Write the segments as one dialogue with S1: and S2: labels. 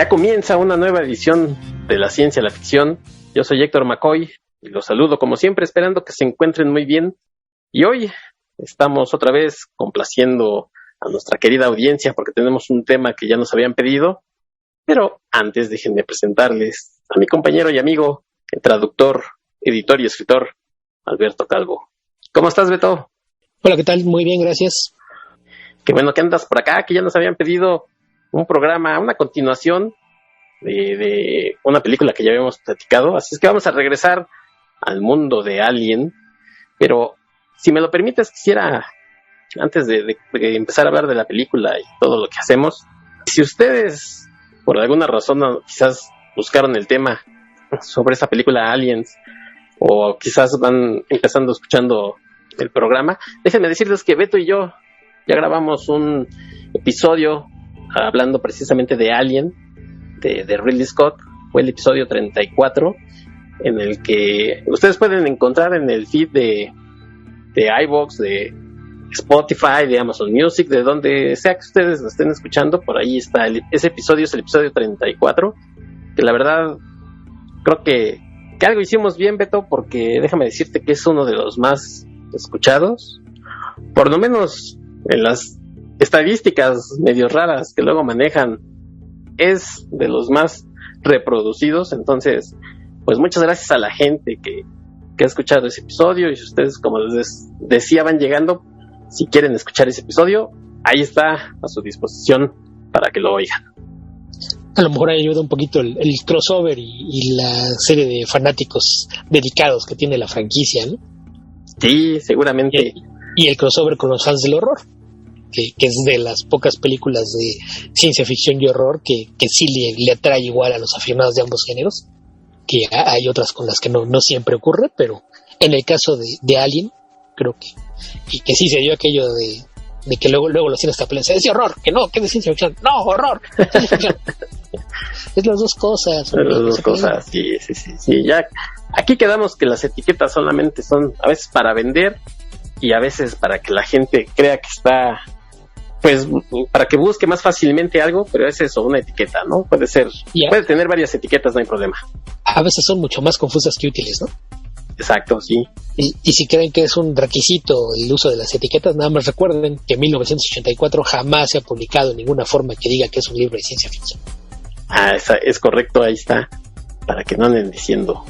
S1: Ya comienza una nueva edición de La Ciencia, la Ficción. Yo soy Héctor McCoy y los saludo como siempre, esperando que se encuentren muy bien. Y hoy estamos otra vez complaciendo a nuestra querida audiencia porque tenemos un tema que ya nos habían pedido. Pero antes déjenme presentarles a mi compañero y amigo, el traductor, editor y escritor, Alberto Calvo. ¿Cómo estás, Beto?
S2: Hola, ¿qué tal? Muy bien, gracias.
S1: Qué bueno que andas por acá, que ya nos habían pedido un programa, una continuación de una película que ya habíamos platicado. Así es que vamos a regresar al mundo de Alien. Pero, si me lo permites, quisiera, antes de empezar a hablar de la película y todo lo que hacemos, si ustedes, por alguna razón, quizás buscaron el tema sobre esa película Aliens, o quizás van empezando escuchando el programa, déjenme decirles que Beto y yo ya grabamos un episodio hablando precisamente de Alien, de Ridley Scott. Fue el episodio 34, en el que ustedes pueden encontrar en el feed de iVoox, de Spotify, de Amazon Music, de donde sea que ustedes lo estén escuchando. Por ahí está, ese episodio es el episodio 34, que la verdad creo que algo hicimos bien, Beto, porque déjame decirte que es uno de los más escuchados, por lo menos en las estadísticas medio raras que luego manejan, es de los más reproducidos. Entonces, pues muchas gracias a la gente que ha escuchado ese episodio, y si ustedes, como les decía, van llegando, si quieren escuchar ese episodio, ahí está a su disposición para que lo oigan.
S2: A lo mejor ahí ayuda un poquito el crossover y la serie de fanáticos dedicados que tiene la franquicia, ¿no?
S1: Sí, seguramente.
S2: Y el crossover con los fans del horror, que es de las pocas películas de ciencia ficción y horror que sí le atrae igual a los aficionados de ambos géneros, que hay otras con las que no siempre ocurre, pero en el caso de Alien, creo que sí se dio aquello de que luego los cines hasta pelean, es de horror, que no, que es de ciencia ficción, no, horror, ciencia ficción. Es las dos cosas.
S1: Es las dos cosas, sí. Ya aquí quedamos que las etiquetas solamente son a veces para vender y a veces para que la gente crea que está, pues, para que busque más fácilmente algo, pero es eso, una etiqueta, ¿no? Puede ser, puede tener varias etiquetas, no hay problema.
S2: A veces son mucho más confusas que útiles, ¿no?
S1: Exacto, sí.
S2: Y si creen que es un requisito el uso de las etiquetas, nada más recuerden que en 1984 jamás se ha publicado ninguna forma que diga que es un libro de ciencia ficción.
S1: Es correcto, ahí está, para que no anden diciendo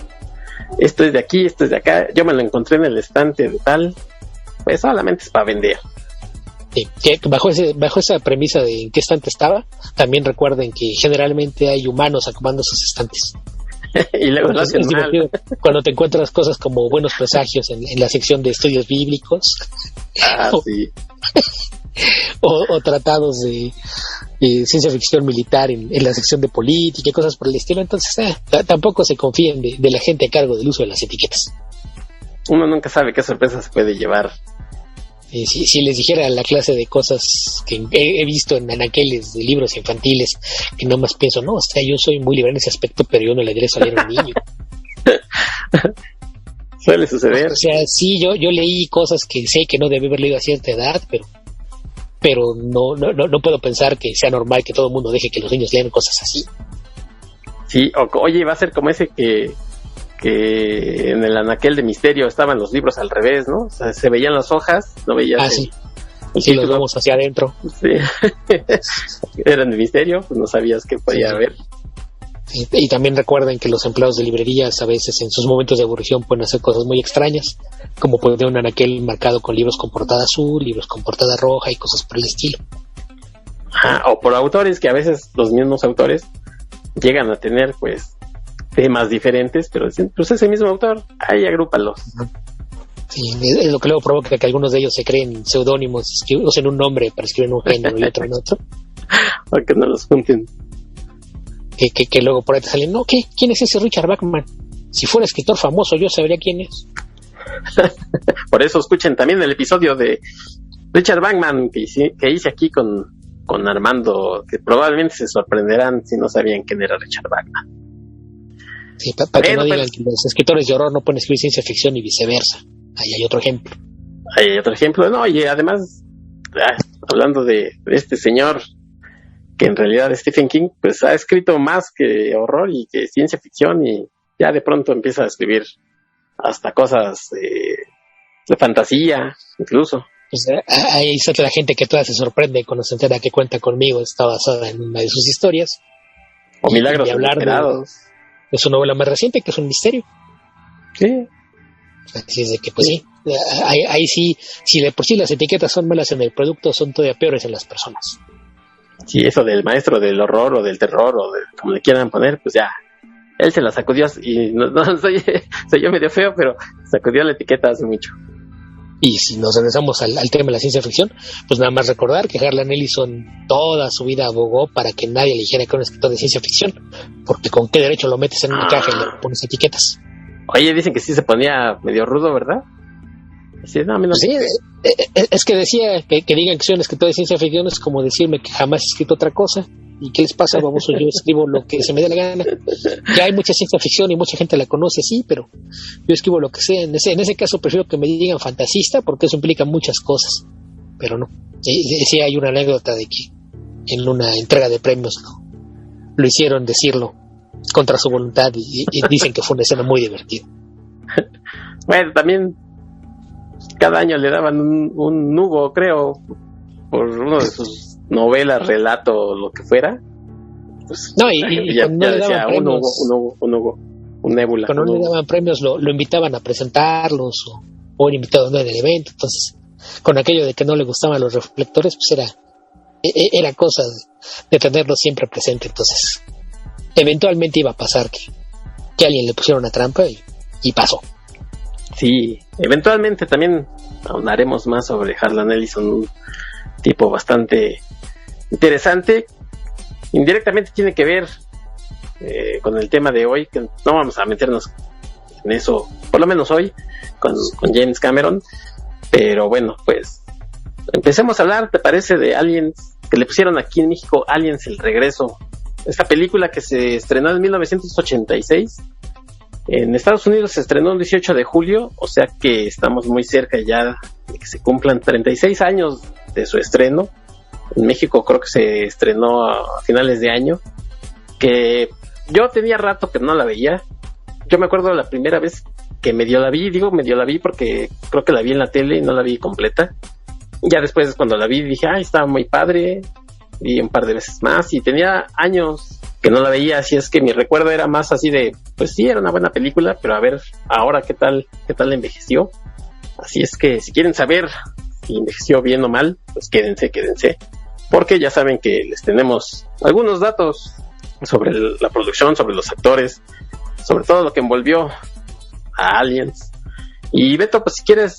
S1: esto es de aquí, esto es de acá, yo me lo encontré en el estante de tal. Pues solamente es para vender.
S2: Que bajo esa premisa de en qué estante estaba, también recuerden que generalmente hay humanos acomodando sus estantes.
S1: Y luego lo hacen mal.
S2: Cuando te encuentras cosas como buenos presagios en la sección de estudios bíblicos.
S1: Sí.
S2: o tratados de ciencia ficción militar en la sección de política y cosas por el estilo. Entonces tampoco se confíen de la gente a cargo del uso de las etiquetas.
S1: Uno nunca sabe qué sorpresa se puede llevar.
S2: Si les dijera la clase de cosas que he visto en anaqueles de libros infantiles, que nomás pienso, no, yo soy muy libre en ese aspecto, pero yo no le diré eso a leer a un niño.
S1: Suele suceder.
S2: O sea, sí, yo leí cosas que sé que no debe haber leído a cierta edad, pero no puedo pensar que sea normal que todo el mundo deje que los niños lean cosas así.
S1: Sí, oye, va a ser como ese que en el anaquel de Misterio estaban los libros al revés, ¿no? O sea, se veían las hojas, no veías
S2: sí. Sí, los vamos hacia adentro.
S1: Sí. Eran de Misterio, pues no sabías qué podía haber.
S2: Sí. Y también recuerden que los empleados de librerías a veces en sus momentos de aburrición pueden hacer cosas muy extrañas, como poner un anaquel marcado con libros con portada azul, libros con portada roja y cosas por el estilo.
S1: O por autores, que a veces los mismos autores llegan a tener, pues, temas diferentes, pero pues ese mismo autor, ahí agrúpalos.
S2: Sí, es lo que luego provoca que algunos de ellos se creen seudónimos, usen un nombre para escribir en un género y otro en otro.
S1: Para que no los junten.
S2: Que luego por ahí te salen, no, ¿qué? ¿Quién es ese Richard Bachman? Si fuera escritor famoso yo sabría quién es.
S1: Por eso escuchen también el episodio de Richard Bachman que hice aquí con Armando, que probablemente se sorprenderán si no sabían quién era Richard Bachman.
S2: Sí, para que no digan que los escritores de horror no pueden escribir ciencia ficción y viceversa. Ahí hay otro ejemplo. No, y además, hablando de este señor
S1: que en realidad Stephen King pues ha escrito más que horror y que ciencia ficción, y ya de pronto empieza a escribir hasta cosas de fantasía, incluso.
S2: Pues ahí está la gente que toda se sorprende cuando se entera que Cuenta conmigo está basada en una de sus historias.
S1: O Milagros
S2: Inesperados. De su novela más reciente, que es un misterio.
S1: Sí.
S2: Así es de que, pues sí, ahí sí, si de por sí las etiquetas son malas en el producto, son todavía peores en las personas.
S1: Sí, eso del maestro del horror o del terror o de como le quieran poner, pues ya, él se la sacudió, y no soy yo medio feo, pero sacudió la etiqueta hace mucho.
S2: Y si nos regresamos al tema de la ciencia ficción, pues nada más recordar que Harlan Ellison toda su vida abogó para que nadie le dijera que era un escritor de ciencia ficción, porque con qué derecho lo metes en una caja y le pones etiquetas.
S1: Oye, dicen que sí se ponía medio rudo, ¿verdad? Sí, no, a mí no.
S2: Sí, es que decía que digan que soy un escritor de ciencia ficción es como decirme que jamás he escrito otra cosa. ¿Y qué les pasa, baboso? Yo escribo lo que se me dé la gana. Que hay mucha ciencia ficción y mucha gente la conoce, sí, pero yo escribo lo que sea. En ese caso prefiero que me digan fantasista, porque eso implica muchas cosas. Pero no. Sí hay una anécdota de que en una entrega de premios lo hicieron decirlo contra su voluntad y dicen que fue una escena muy divertida.
S1: Bueno, también cada año le daban un Hugo, creo, por uno de sus novelas, relato, lo que fuera. Pues,
S2: no, y
S1: ya
S2: no le
S1: decía
S2: daban premios,
S1: un Nébula.
S2: cuando no le daban premios lo invitaban a presentarlos o era invitado en el evento. Entonces, con aquello de que no le gustaban los reflectores, pues era cosa de tenerlo siempre presente. Entonces, eventualmente iba a pasar que alguien le pusiera una trampa y pasó.
S1: Sí, eventualmente también ahondaremos más sobre Harlan Ellison, un tipo bastante interesante. Indirectamente tiene que ver con el tema de hoy, que no vamos a meternos en eso, por lo menos hoy, con James Cameron. Pero bueno, pues empecemos a hablar, ¿te parece? De Aliens, que le pusieron aquí en México Aliens el regreso. Esta película que se estrenó en 1986. En Estados Unidos se estrenó el 18 de julio, o sea que estamos muy cerca ya de que se cumplan 36 años de su estreno. En México creo que se estrenó a finales de año, que yo tenía rato que no la veía. Yo me acuerdo la primera vez que medio la vi porque creo que la vi en la tele y no la vi completa. Ya después cuando la vi dije, estaba muy padre, vi un par de veces más y tenía años que no la veía, así es que mi recuerdo era más así de, pues sí, era una buena película, pero a ver ahora qué tal envejeció. Así es que si quieren saber si envejeció bien o mal, pues quédense, porque ya saben que les tenemos algunos datos sobre la producción, sobre los actores, sobre todo lo que envolvió a Aliens. Y Beto, pues si quieres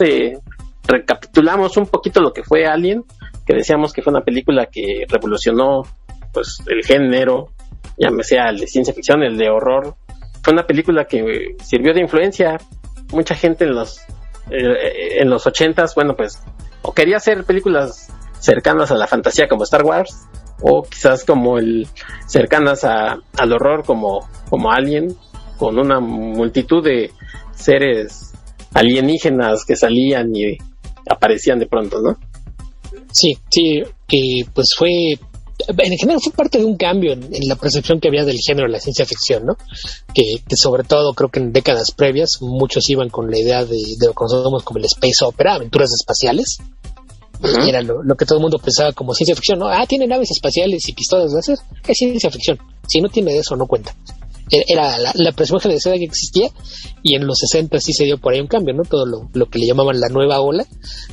S1: recapitulamos un poquito lo que fue Alien, que decíamos que fue una película que revolucionó pues el género, ya sea el de ciencia ficción, el de horror. Fue una película que sirvió de influencia. Mucha gente en los 80s, bueno, pues o quería hacer películas cercanas a la fantasía como Star Wars, o quizás como cercanas al horror como Alien, con una multitud de seres alienígenas que salían y aparecían de pronto, ¿no?
S2: Sí, que pues en general fue parte de un cambio en la percepción que había del género de la ciencia ficción, ¿no? Que sobre todo creo que en décadas previas muchos iban con la idea de lo que conocemos como el space opera, aventuras espaciales. Uh-huh. Era lo que todo el mundo pensaba como ciencia ficción, ¿no? Tiene naves espaciales y pistolas láser, es ciencia ficción. Si no tiene eso, no cuenta. Era la percepción generalizada que existía, y en los 60 sí se dio por ahí un cambio, ¿no? Todo lo que le llamaban la nueva ola,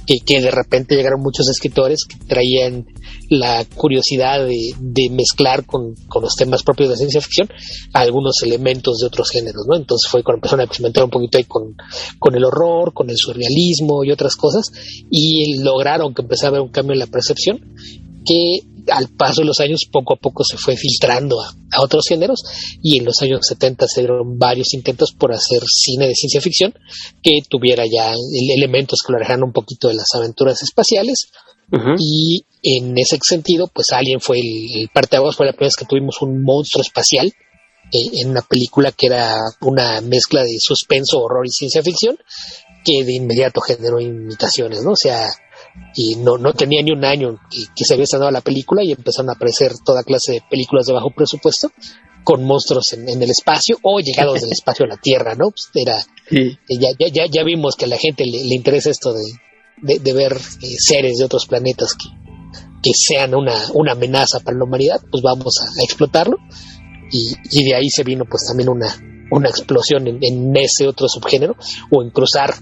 S2: que de repente llegaron muchos escritores que traían la curiosidad de mezclar con los temas propios de ciencia ficción algunos elementos de otros géneros, ¿no? Entonces fue cuando empezaron a experimentar un poquito ahí con el horror, con el surrealismo y otras cosas, y lograron que empezara a haber un cambio en la percepción que al paso de los años poco a poco se fue filtrando a otros géneros, y en los años 70 se dieron varios intentos por hacer cine de ciencia ficción que tuviera ya elementos que lo alejaran un poquito de las aventuras espaciales. Uh-huh. Y en ese sentido pues Alien fue el parteaguas, fue la primera vez que tuvimos un monstruo espacial en una película que era una mezcla de suspenso, horror y ciencia ficción, que de inmediato generó imitaciones, ¿no? O sea, y no tenía ni un año que se había estrenado la película y empezaron a aparecer toda clase de películas de bajo presupuesto con monstruos en el espacio o llegados del espacio a la Tierra, ¿no? Pues
S1: Sí.
S2: ya vimos que a la gente le interesa esto de ver seres de otros planetas que sean una amenaza para la humanidad, pues vamos a explotarlo y de ahí se vino pues también una explosión en ese otro subgénero o en cruzar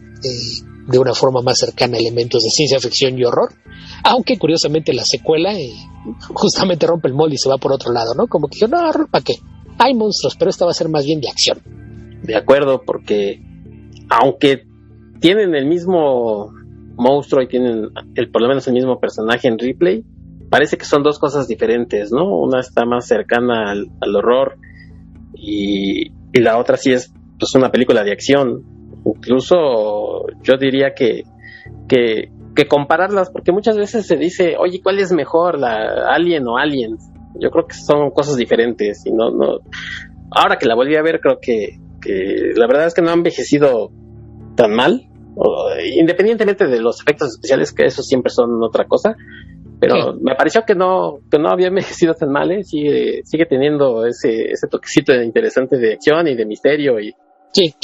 S2: de una forma más cercana elementos de ciencia ficción y horror, aunque curiosamente la secuela justamente rompe el molde y se va por otro lado, ¿no? Como que no, horror, ¿para qué? Hay monstruos, pero esta va a ser más bien de acción.
S1: De acuerdo, porque aunque tienen el mismo monstruo y tienen por lo menos el mismo personaje en Ripley, parece que son dos cosas diferentes, ¿no? Una está más cercana al horror y la otra sí es pues una película de acción. Incluso yo diría que compararlas, porque muchas veces se dice, oye, ¿cuál es mejor, la Alien o Aliens? Yo creo que son cosas diferentes y no. Ahora que la volví a ver, creo que la verdad es que no ha envejecido tan mal, independientemente de los efectos especiales, que esos siempre son otra cosa, pero sí. Me pareció que no había envejecido tan mal, sigue teniendo ese toquecito interesante de acción y de misterio y
S2: Sí,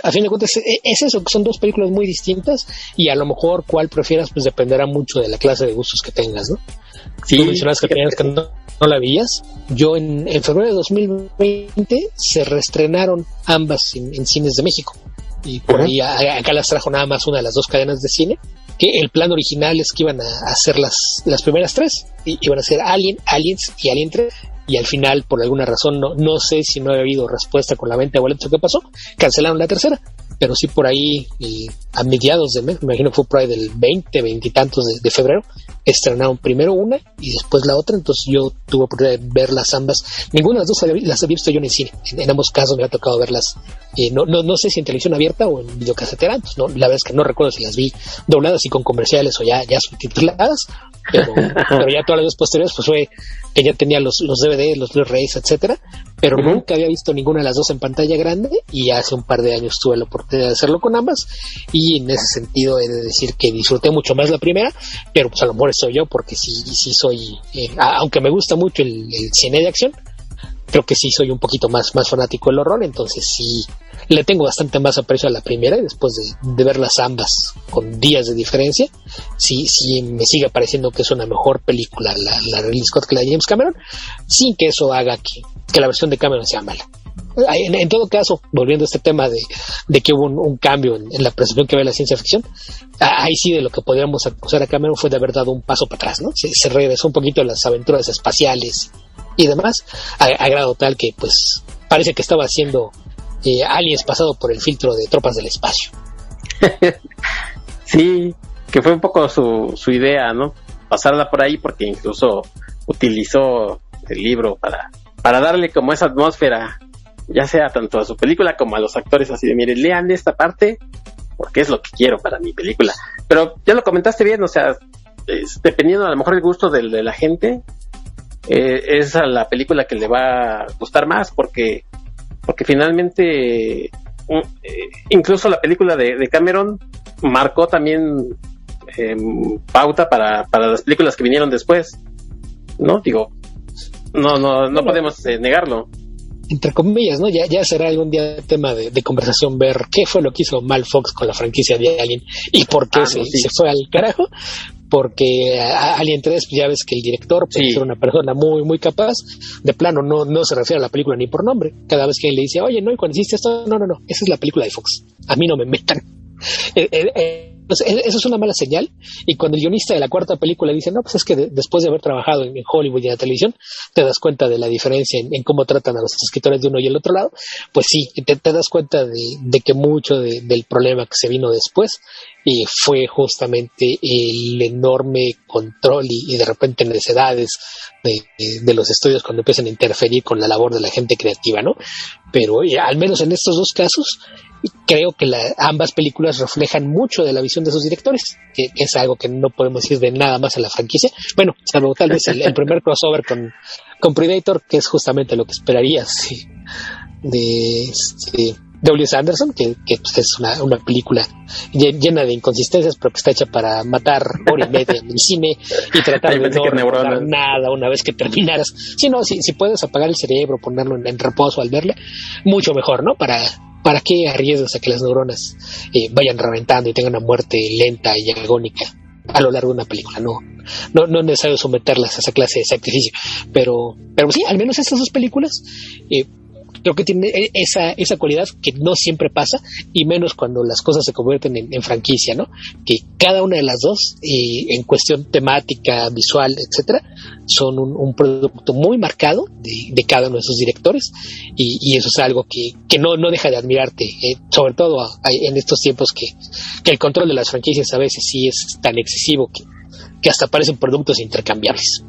S2: a fin de cuentas es eso, que son dos películas muy distintas y a lo mejor cuál prefieras pues dependerá mucho de la clase de gustos que tengas, ¿no? Sí, tú mencionabas que tenías que no la veías. Yo en febrero de 2020 se reestrenaron ambas en cines de México y por ahí acá las trajo nada más una de las dos cadenas de cine, que el plan original es que iban a hacer las primeras tres, iban a ser Aliens y Alien 3. Y al final, por alguna razón, no sé si no había habido respuesta con la venta de boletos o qué pasó, cancelaron la tercera, pero sí por ahí a mediados de mes, me imagino que fue por ahí del 20 y tantos de febrero, estrenaron primero una y después la otra, entonces yo tuve oportunidad de verlas ambas. Ninguna de las dos las había visto yo en el cine, en ambos casos me ha tocado verlas, no sé si en televisión abierta o en videocasetera, entonces la verdad es que no recuerdo si las vi dobladas y con comerciales o ya subtituladas, pero ya todas las dos posteriores pues fue que ya tenía los DVD, los Blu-rays, etcétera, pero nunca había visto ninguna de las dos en pantalla grande y hace un par de años tuve la oportunidad de hacerlo con ambas y en ese sentido he de decir que disfruté mucho más la primera, pero pues a lo mejor soy yo porque sí soy, aunque me gusta mucho el cine de acción, creo que sí soy un poquito más fanático del horror, entonces sí le tengo bastante más aprecio a la primera y después de verlas ambas con días de diferencia, sí me sigue pareciendo que es una mejor película la de Ridley Scott que la de James Cameron, sin que eso haga que la versión de Cameron sea mala. En todo caso, volviendo a este tema de que hubo un cambio en la percepción que ve la ciencia ficción, ahí sí de lo que podríamos acusar a Cameron fue de haber dado un paso para atrás, ¿no? Se regresó un poquito a las aventuras espaciales y demás, a grado tal que pues parece que estaba haciendo Aliens pasado por el filtro de Tropas del Espacio.
S1: Sí, que fue un poco su idea, ¿no? Pasarla por ahí porque incluso utilizó el libro para darle como esa atmósfera, ya sea tanto a su película como a los actores, así de, miren, lean esta parte porque es lo que quiero para mi película. Pero ya lo comentaste bien, o sea, dependiendo a lo mejor el gusto de la gente, es a la película que le va a gustar más porque finalmente incluso la película de Cameron marcó también pauta para las películas que vinieron después, ¿no? Digo, no podemos negarlo.
S2: Entre comillas, ¿no? Ya será algún día tema de conversación ver qué fue lo que hizo mal Fox con la franquicia de Alien y por qué se fue al carajo. Porque Alien 3, ya ves que el director puede ser una persona muy, muy capaz. De plano, no se refiere a la película ni por nombre. Cada vez que alguien le dice, oye, no, y cuando hiciste esto, no, esa es la película de Fox. A mí no me metan. Eso es una mala señal. Y cuando el guionista de la cuarta película dice, no, pues es que después de haber trabajado en Hollywood y en la televisión, te das cuenta de la diferencia en cómo tratan a los escritores de uno y el otro lado, pues sí, te das cuenta de que mucho del problema que se vino después fue justamente el enorme control y de repente necesidades de los estudios cuando empiezan a interferir con la labor de la gente creativa, ¿no? Pero al menos en estos dos casos creo que ambas películas reflejan mucho de la visión de sus directores, que es algo que no podemos decir de nada más en la franquicia. Bueno, salvo tal vez el primer crossover con Predator, que es justamente lo que esperarías de de Wes Anderson, que pues, es una película llena de inconsistencias, pero que está hecha para matar hora y media en el cine y tratar de no recordar nada una vez que terminaras. Si puedes apagar el cerebro, ponerlo en reposo al verle, mucho mejor, ¿no? ¿Para qué arriesgas a que las neuronas vayan reventando y tengan una muerte lenta y agónica a lo largo de una película? No es necesario someterlas a esa clase de sacrificio. Pero sí, al menos estas dos películas creo que tiene esa cualidad que no siempre pasa, y menos cuando las cosas se convierten en franquicia, ¿no? Que cada una de las dos, en cuestión temática, visual, etcétera, son un producto muy marcado de cada uno de sus directores, y eso es algo que no deja de admirarte, sobre todo en estos tiempos que el control de las franquicias a veces sí es tan excesivo que hasta parecen productos intercambiables.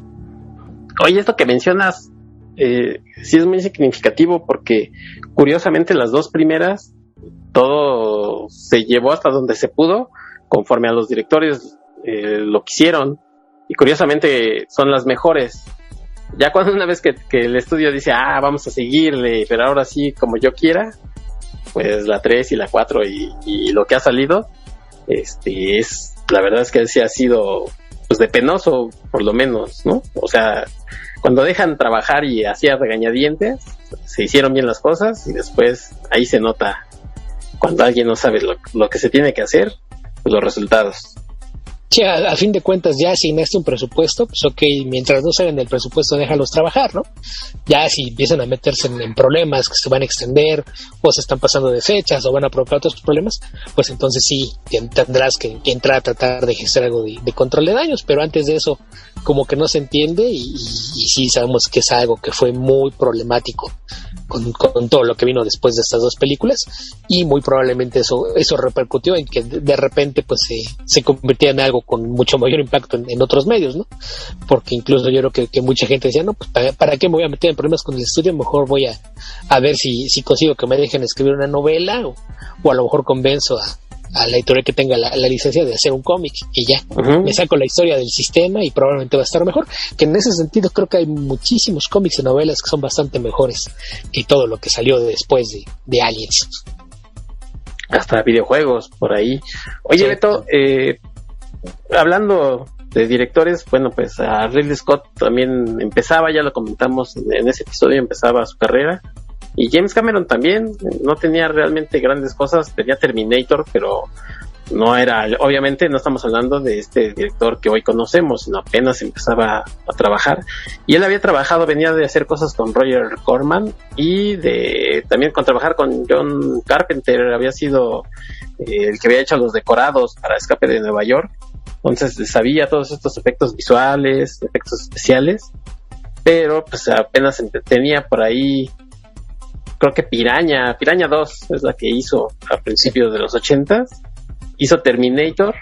S1: Oye, esto que mencionas sí es muy significativo, porque curiosamente las dos primeras todo se llevó hasta donde se pudo conforme a los directores lo quisieron, y curiosamente son las mejores. Ya cuando una vez que el estudio dice vamos a seguirle, pero ahora sí como yo quiera, pues la 3 y la 4 y lo que ha salido es, la verdad es que sí ha sido pues de penoso, por lo menos, ¿no? O sea, cuando dejan trabajar y así a regañadientes, se hicieron bien las cosas, y después ahí se nota cuando alguien no sabe lo que se tiene que hacer, pues los resultados.
S2: Sí, a fin de cuentas ya asignaste un presupuesto, pues ok, mientras no salgan del presupuesto déjalos trabajar, ¿no? Ya si empiezan a meterse en problemas que se van a extender, o se están pasando de fechas, o van a provocar otros problemas, pues entonces sí tendrás que entrar a tratar de ejercer algo de control de daños, pero antes de eso como que no se entiende, y sí sabemos que es algo que fue muy problemático con todo lo que vino después de estas dos películas, y muy probablemente eso repercutió en que de repente pues se convirtiera en algo con mucho mayor impacto en otros medios, ¿no? Porque incluso yo creo que mucha gente decía, no, pues ¿para qué me voy a meter en problemas con el estudio? Mejor voy a ver si consigo que me dejen escribir una novela, o a lo mejor convenzo a la editorial que tenga la licencia de hacer un cómic, y ya, me saco la historia del sistema y probablemente va a estar mejor. Que en ese sentido creo que hay muchísimos cómics y novelas que son bastante mejores que todo lo que salió después de Aliens.
S1: Hasta videojuegos por ahí. Oye, sí. Beto, hablando de directores, bueno, pues a Ridley Scott también empezaba, ya lo comentamos en ese episodio, empezaba su carrera. Y James Cameron también no tenía realmente grandes cosas, tenía Terminator, pero no era, obviamente no estamos hablando de este director que hoy conocemos, sino apenas empezaba a trabajar. Y él había trabajado, venía de hacer cosas con Roger Corman, y también con trabajar con John Carpenter, había sido el que había hecho los decorados para Escape de Nueva York. Entonces sabía todos estos efectos visuales, efectos especiales, pero pues apenas tenía por ahí. Creo que Piraña 2 es la que hizo a principios de los 80s. Hizo Terminator,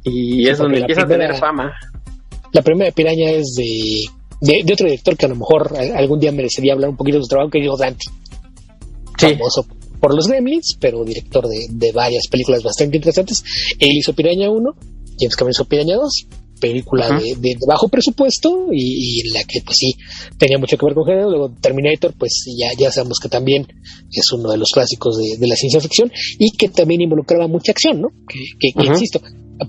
S1: y sí, es donde empieza a tener fama.
S2: La primera Piraña es de otro director que a lo mejor algún día merecería hablar un poquito de su trabajo, que es Dante. Sí. Famoso por los Gremlins, pero director de varias películas bastante interesantes. Él hizo Piraña 1, James Cameron hizo Piraña 2. Película de bajo presupuesto, y la que pues sí tenía mucho que ver con género. Luego Terminator, pues ya sabemos que también es uno de los clásicos de la ciencia ficción, y que también involucraba mucha acción, ¿no? Que insisto,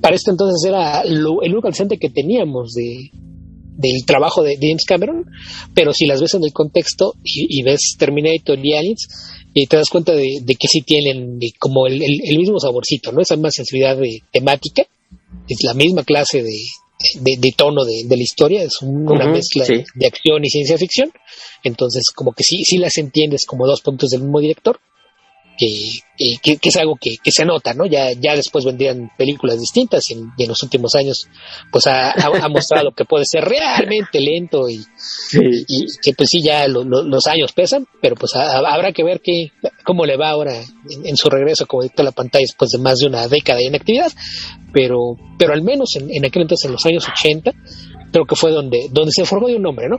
S2: para este entonces era el único aliciente que teníamos del trabajo de James Cameron, pero si las ves en el contexto y ves Terminator y Aliens, te das cuenta de que sí tienen como el mismo saborcito, ¿no? Esa misma sensibilidad temática. Es la misma clase de tono de la historia, es una mezcla de acción y ciencia ficción. Entonces como que sí las entiendes como dos puntos del mismo director, que es algo que se nota, ¿no? Ya después vendrían películas distintas, y en los últimos años pues ha mostrado que puede ser realmente lento, y que pues sí, ya los años pesan, pero pues habrá que ver cómo le va ahora en su regreso como director a la pantalla después de más de una década en actividad. Pero al menos en aquel entonces, en los años 80, creo que fue donde se formó de un nombre, ¿no?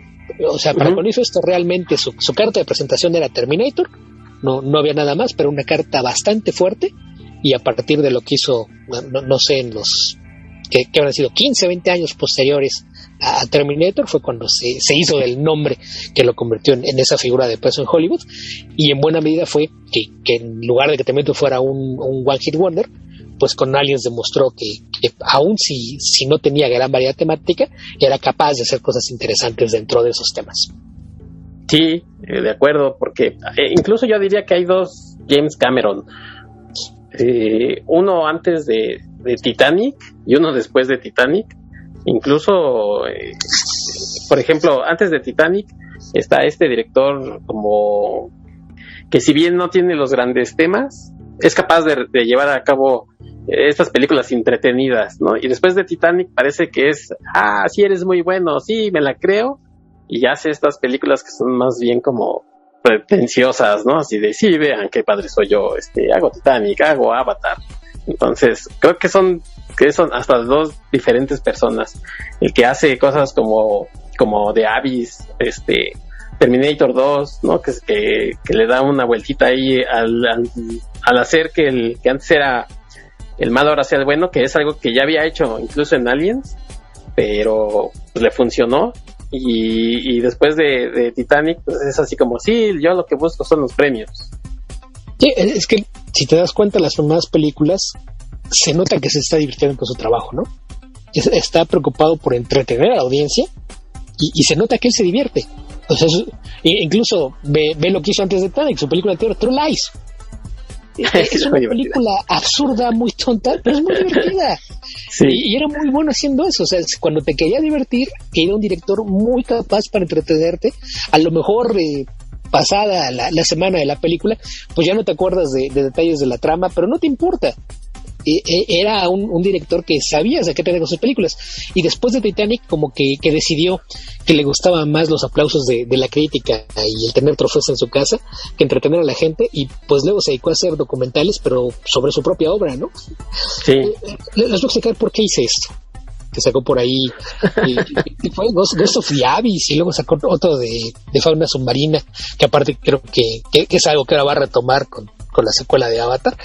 S2: O sea, para cuando hizo esto, realmente su carta de presentación era Terminator, no había nada más, pero una carta bastante fuerte, y a partir de lo que hizo, no sé, en los que habrán sido 15, 20 años posteriores a Terminator fue cuando se hizo del nombre que lo convirtió en esa figura de peso en Hollywood, y en buena medida fue que en lugar de que Terminator fuera un One Hit Wonder, pues con Aliens demostró que aun si no tenía gran variedad temática, era capaz de hacer cosas interesantes dentro de esos temas.
S1: Sí, de acuerdo, porque incluso yo diría que hay dos James Cameron, uno antes de Titanic y uno después de Titanic. Incluso, por ejemplo, antes de Titanic está este director como que, si bien no tiene los grandes temas, es capaz de llevar a cabo estas películas entretenidas, ¿no? Y después de Titanic parece que es, sí eres muy bueno, sí, me la creo, y hace estas películas que son más bien como pretenciosas, ¿no? Así de, sí, vean qué padre soy yo, hago Titanic, hago Avatar. Entonces, creo que son hasta dos diferentes personas. El que hace cosas como The Abyss, Terminator 2, ¿no? Que le da una vueltita ahí al hacer que el que antes era el malo ahora sea el bueno, que es algo que ya había hecho incluso en Aliens, pero pues, le funcionó. Y después de Titanic, pues es así como, sí, yo lo que busco son los premios.
S2: Sí, es que si te das cuenta, las primeras películas se nota que se está divirtiendo con su trabajo, ¿no? Está preocupado por entretener a la audiencia y se nota que él se divierte. O sea, incluso ve lo que hizo antes de Titanic, su película anterior, True Lies. Es una película absurda, muy tonta, pero es muy divertida. Sí. Y era muy bueno haciendo eso. O sea, cuando te quería divertir, que era un director muy capaz para entretenerte, a lo mejor pasada la semana de la película, pues ya no te acuerdas de detalles de la trama, pero no te importa. Era un director que sabía a qué tener con sus películas, y después de Titanic como que decidió que le gustaban más los aplausos de la crítica y el tener trofeos en su casa que entretener a la gente, y pues luego se dedicó a hacer documentales, pero sobre su propia obra, ¿no?
S1: Sí.
S2: Les voy a explicar por qué hice esto, que sacó por ahí y fue Ghost of the Abyss, y luego sacó otro de fauna submarina, que aparte creo que es algo que ahora va a retomar con la secuela de Avatar,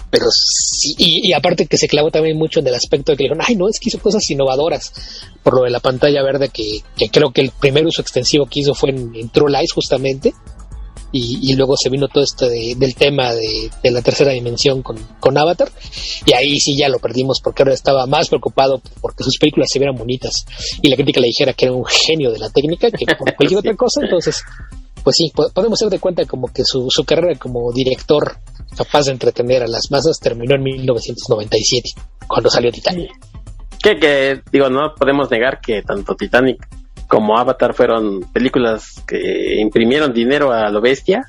S2: pero sí, y aparte que se clavó también mucho en el aspecto de que dijeron, no, es que hizo cosas innovadoras, por lo de la pantalla verde, que creo que el primer uso extensivo que hizo fue en True Lies justamente, y luego se vino todo esto del tema de la tercera dimensión con Avatar, y ahí sí ya lo perdimos, porque ahora estaba más preocupado porque sus películas se vieran bonitas y la crítica le dijera que era un genio de la técnica que por cualquier otra cosa. Entonces, pues sí, podemos hacer de cuenta como que su carrera como director capaz de entretener a las masas terminó en 1997, cuando salió Titanic.
S1: Que digo, no podemos negar que tanto Titanic como Avatar fueron películas que imprimieron dinero a lo bestia,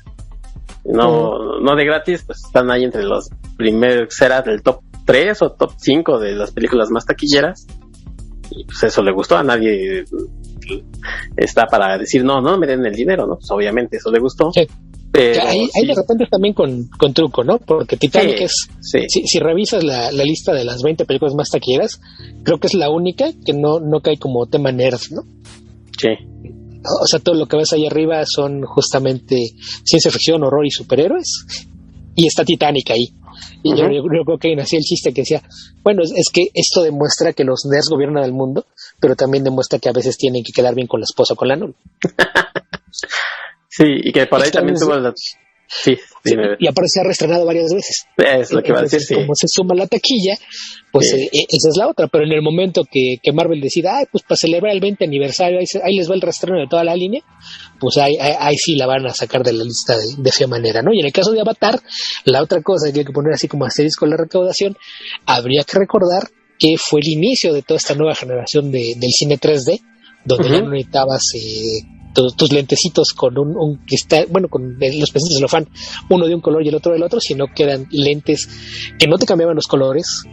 S1: no de gratis, pues están ahí entre los primeros, será del top 3 o top 5 de las películas más taquilleras, y pues eso le gustó. A nadie está para decir no me den el dinero, ¿no? Pues obviamente eso le gustó. Sí. Pero
S2: ahí de repente también con truco, ¿no? Porque Titanic si revisas la lista de las 20 películas más taquilleras, creo que es la única que no cae como tema nerd, ¿no?
S1: Sí.
S2: O sea, todo lo que ves ahí arriba son justamente ciencia ficción, horror y superhéroes, y está Titanic ahí. Y yo creo que nació el chiste que decía, bueno, es que esto demuestra que los nerds gobiernan el mundo, pero también demuestra que a veces tienen que quedar bien con la esposa o con la novia.
S1: Sí, y que por ahí también tuvo la... Sí,
S2: y aparte se ha reestrenado varias veces.
S1: Es lo que va a decir, sí.
S2: Como se suma la taquilla, pues esa es la otra. Pero en el momento que Marvel decida, pues para celebrar el 20 aniversario, ahí les va el reestreno de toda la línea, pues ahí sí la van a sacar de la lista de fea manera, ¿no? Y en el caso de Avatar, la otra cosa que hay que poner así como asterisco en la recaudación, habría que recordar que fue el inicio de toda esta nueva generación del cine 3D, donde ya no necesitabas tus lentecitos con un cristal, bueno, con los pecitos de celofán, uno de un color y el otro del otro, sino que eran lentes que no te cambiaban los colores,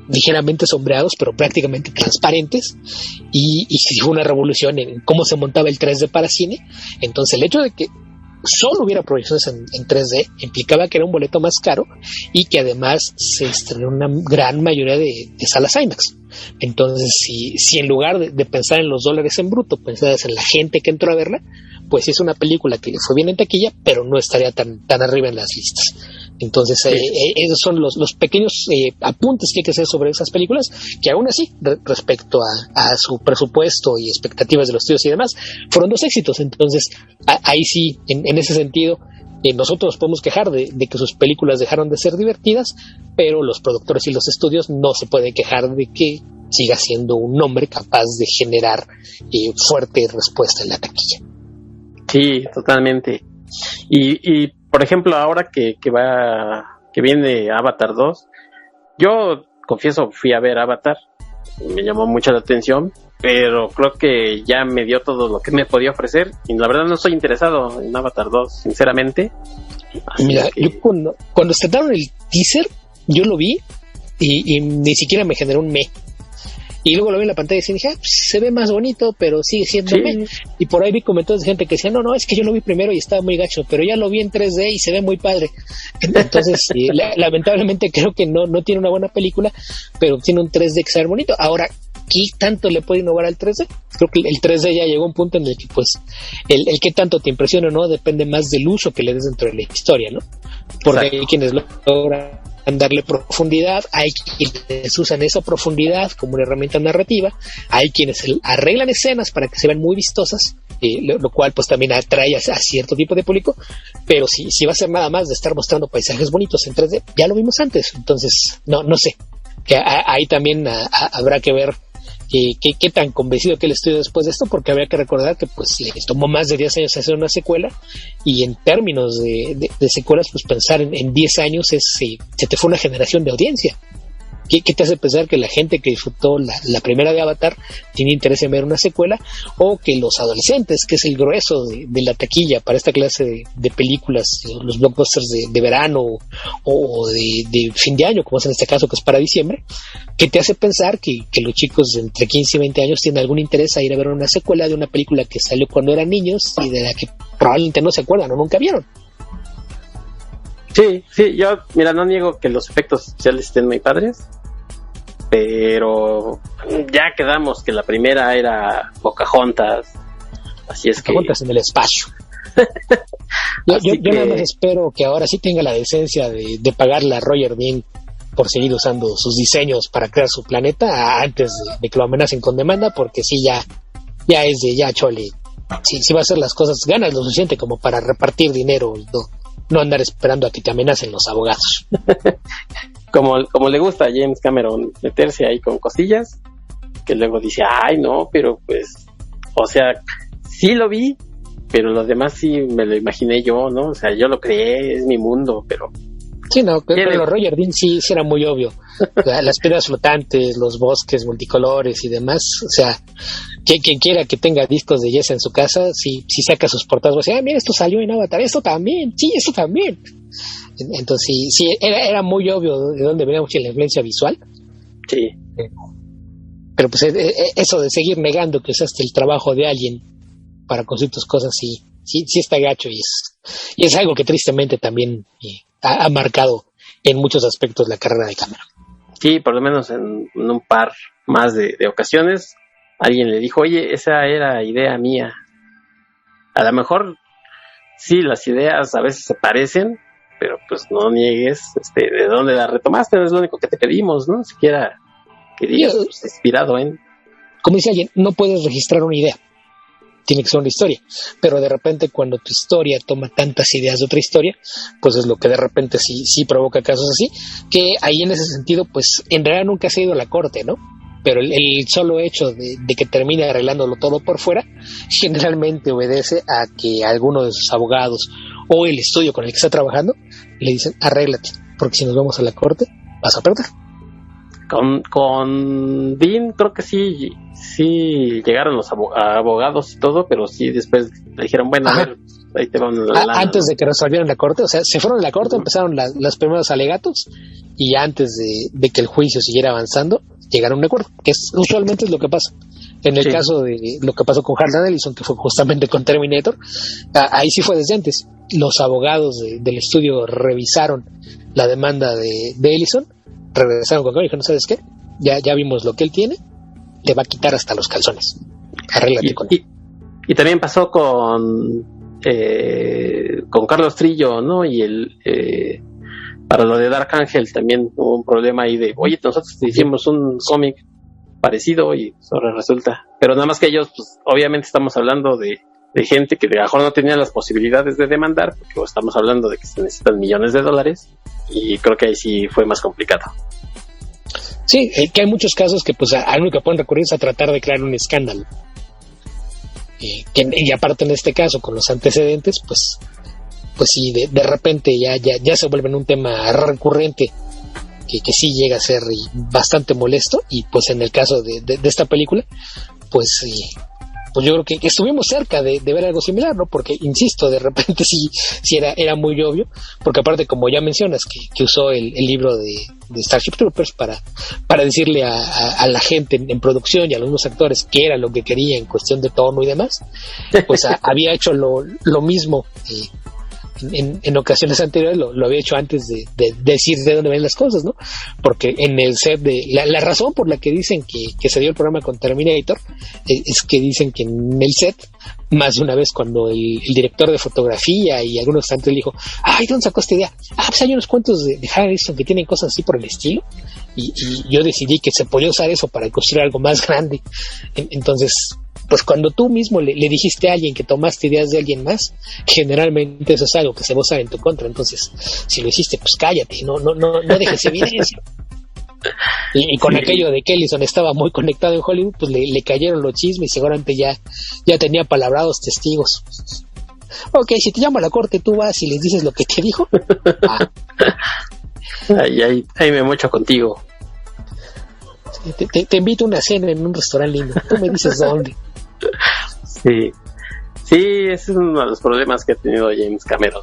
S2: ligeramente sombreados, pero prácticamente transparentes, y fue una revolución en cómo se montaba el 3D para cine. Entonces el hecho de que solo hubiera proyecciones en 3D implicaba que era un boleto más caro, y que además se estrenó una gran mayoría de salas IMAX. Entonces, si en lugar de pensar en los dólares en bruto, pensabas en la gente que entró a verla, pues es una película que le fue bien en taquilla, pero no estaría tan arriba en las listas. Entonces, esos son los pequeños apuntes que hay que hacer sobre esas películas, que aún así, respecto a su presupuesto y expectativas de los estudios y demás, fueron 2 éxitos. Entonces, ahí sí, en ese sentido, nosotros podemos quejar de que sus películas dejaron de ser divertidas, pero los productores y los estudios no se pueden quejar de que siga siendo un nombre capaz de generar fuerte respuesta en la taquilla.
S1: Sí, totalmente. Y por ejemplo, ahora que viene Avatar 2, yo confieso fui a ver Avatar, me llamó mucho la atención, pero creo que ya me dio todo lo que me podía ofrecer y la verdad no estoy interesado en Avatar 2, sinceramente.
S2: Mira, yo cuando estrenaron el teaser, yo lo vi y ni siquiera me generó un me. Y luego lo vi en la pantalla y dije, pues, se ve más bonito, pero sigue siendo me. Y por ahí vi comentarios de gente que decía, no, es que yo lo vi primero y estaba muy gacho, pero ya lo vi en 3D y se ve muy padre. Entonces, lamentablemente creo que no tiene una buena película, pero tiene un 3D que se ve bonito. Ahora, ¿qué tanto le puede innovar al 3D? Creo que el 3D ya llegó a un punto en el que, pues, el que tanto te impresiona o no depende más del uso que le des dentro de la historia, ¿no? Porque hay quienes logran darle profundidad, hay quienes usan esa profundidad como una herramienta narrativa, hay quienes arreglan escenas para que se vean muy vistosas, lo cual pues también atrae a cierto tipo de público, pero si va a ser nada más de estar mostrando paisajes bonitos en 3D, ya lo vimos antes, entonces no sé, que ahí también habrá que ver qué tan convencido que el estudio después de esto, porque habría que recordar que pues les tomó más de 10 años hacer una secuela, y en términos de secuelas, pues pensar en 10 años se te fue una generación de audiencia. ¿Qué te hace pensar que la gente que disfrutó la primera de Avatar tiene interés en ver una secuela, o que los adolescentes, que es el grueso de la taquilla para esta clase de películas, los blockbusters de verano o de fin de año, como es en este caso que es para diciembre, qué te hace pensar que los chicos de entre 15 y 20 años tienen algún interés a ir a ver una secuela de una película que salió cuando eran niños y de la que probablemente no se acuerdan o nunca vieron?
S1: Sí, yo, mira, no niego que los efectos especiales estén muy padres, pero ya quedamos que la primera era Pocahontas, así es
S2: Pocahontas en el espacio. yo nada más espero que ahora sí tenga la decencia de pagarle a Roger Dean por seguir usando sus diseños para crear su planeta antes de que lo amenacen con demanda, porque sí, ya es de ya chole. Si va a hacer las cosas, ganas lo suficiente como para repartir dinero y no andar esperando a que te amenacen los abogados.
S1: Como le gusta a James Cameron meterse ahí con cosillas, que luego dice, ay no, pero pues, o sea, sí lo vi, pero los demás sí me lo imaginé yo, ¿no? O sea, yo lo creé, es mi mundo, pero...
S2: Sí, no, pero Roger Dean sí era muy obvio. Las piedras flotantes, los bosques multicolores y demás, o sea, quien quiera que tenga discos de Yes en su casa, si saca sus portadas, va a decir, mira, esto salió en Avatar, esto también, sí, esto también. Entonces sí era muy obvio de dónde venía mucha la influencia visual.
S1: Sí.
S2: Pero pues eso de seguir negando que usaste el trabajo de alguien para conseguir tus cosas, sí está gacho, y es algo que tristemente también ha marcado en muchos aspectos la carrera de Cameron.
S1: Sí, por lo menos en un par más de ocasiones alguien le dijo, oye, esa era idea mía. A lo mejor sí, las ideas a veces se parecen, pero pues no niegues de dónde la retomaste, no es lo único que te pedimos, ¿no? Siquiera que digas, pues, inspirado en...
S2: Como dice alguien, no puedes registrar una idea, tiene que ser una historia, pero de repente cuando tu historia toma tantas ideas de otra historia, pues es lo que de repente sí provoca casos así, que ahí en ese sentido, pues en realidad nunca se ha ido a la corte, ¿no? Pero el solo hecho de que termine arreglándolo todo por fuera, generalmente obedece a que alguno de sus abogados o el estudio con el que está trabajando le dicen, arréglate, porque si nos vamos a la corte, vas a perder.
S1: Con Dean creo que sí llegaron los abogados y todo, pero sí después le dijeron, bueno, a ver, ahí te van la lana.
S2: Antes de que resolvieran la corte, o sea, se fueron a la corte, empezaron las primeros alegatos, y antes de que el juicio siguiera avanzando, llegaron a un acuerdo, que usualmente es lo que pasa. En el caso de lo que pasó con Harlan Ellison, que fue justamente con Terminator, ahí sí fue desde antes. Los abogados del estudio revisaron la demanda de Ellison, regresaron con él y dijeron, ¿no sabes qué? Ya vimos lo que él tiene, te va a quitar hasta los calzones. Arréglate con él.
S1: Y también pasó con Carlos Trillo, ¿no? Y Para lo de Dark Angel también hubo un problema ahí de, oye, nosotros hicimos un cómic parecido y ahora resulta. Pero nada más que ellos, pues obviamente estamos hablando de gente que de a lo mejor no tenía las posibilidades de demandar, porque estamos hablando de que se necesitan millones de dólares, y creo que ahí sí fue más complicado.
S2: Sí, que hay muchos casos que pues a lo único que pueden recurrir es a tratar de crear un escándalo. Y aparte en este caso, con los antecedentes, pues sí, de repente ya se vuelven un tema recurrente que sí llega a ser bastante molesto. Y pues en el caso de esta película, pues yo creo que estuvimos cerca de ver algo similar, ¿no? Porque, insisto, de repente sí era muy obvio, porque aparte, como ya mencionas, que usó el libro de Starship Troopers para decirle a la gente en producción y a los mismos actores qué era lo que quería en cuestión de tono y demás, pues había hecho lo mismo en ocasiones anteriores, lo había hecho antes de decir de dónde ven las cosas, ¿no? Porque en el set la razón por la que dicen que se dio el programa con Terminator es que dicen que en el set, más de una vez cuando el director de fotografía y algunos antes le dijo, ay, ¿dónde sacó esta idea? Pues hay unos cuentos de Harrison que tienen cosas así por el estilo, y yo decidí que se podía usar eso para construir algo más grande. Entonces, pues cuando tú mismo le dijiste a alguien que tomaste ideas de alguien más, generalmente eso es algo que se va a usar en tu contra. Entonces, si lo hiciste, pues cállate, no dejes evidencia. Y con aquello de que Ellison estaba muy conectado en Hollywood, pues le cayeron los chismes y seguramente ya tenía palabrados testigos. Ok, si te llamo a la corte, tú vas y les dices lo que te dijo.
S1: Ahí me mocho contigo.
S2: Te invito a una cena en un restaurante lindo. Tú me dices dónde.
S1: Sí, ese es uno de los problemas que ha tenido James Cameron.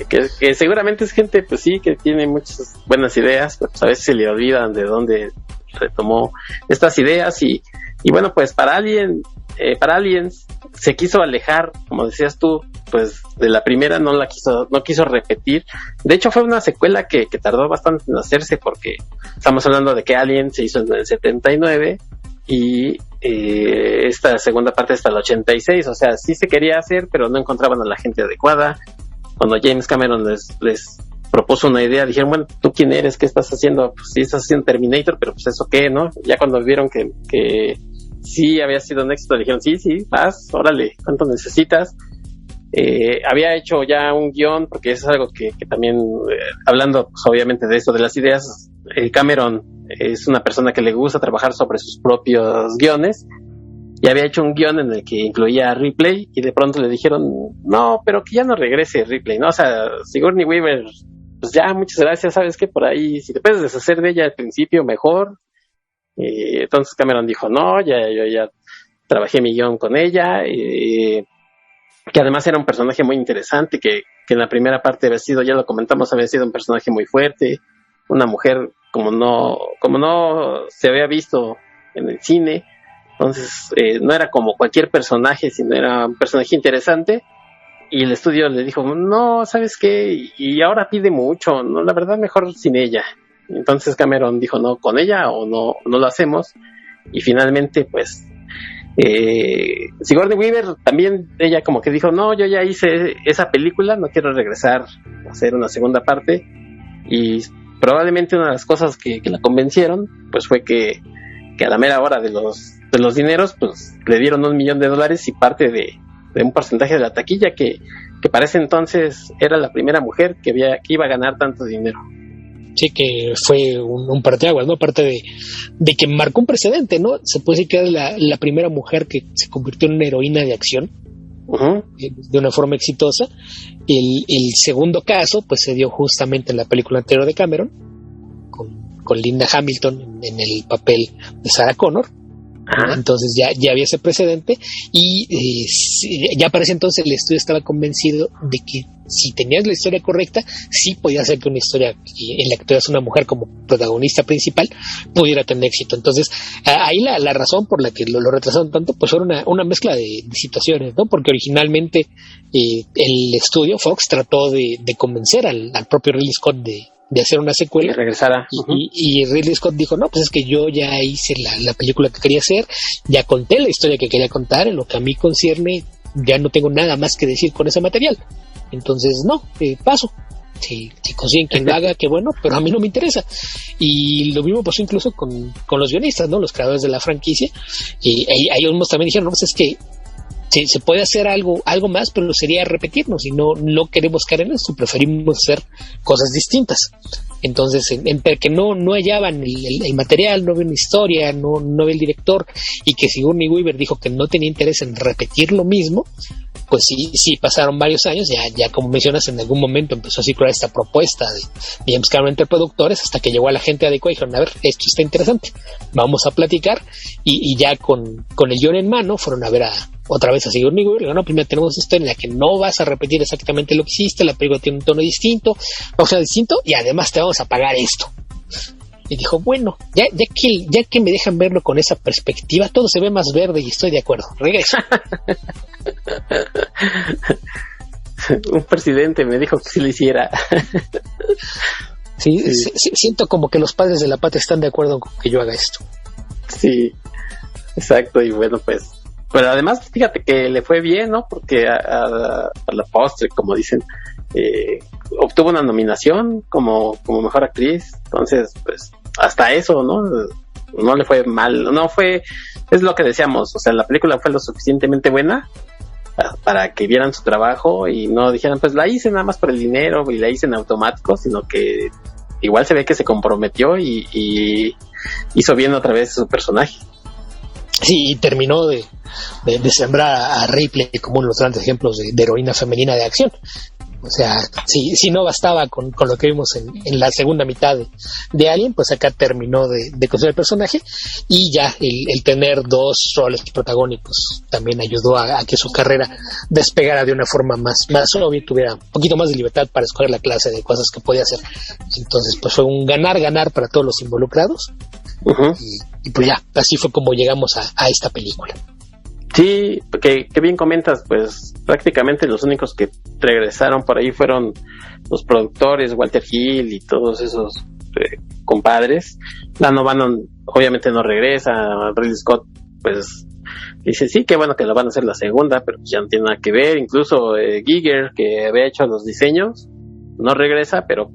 S1: Que seguramente es gente, pues sí, que tiene muchas buenas ideas, pero pues a veces se le olvidan de dónde retomó estas ideas. Y bueno, pues para Aliens se quiso alejar, como decías tú, pues de la primera no quiso repetir. De hecho fue una secuela que tardó bastante en hacerse, porque estamos hablando de que Alien se hizo en el 79 y esta segunda parte hasta el 86, o sea, sí se quería hacer, pero no encontraban a la gente adecuada. Cuando James Cameron les propuso una idea, dijeron, bueno, ¿tú quién eres? ¿Qué estás haciendo? Pues sí, estás haciendo Terminator, pero pues eso qué, ¿no? Ya cuando vieron que sí había sido un éxito, le dijeron, sí, vas, órale, ¿cuánto necesitas? Había hecho ya un guión, porque eso es algo que también, hablando pues, obviamente de esto, de las ideas, Cameron es una persona que le gusta trabajar sobre sus propios guiones, y había hecho un guión en el que incluía a Ripley, y de pronto le dijeron, no, pero que ya no regrese Ripley, ¿no? O sea, Sigourney Weaver, pues ya, muchas gracias, ¿sabes qué? Por ahí, si te puedes deshacer de ella al principio, mejor. Entonces Cameron dijo, no, yo ya trabajé mi guión con ella, que además era un personaje muy interesante, que en la primera parte había sido, ya lo comentamos, había sido un personaje muy fuerte, una mujer como no se había visto en el cine. Entonces no era como cualquier personaje, sino era un personaje interesante, y el estudio le dijo, no, ¿sabes qué? Y ahora pide mucho, no, la verdad mejor sin ella. Entonces Cameron dijo, no, con ella o no lo hacemos, y finalmente pues Sigourney Weaver también, ella como que dijo, no, yo ya hice esa película, no quiero regresar a hacer una segunda parte. Y probablemente una de las cosas que la convencieron pues fue que a la mera hora de los dineros pues le dieron $1 millón y parte de un porcentaje de la taquilla, que para ese entonces era la primera mujer que iba a ganar tanto dinero.
S2: Sí, que fue un parteaguas, ¿no? Aparte de que marcó un precedente, ¿no? Se puede decir que era la primera mujer que se convirtió en una heroína de acción, uh-huh, de una forma exitosa. El segundo caso pues se dio justamente en la película anterior de Cameron, con Linda Hamilton en el papel de Sarah Connor. Ajá. Entonces ya había ese precedente, y ya para ese entonces el estudio estaba convencido de que si tenías la historia correcta, sí podía ser que una historia en la que tuvieras una mujer como protagonista principal pudiera tener éxito. Entonces ahí la razón por la que lo retrasaron tanto pues fue una mezcla de situaciones, ¿no? Porque originalmente el estudio Fox trató de convencer al propio Ridley Scott de hacer una secuela,
S1: que regresara.
S2: Y Ridley Scott dijo, no, pues es que yo ya hice la película que quería hacer, ya conté la historia que quería contar, en lo que a mí concierne ya no tengo nada más que decir con ese material, entonces no, paso. Si consiguen quien lo haga, qué bueno, pero a mí no me interesa. Y lo mismo pasó incluso con los guionistas, ¿no? Los creadores de la franquicia. Y ellos también dijeron, no, pues es que se puede hacer algo más, pero sería repetirnos y no queremos caer en esto, preferimos hacer cosas distintas. Entonces, entre que no hallaban el material, no había una historia, no había el director, y que Sigourney Weaver dijo que no tenía interés en repetir lo mismo, pues sí pasaron varios años, ya como mencionas, en algún momento empezó a circular esta propuesta de James Cameron entre productores, hasta que llegó a la gente adecuada y dijeron, a ver, esto está interesante, vamos a platicar, y ya con el guión en mano fueron a ver otra vez a Sigourney Weaver. Le digo, no, primero tenemos esto en la que no vas a repetir exactamente lo que hiciste, la película tiene un tono distinto, y además te vamos a pagar esto. Y dijo, bueno, ya que me dejan verlo con esa perspectiva, todo se ve más verde y estoy de acuerdo, regreso.
S1: Un presidente me dijo que sí lo hiciera.
S2: Sí. Siento como que los padres de la patria están de acuerdo con que yo haga esto.
S1: Sí, exacto, y bueno, pues, pero además, fíjate que le fue bien, ¿no? Porque a la postre, como dicen, obtuvo una nominación como mejor actriz, entonces, pues, hasta eso, ¿no? No le fue mal, es lo que decíamos, o sea, la película fue lo suficientemente buena para que vieran su trabajo y no dijeran, pues la hice nada más por el dinero y la hice en automático, sino que igual se ve que se comprometió y hizo bien otra vez su personaje.
S2: Sí, y terminó de sembrar a Ripley como uno de los grandes ejemplos de heroína femenina de acción. O sea, si no bastaba con lo que vimos en la segunda mitad de Alien, pues acá terminó de construir el personaje, y ya el tener dos roles protagónicos también ayudó a que su carrera despegara de una forma más obvia y tuviera un poquito más de libertad para escoger la clase de cosas que podía hacer. Entonces, pues fue un ganar para todos los involucrados. Uh-huh. Y pues ya, así fue como llegamos a esta película.
S1: Sí, que bien comentas, pues prácticamente los únicos que regresaron por ahí fueron los productores, Walter Hill y todos esos compadres. Dan O'Bannon obviamente no regresa, Ridley Scott pues dice sí, qué bueno que lo van a hacer la segunda, pero ya no tiene nada que ver. Incluso Giger, que había hecho los diseños, no regresa, pero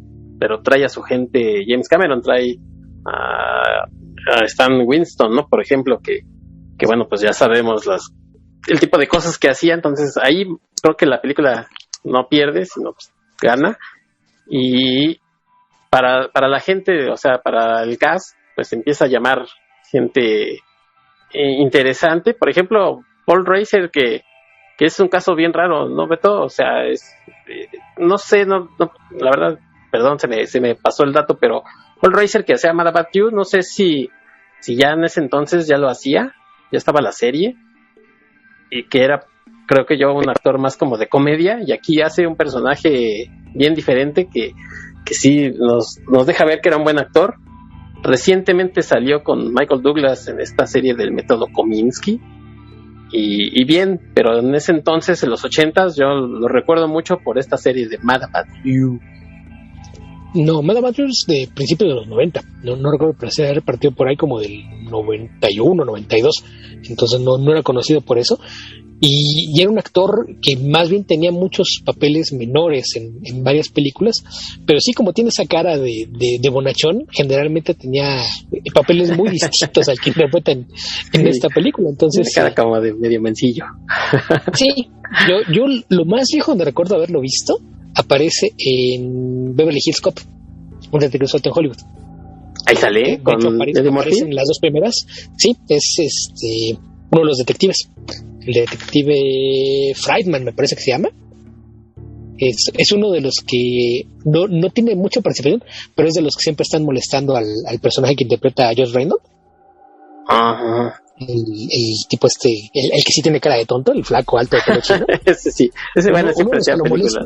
S1: trae a su gente. James Cameron trae a Stan Winston, ¿no? Por ejemplo, que bueno, pues ya sabemos el tipo de cosas que hacía, entonces ahí creo que la película no pierde, sino pues gana. Y para la gente, o sea, para el cast, pues empieza a llamar gente interesante. Por ejemplo, Paul Reiser, que es un caso bien raro, ¿no, Beto? O sea, no sé, no, la verdad, perdón, se me pasó el dato, pero Paul Reiser, que hacía Mad About You, no sé si ya en ese entonces ya lo hacía, ya estaba la serie, y que era, creo que yo, un actor más como de comedia, y aquí hace un personaje bien diferente que sí nos deja ver que era un buen actor. Recientemente salió con Michael Douglas en esta serie del método Kominsky, y bien, pero en ese entonces, en los 80s, yo lo recuerdo mucho por esta serie de Mad About You.
S2: No, Mad About You es de principios de los 90. No recuerdo, pero se había repartido por ahí como del 91, 92. Entonces no era conocido por eso. Y era un actor que más bien tenía muchos papeles menores en varias películas. Pero sí, como tiene esa cara de bonachón, generalmente tenía papeles muy distintos al que interpreta en esta película. Entonces,
S1: tiene cara como de medio mencillo.
S2: Sí, yo lo más viejo donde recuerdo haberlo visto aparece en Beverly Hills Cop, un detective suelto en Hollywood.
S1: Ahí sale,
S2: de hecho aparecen las dos primeras. Sí, es uno de los detectives, el detective Friedman, me parece que se llama. Es uno de los que no tiene mucha participación, pero es de los que siempre están molestando al personaje que interpreta a Josh Reynolds.
S1: Ajá.
S2: El tipo el que sí tiene cara de tonto, el flaco alto de pelo chino.
S1: ese siempre hacía películas.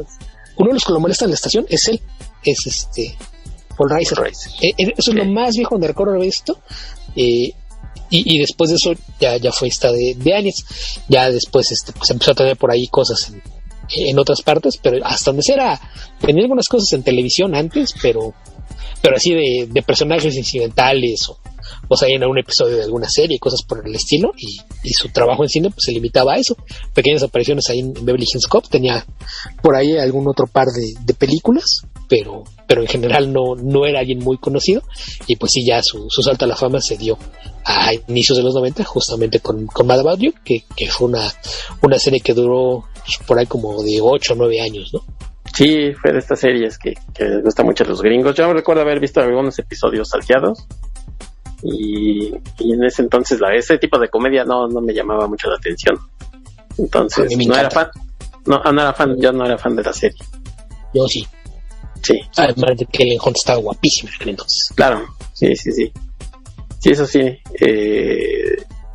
S2: Uno de los que lo molesta en la estación es él, es Paul Reiser. Eso es lo más viejo donde recuerdo haber visto. Y después de eso ya fue esta de Aliens. Ya después pues empezó a tener por ahí cosas en otras partes, pero hasta donde tenía algunas cosas en televisión antes, pero así de personajes incidentales o salía en un episodio de alguna serie, cosas por el estilo, y su trabajo en cine pues se limitaba a eso, pequeñas apariciones ahí en Beverly Hills Cop, tenía por ahí algún otro par de películas, pero en general no era alguien muy conocido, y pues sí, ya su salto a la fama se dio a inicios de los 90, justamente con Mad About You, que fue una serie que duró por ahí como de 8 o 9 años, ¿no?
S1: Sí, fue de estas series que les gusta mucho a los gringos. Yo recuerdo haber visto algunos episodios salteados y en ese entonces ese tipo de comedia no me llamaba mucho la atención. Entonces no era fan. Yo no era fan de la serie.
S2: Yo sí.
S1: Sí.
S2: Además de que Helen Hunt estaba guapísima en aquel entonces.
S1: Claro, sí. Sí, eso sí.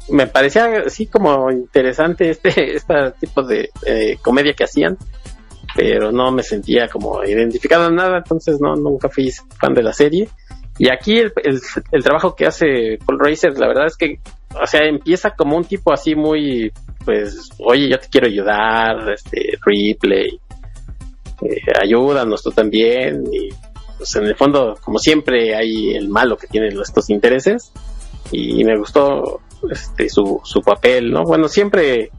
S1: Me parecía así como interesante este tipo de comedia que hacían, pero no me sentía como identificado en nada, entonces nunca fui fan de la serie. Y aquí el trabajo que hace Paul Reiser, la verdad es que, o sea, empieza como un tipo así muy, pues, oye, yo te quiero ayudar, Ripley, ayúdanos tú también, y pues en el fondo, como siempre, hay el malo que tiene estos intereses, y me gustó su papel, ¿no? Bueno, siempre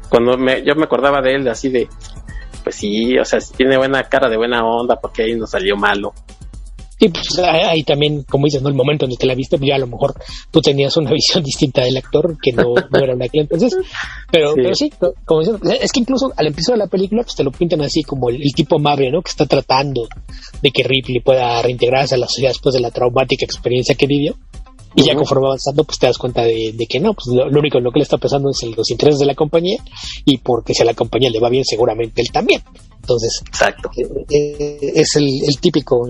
S1: cuando yo me acordaba de él así de, pues sí, o sea, tiene buena cara de buena onda, porque ahí nos salió malo.
S2: Y pues ahí también, como dices, ¿no? El momento en el que la viste, pues ya a lo mejor tú tenías una visión distinta del actor, que no era una que entonces, pero sí, como dices, es que incluso al empezar de la película, pues te lo pintan así como el tipo amable, ¿no? Que está tratando de que Ripley pueda reintegrarse a la sociedad después de la traumática experiencia que vivió. Y ya conforme avanzando, pues te das cuenta de que no, pues lo único en lo que le está pensando es en los intereses de la compañía, y porque si a la compañía le va bien, seguramente él también. Entonces,
S1: exacto.
S2: Es el típico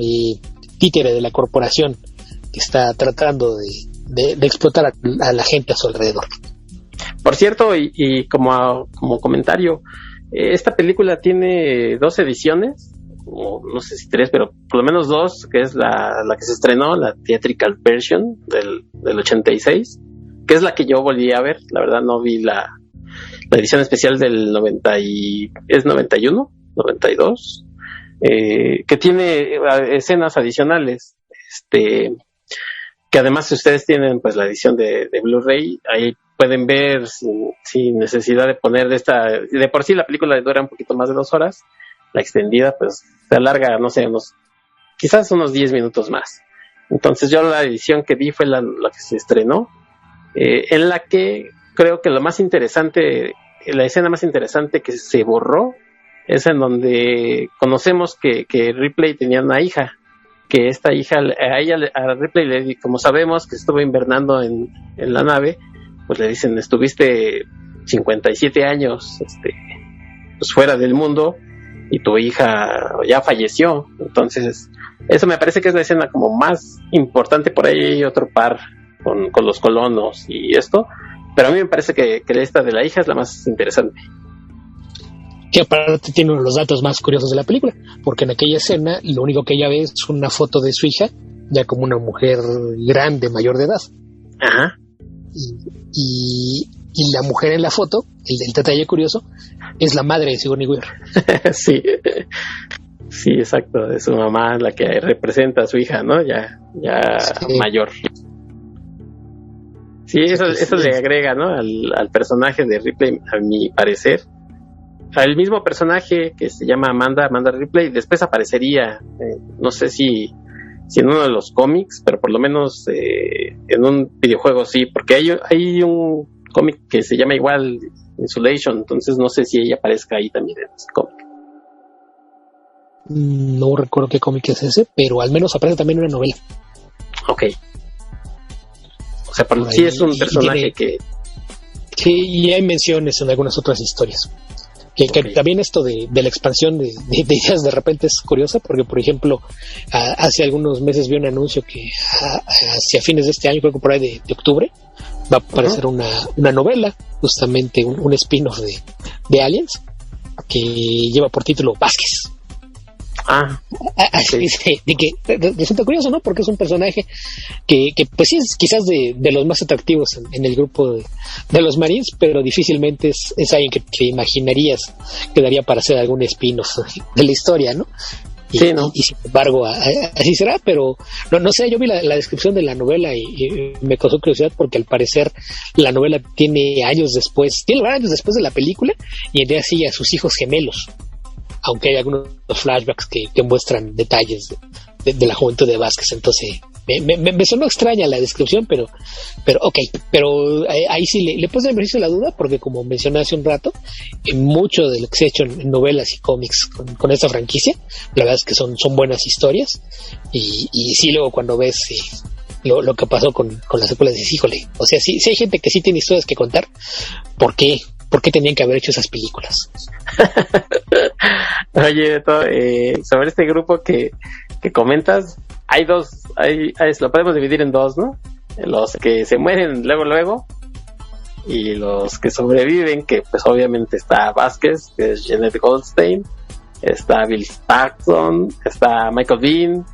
S2: títere de la corporación que está tratando de explotar a la gente a su alrededor.
S1: Por cierto, y como comentario, esta película tiene 2 ediciones, o no sé si 3, pero por lo menos 2, que es la que se estrenó, la theatrical version del 86, que es la que yo volví a ver. La verdad no vi la edición especial del 91, 92, que tiene escenas adicionales, que además si ustedes tienen pues la edición de Blu-ray, ahí pueden ver sin necesidad de poner de por sí la película dura un poquito más de 2 horas, la extendida pues se alarga, no sé, quizás unos 10 minutos más. Entonces yo la edición que vi fue la que se estrenó, en la que creo que lo más interesante, la escena más interesante que se borró, es en donde conocemos que Ripley tenía una hija, que esta hija, a Ripley, como sabemos que estuvo invernando en la nave, pues le dicen, estuviste 57 años pues fuera del mundo, y tu hija ya falleció. Entonces eso me parece que es la escena como más importante. Por ahí hay otro par con los colonos y esto, pero a mí me parece que esta de la hija es la más interesante,
S2: que aparte tiene uno de los datos más curiosos de la película, porque en aquella escena lo único que ella ve es una foto de su hija ya como una mujer grande, mayor de edad.
S1: Ajá.
S2: Y la mujer en la foto, el detalle curioso, es la madre de Sigourney Weaver.
S1: Sí, exacto, es su mamá la que representa a su hija, ¿no? Ya sí, mayor. Sí, eso le agrega, ¿no? Al personaje de Ripley, a mi parecer. Al mismo personaje que se llama Amanda Ripley, después aparecería, no sé si en uno de los cómics, pero por lo menos en un videojuego sí, porque hay un cómic que se llama igual Insulation, entonces no sé si ella aparezca ahí también en ese cómic.
S2: No recuerdo qué cómic es ese, pero al menos aparece también en una novela.
S1: Ok. O sea, sí es un personaje que...
S2: Sí, y hay menciones en algunas otras historias. Que también esto de la expansión de ideas de repente es curiosa, porque por ejemplo hace algunos meses vi un anuncio que hacia fines de este año, creo que por ahí de octubre, va a aparecer una novela, justamente un spin-off de Aliens, que lleva por título Vázquez. Así sí. de que resulta curioso, ¿no? Porque es un personaje que pues sí es quizás de los más atractivos en el grupo de los Marines, pero difícilmente es alguien que te imaginarías que daría para hacer algún spin-off de la historia, ¿no?
S1: Sí, ¿no?
S2: Y sin embargo, así será, pero no sé, yo vi la descripción de la novela y me causó curiosidad porque al parecer la novela tiene años después de la película y en ella sigue a sus hijos gemelos, aunque hay algunos flashbacks que muestran detalles de la juventud de Vázquez. Entonces me sonó extraña la descripción, pero ok, pero ahí sí le puse el beneficio de la duda porque, como mencioné hace un rato, mucho de lo que se ha hecho en novelas y cómics con esta franquicia, la verdad es que son buenas historias y sí, luego cuando ves lo que pasó con las secuelas, dices, híjole, o sea, sí hay gente que sí tiene historias que contar. ¿Por qué tenían que haber hecho esas películas?
S1: Oye, sobre este grupo que comentas, hay dos, lo podemos dividir en dos, ¿no? Los que se mueren luego y los que sobreviven, que pues obviamente está Vázquez, que es Jeanette Goldstein, está Bill Paxton, está Michael Biehn,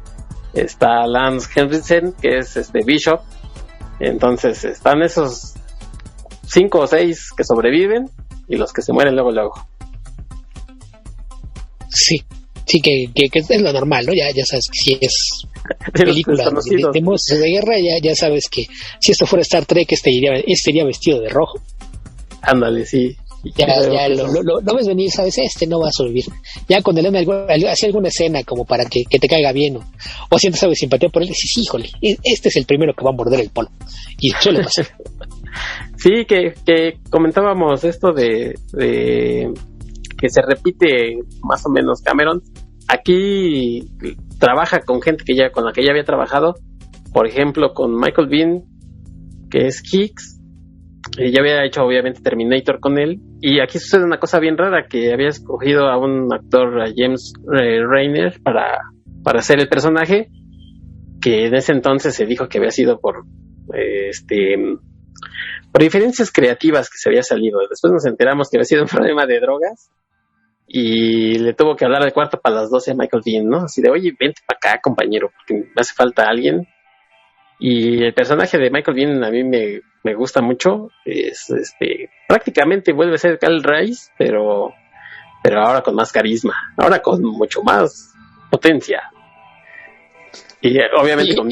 S1: está Lance Henriksen, que es Bishop. Entonces están esos 5 o 6 que sobreviven y los que se mueren luego.
S2: Sí, que es lo normal, ¿no? Ya sabes que si es película de monstruos de guerra, ya sabes que si esto fuera Star Trek, iría vestido de rojo.
S1: Ándale, sí.
S2: Ya lo ves venir, sabes, no va a sobrevivir. Ya cuando le hace alguna escena como para que te caiga bien o sientes algo de simpatía por él, dices, híjole, este es el primero que va a morder el polo. Y suele pasar.
S1: Sí, que comentábamos esto de que se repite más o menos Cameron. Aquí trabaja con gente con la que ya había trabajado, por ejemplo con Michael Biehn, que es Hicks, ya había hecho obviamente Terminator con él, y aquí sucede una cosa bien rara, que había escogido a un actor, a James Rayner, para hacer el personaje, que en ese entonces se dijo que había sido por diferencias creativas que se había salido. Después nos enteramos que había sido un problema de drogas y le tuvo que hablar de cuarto para las 12 a Michael Biehn, ¿no? Así de, oye, vente para acá, compañero, porque me hace falta alguien. Y el personaje de Michael Biehn a mí me gusta mucho. Es prácticamente vuelve a ser Kyle Reese, pero ahora con más carisma, ahora con mucho más potencia. Y obviamente con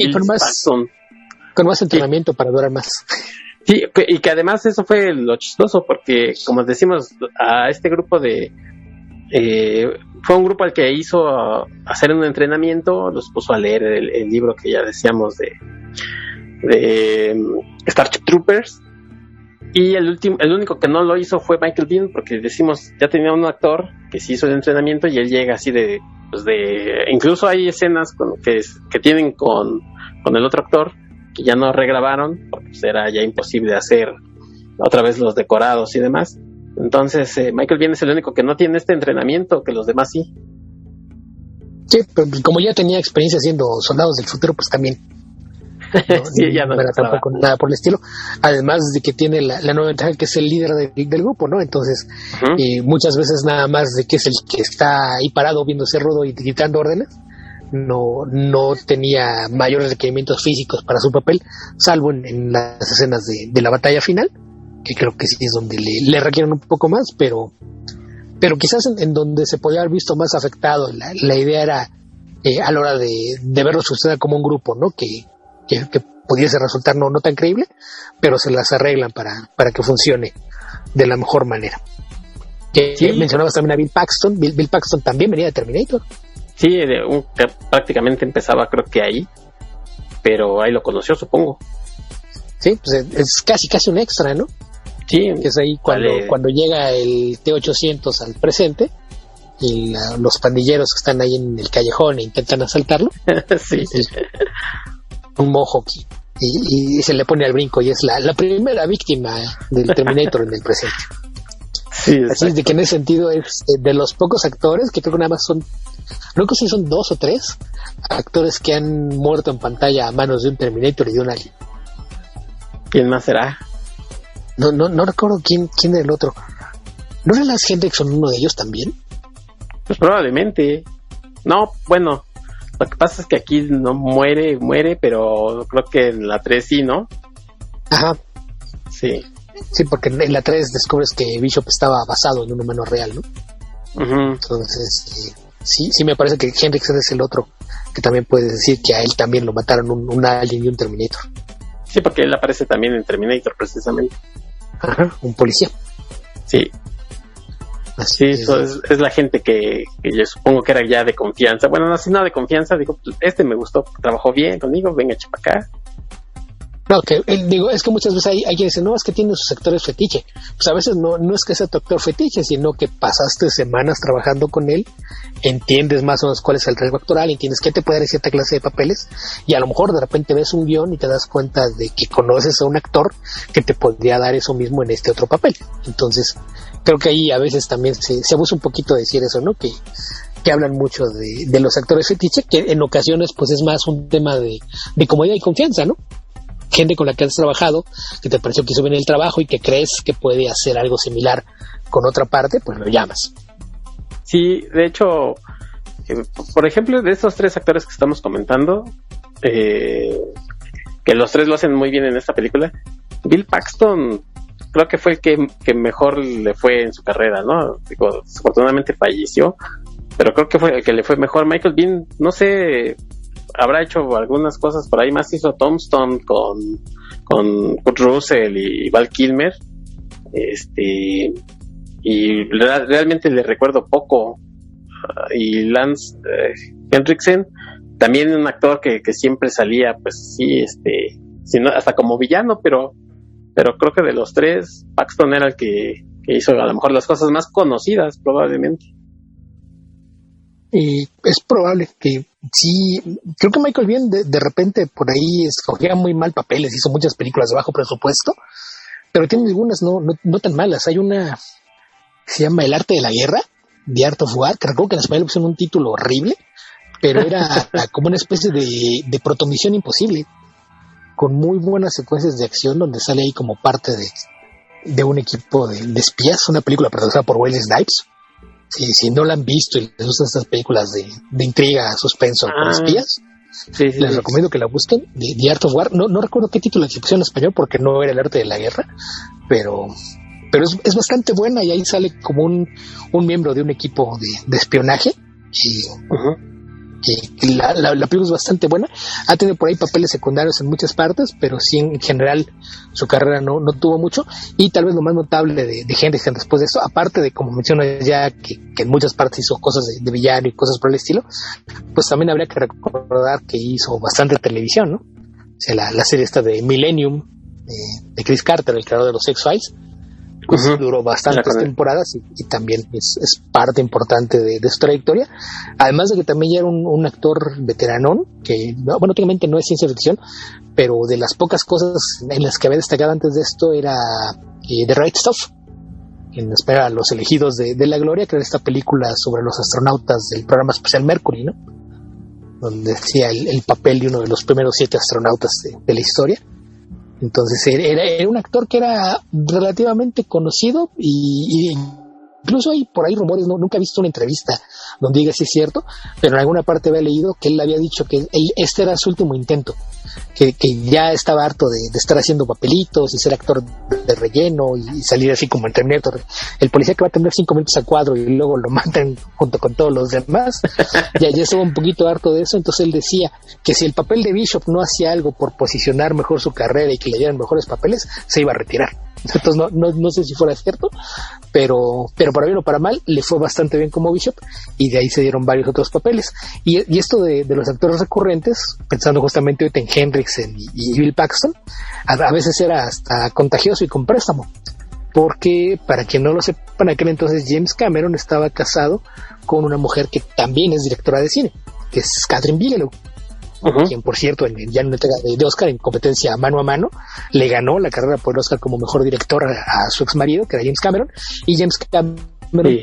S2: más entrenamiento para durar más.
S1: Sí, y que además eso fue lo chistoso, porque como decimos, a este grupo fue un grupo al que hizo hacer un entrenamiento, los puso a leer el libro que ya decíamos de Starship Troopers, y el único que no lo hizo fue Michael Biehn, porque decimos, ya tenía un actor que sí hizo el entrenamiento y él llega así incluso hay escenas que tienen con el otro actor que ya no regrabaron porque pues era ya imposible hacer otra vez los decorados y demás. Entonces Michael Biehn es el único que no tiene este entrenamiento, que los demás sí.
S2: Sí, pero como ya tenía experiencia haciendo Soldados del Futuro, pues también
S1: sí, ya no
S2: era tampoco nada por el estilo. Además de que tiene la nueva ventaja que es el líder del grupo, ¿no? Entonces muchas veces nada más de que es el que está ahí parado viéndose rudo y gritando órdenes, no tenía mayores requerimientos físicos para su papel, salvo en las escenas de la batalla final, que creo que sí es donde le requieren un poco más, pero quizás en donde se podía haber visto más afectado la idea era a la hora de verlo suceder como un grupo, ¿no? Que pudiese resultar no tan creíble, pero se las arreglan para que funcione de la mejor manera. Sí. Mencionabas también a Bill Paxton. Bill Paxton también venía de Terminator.
S1: Sí, prácticamente empezaba creo que ahí, pero ahí lo conoció, supongo.
S2: Sí, pues es casi un extra, ¿no?
S1: Sí.
S2: Que es ahí cuando llega el T-800 al presente y los pandilleros que están ahí en el callejón e intentan asaltarlo.
S1: Sí.
S2: Un Mohawk y se le pone al brinco y es la primera víctima del Terminator en el presente.
S1: Sí,
S2: así es de que en ese sentido es de los pocos actores que creo que nada más creo que sí son 2 o 3 actores que han muerto en pantalla a manos de un Terminator y de un Alien.
S1: ¿Quién más será?
S2: No recuerdo quién era el otro. ¿No era Lance Henriksen uno de ellos también?
S1: Pues probablemente. No, bueno, lo que pasa es que aquí no muere, pero creo que en la 3 sí, ¿no?
S2: Ajá.
S1: Sí.
S2: Sí, porque en la 3 descubres que Bishop estaba basado en un humano real, ¿no?
S1: Uh-huh.
S2: Entonces, sí me parece que Henriksen es el otro, que también puedes decir que a él también lo mataron un Alien y un Terminator.
S1: Sí, porque él aparece también en Terminator, precisamente.
S2: Ajá, un policía.
S1: Sí. Así eso es la gente que yo supongo que era ya de confianza. Bueno, no, si no de confianza, digo, me gustó, trabajó bien conmigo, venga, echa para acá.
S2: No, es que muchas veces hay quienes dicen, no, es que tiene sus actores fetiche. Pues a veces no es que sea tu actor fetiche, sino que pasaste semanas trabajando con él, entiendes más o menos cuál es el riesgo actoral, entiendes qué te puede dar en cierta clase de papeles, y a lo mejor de repente ves un guión y te das cuenta de que conoces a un actor que te podría dar eso mismo en este otro papel. Entonces, creo que ahí a veces también se abusa un poquito de decir eso, ¿no? Que hablan mucho de los actores fetiche, que en ocasiones pues es más un tema de comodidad y confianza, ¿no? Gente con la que has trabajado, que te pareció que hizo bien el trabajo y que crees que puede hacer algo similar con otra parte, pues lo llamas.
S1: Sí, de hecho, por ejemplo, de estos 3 actores que estamos comentando, que los 3 lo hacen muy bien en esta película, Bill Paxton creo que fue el que mejor le fue en su carrera, ¿no? Digo, desafortunadamente falleció, pero creo que fue el que le fue mejor. Michael Biehn, no sé, habrá hecho algunas cosas por ahí más, hizo Tombstone con Kurt Russell y Val Kilmer, y realmente le recuerdo poco. Y Lance Henriksen, también un actor que siempre salía, pues sí, sino hasta como villano, pero creo que de los 3, Paxton era el que hizo a lo mejor las cosas más conocidas, probablemente.
S2: Y es probable que sí, creo que Michael Biehn de repente por ahí escogía muy mal papeles, hizo muchas películas de bajo presupuesto, pero tiene algunas no tan malas. Hay una que se llama El arte de la guerra, The Art of War, que recuerdo que en español le pusieron un título horrible, pero era como una especie de protomisión imposible, con muy buenas secuencias de acción donde sale ahí como parte de un equipo de espías, una película protagonizada por Wesley Snipes. Si no la han visto y les gustan estas películas de intriga, suspenso con espías, les recomiendo que la busquen, The Art of War. No recuerdo qué título le pusieron en español porque no era El arte de la guerra, pero es bastante buena, y ahí sale como un miembro de un equipo de espionaje, que la película es bastante buena. Ha tenido por ahí papeles secundarios en muchas partes, pero sí en general su carrera no tuvo mucho. Y tal vez lo más notable de Henriksen después de eso, aparte de, como mencionas ya, que en muchas partes hizo cosas de villano y cosas por el estilo, pues también habría que recordar que hizo bastante televisión, ¿no? O sea, la serie esta de Millennium, de Chris Carter, el creador de los X-Files, pues duró bastantes temporadas y también es parte importante de su trayectoria, además de que también ya era un actor veteranón, que bueno, técnicamente no es ciencia ficción, pero de las pocas cosas en las que había destacado antes de esto era The Right Stuff, en espera Los elegidos de la gloria, que era esta película sobre los astronautas del programa espacial Mercury, ¿no? Donde hacía el papel de uno de los primeros 7 astronautas de la historia. Entonces era un actor que era relativamente conocido, y incluso hay por ahí rumores, nunca he visto una entrevista donde diga si es cierto, pero en alguna parte había leído que él había dicho que este era su último intento, que ya estaba harto de estar haciendo papelitos y ser actor de relleno y salir así como en Terminator, el policía que va a tener 5 minutos a cuadro y luego lo matan junto con todos los demás. ya estuvo un poquito harto de eso. Entonces él decía que si el papel de Bishop no hacía algo por posicionar mejor su carrera y que le dieran mejores papeles, se iba a retirar. Entonces no sé si fuera cierto, pero para bien o para mal le fue bastante bien como Bishop, y de ahí se dieron varios otros papeles. Y esto de los actores recurrentes, pensando justamente ahorita en Henriksen y Bill Paxton, a veces era hasta contagioso y con préstamo, porque para quien no lo sepa, en aquel entonces James Cameron estaba casado con una mujer que también es directora de cine, que es Catherine Bigelow, quien por cierto ya en una entrega de Oscar en competencia mano a mano le ganó la carrera por el Oscar como mejor director a su ex marido, que era James Cameron. Y James Cameron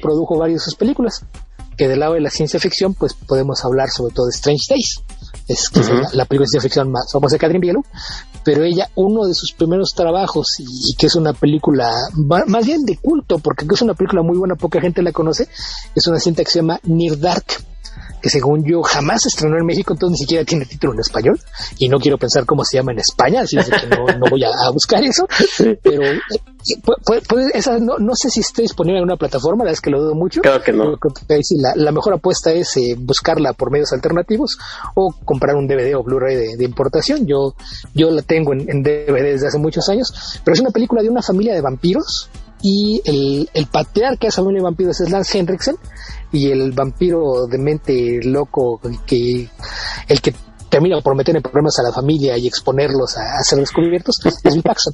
S2: produjo varias de sus películas, que del lado de la ciencia ficción pues podemos hablar sobre todo de Strange Days, que es la película de ciencia ficción más famosa de Catherine Bigelow. Pero ella, uno de sus primeros trabajos, y que es una película más bien de culto, porque es una película muy buena, poca gente la conoce, es una cinta que se llama Near Dark, que según yo jamás se estrenó en México, entonces ni siquiera tiene título en español, y no quiero pensar cómo se llama en España, así es de que no voy a buscar eso, pero esa no sé si está disponible en una plataforma, la verdad es que lo dudo mucho.
S1: Claro que no.
S2: Creo que la mejor apuesta es buscarla por medios alternativos o comprar un DVD o Blu-ray de importación. Yo la tengo en DVD desde hace muchos años, pero es una película de una familia de vampiros, y el patriarca de esa familia de vampiros es Lance Henriksen, y el vampiro de mente loco, el que termina por meter en problemas a la familia y exponerlos a ser descubiertos, es Bill Paxton.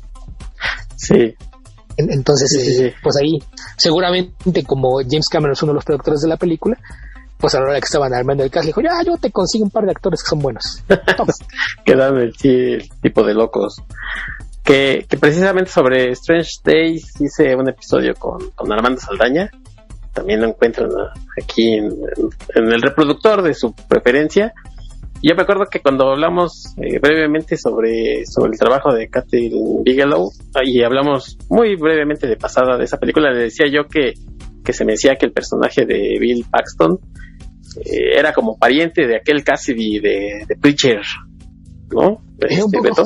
S1: Sí.
S2: Entonces,
S1: sí.
S2: Pues ahí, seguramente como James Cameron es uno de los productores de la película, pues a la hora que estaban armando el cast, le dijo, yo te consigo un par de actores que son buenos.
S1: Quedan el tipo de locos. Que precisamente sobre Strange Days hice un episodio con Armando Saldaña. También lo encuentran aquí en el reproductor de su preferencia. Yo me acuerdo que cuando hablamos brevemente sobre el trabajo de Kathryn Bigelow, y hablamos muy brevemente de pasada de esa película, le decía yo que se me decía que el personaje de Bill Paxton era como pariente de aquel Cassidy de Preacher, ¿no? Beto.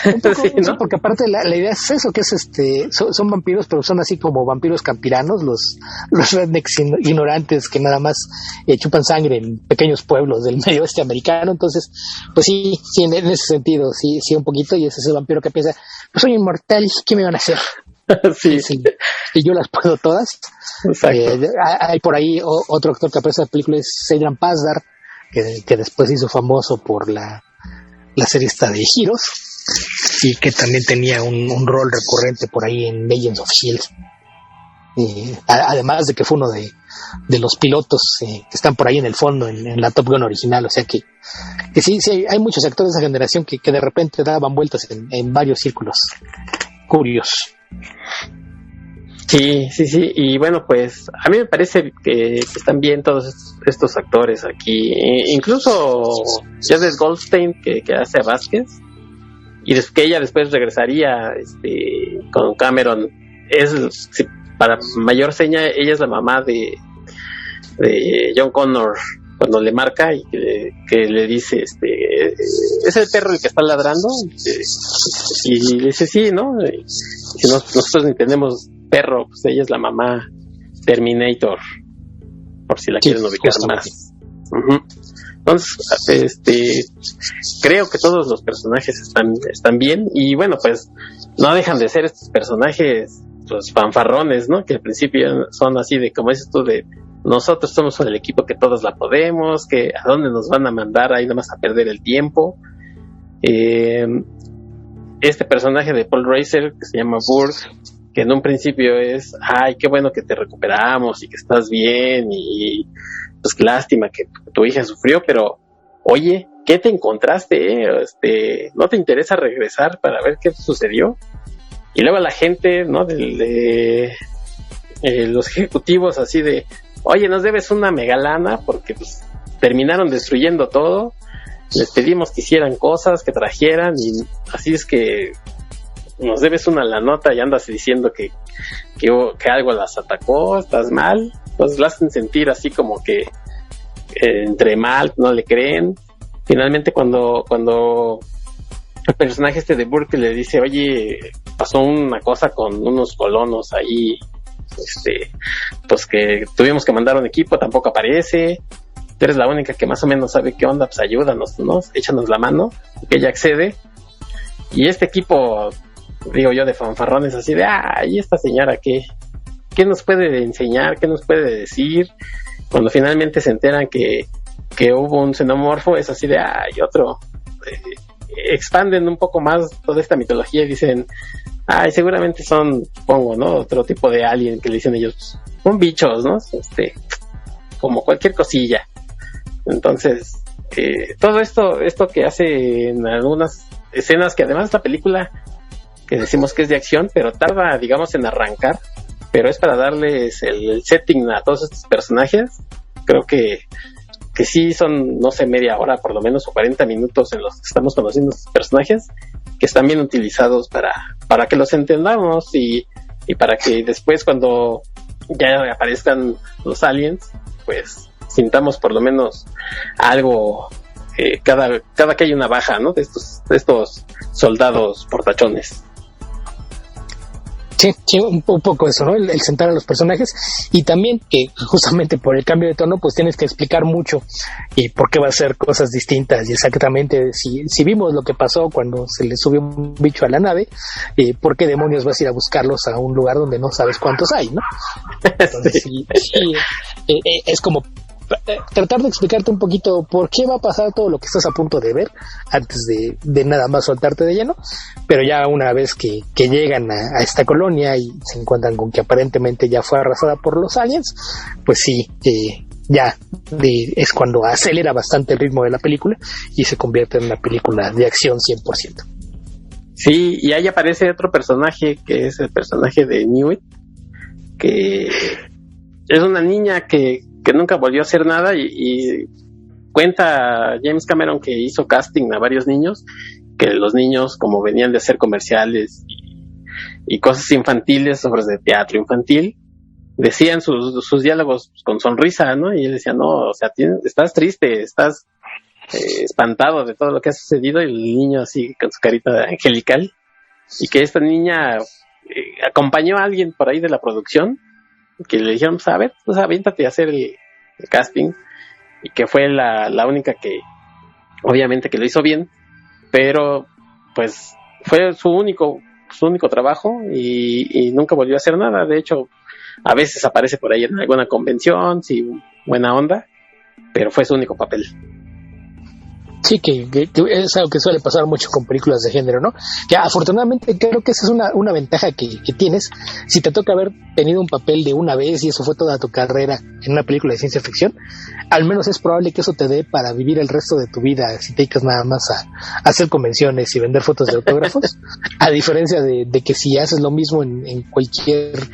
S2: Un poco,
S1: sí, ¿no?
S2: Porque aparte la idea es eso, que es son vampiros, pero son así como vampiros campiranos, los rednecks ignorantes que nada más chupan sangre en pequeños pueblos del medio oeste americano. Entonces, pues sí, en ese sentido, sí, un poquito, y es ese vampiro que piensa, pues soy inmortal, ¿qué me van a hacer?
S1: Sí.
S2: Y yo las puedo todas.
S1: Exacto.
S2: Hay por ahí otro actor que aparece en la película, es Adrian Pasdar, que después hizo famoso por la serie esta de Heroes, y que también tenía un rol recurrente por ahí en Agents of S.H.I.E.L.D. Además de que fue uno de los pilotos que están por ahí en el fondo en la Top Gun original. O sea que sí, hay muchos actores de esa generación que de repente daban vueltas en varios círculos curiosos.
S1: Sí, y bueno, pues a mí me parece que están bien todos estos actores aquí, incluso Jared Goldstein que hace a Vázquez, y que ella después regresaría con Cameron. Para mayor seña, ella es la mamá de John Connor cuando le marca y que le dice, ¿es el perro el que está ladrando? Y le dice, sí, ¿no? Y si nosotros ni tenemos perro, pues ella es la mamá Terminator, por si la quieren ubicar más. Uh-huh. Entonces, creo que todos los personajes están bien, y bueno, pues no dejan de ser estos personajes, pues fanfarrones, ¿no? Que al principio son así de, como dices tú, de nosotros somos el equipo que todos la podemos, que a dónde nos van a mandar ahí nomás a perder el tiempo. Este personaje de Paul Reiser, que se llama Burke, que en un principio es, ay, qué bueno que te recuperamos y que estás bien, y pues qué lástima que tu hija sufrió, pero oye, ¿qué te encontraste? ¿No te interesa regresar para ver qué sucedió? Y luego la gente, ¿no? De los ejecutivos así de, oye, nos debes una megalana porque pues terminaron destruyendo todo, les pedimos que hicieran cosas, que trajeran, y así es que nos debes una la nota y andas diciendo que algo las atacó, estás mal. Entonces la hacen sentir así como que entre mal, no le creen. Finalmente cuando el personaje de Burke le dice, oye, pasó una cosa con unos colonos ahí, pues que tuvimos que mandar un equipo, tampoco aparece, tú eres la única que más o menos sabe qué onda, pues ayúdanos, ¿no? Échanos la mano, que ella accede, y este equipo, digo yo, de fanfarrones así de, ¿y esta señora qué nos puede enseñar? ¿Qué nos puede decir? Cuando finalmente se enteran que hubo un xenomorfo, es así de, y otro. Expanden un poco más toda esta mitología y dicen, seguramente son, supongo, ¿no? Otro tipo de alien, que le dicen ellos, son bichos, ¿no? Como cualquier cosilla. Entonces, todo esto que hace en algunas escenas, que además esta película, que decimos que es de acción, pero tarda, digamos, en arrancar, pero es para darles el setting a todos estos personajes. Creo que sí son, no sé, media hora por lo menos, o 40 minutos en los que estamos conociendo a estos personajes, que están bien utilizados para que los entendamos, y para que después, cuando ya aparezcan los aliens, pues sintamos por lo menos algo cada que hay una baja, ¿no? De estos soldados portachones.
S2: Sí, un poco eso, ¿no? El sentar a los personajes, y también que justamente por el cambio de tono pues tienes que explicar mucho y por qué va a ser cosas distintas, y exactamente si vimos lo que pasó cuando se le subió un bicho a la nave, ¿por qué demonios vas a ir a buscarlos a un lugar donde no sabes cuántos hay, ¿no? Entonces sí, es como tratar de explicarte un poquito por qué va a pasar todo lo que estás a punto de ver antes de nada más soltarte de lleno, pero ya una vez que llegan a esta colonia y se encuentran con que aparentemente ya fue arrasada por los aliens, pues sí, es cuando acelera bastante el ritmo de la película y se convierte en una película de acción 100%.
S1: Sí, y ahí aparece otro personaje que es el personaje de Newt, que es una niña que nunca volvió a hacer nada, y cuenta James Cameron que hizo casting a varios niños, que los niños, como venían de hacer comerciales y cosas infantiles, obras de teatro infantil, decían sus diálogos con sonrisa, ¿no? Y él decía, no, o sea, estás triste, estás espantado de todo lo que ha sucedido, y el niño así con su carita angelical, y que esta niña acompañó a alguien por ahí de la producción, que le dijeron, pues a ver, pues aviéntate a hacer el casting, y que fue la única que obviamente que lo hizo bien, pero pues fue su único trabajo, y nunca volvió a hacer nada. De hecho, a veces aparece por ahí en alguna convención, sí, buena onda, pero fue su único papel.
S2: Sí, que es algo que suele pasar mucho con películas de género, ¿no? Que afortunadamente creo que esa es una ventaja que tienes. Si te toca haber tenido un papel de una vez y eso fue toda tu carrera en una película de ciencia ficción, al menos es probable que eso te dé para vivir el resto de tu vida si te dedicas nada más a hacer convenciones y vender fotos de autógrafos, a diferencia de que si haces lo mismo en cualquier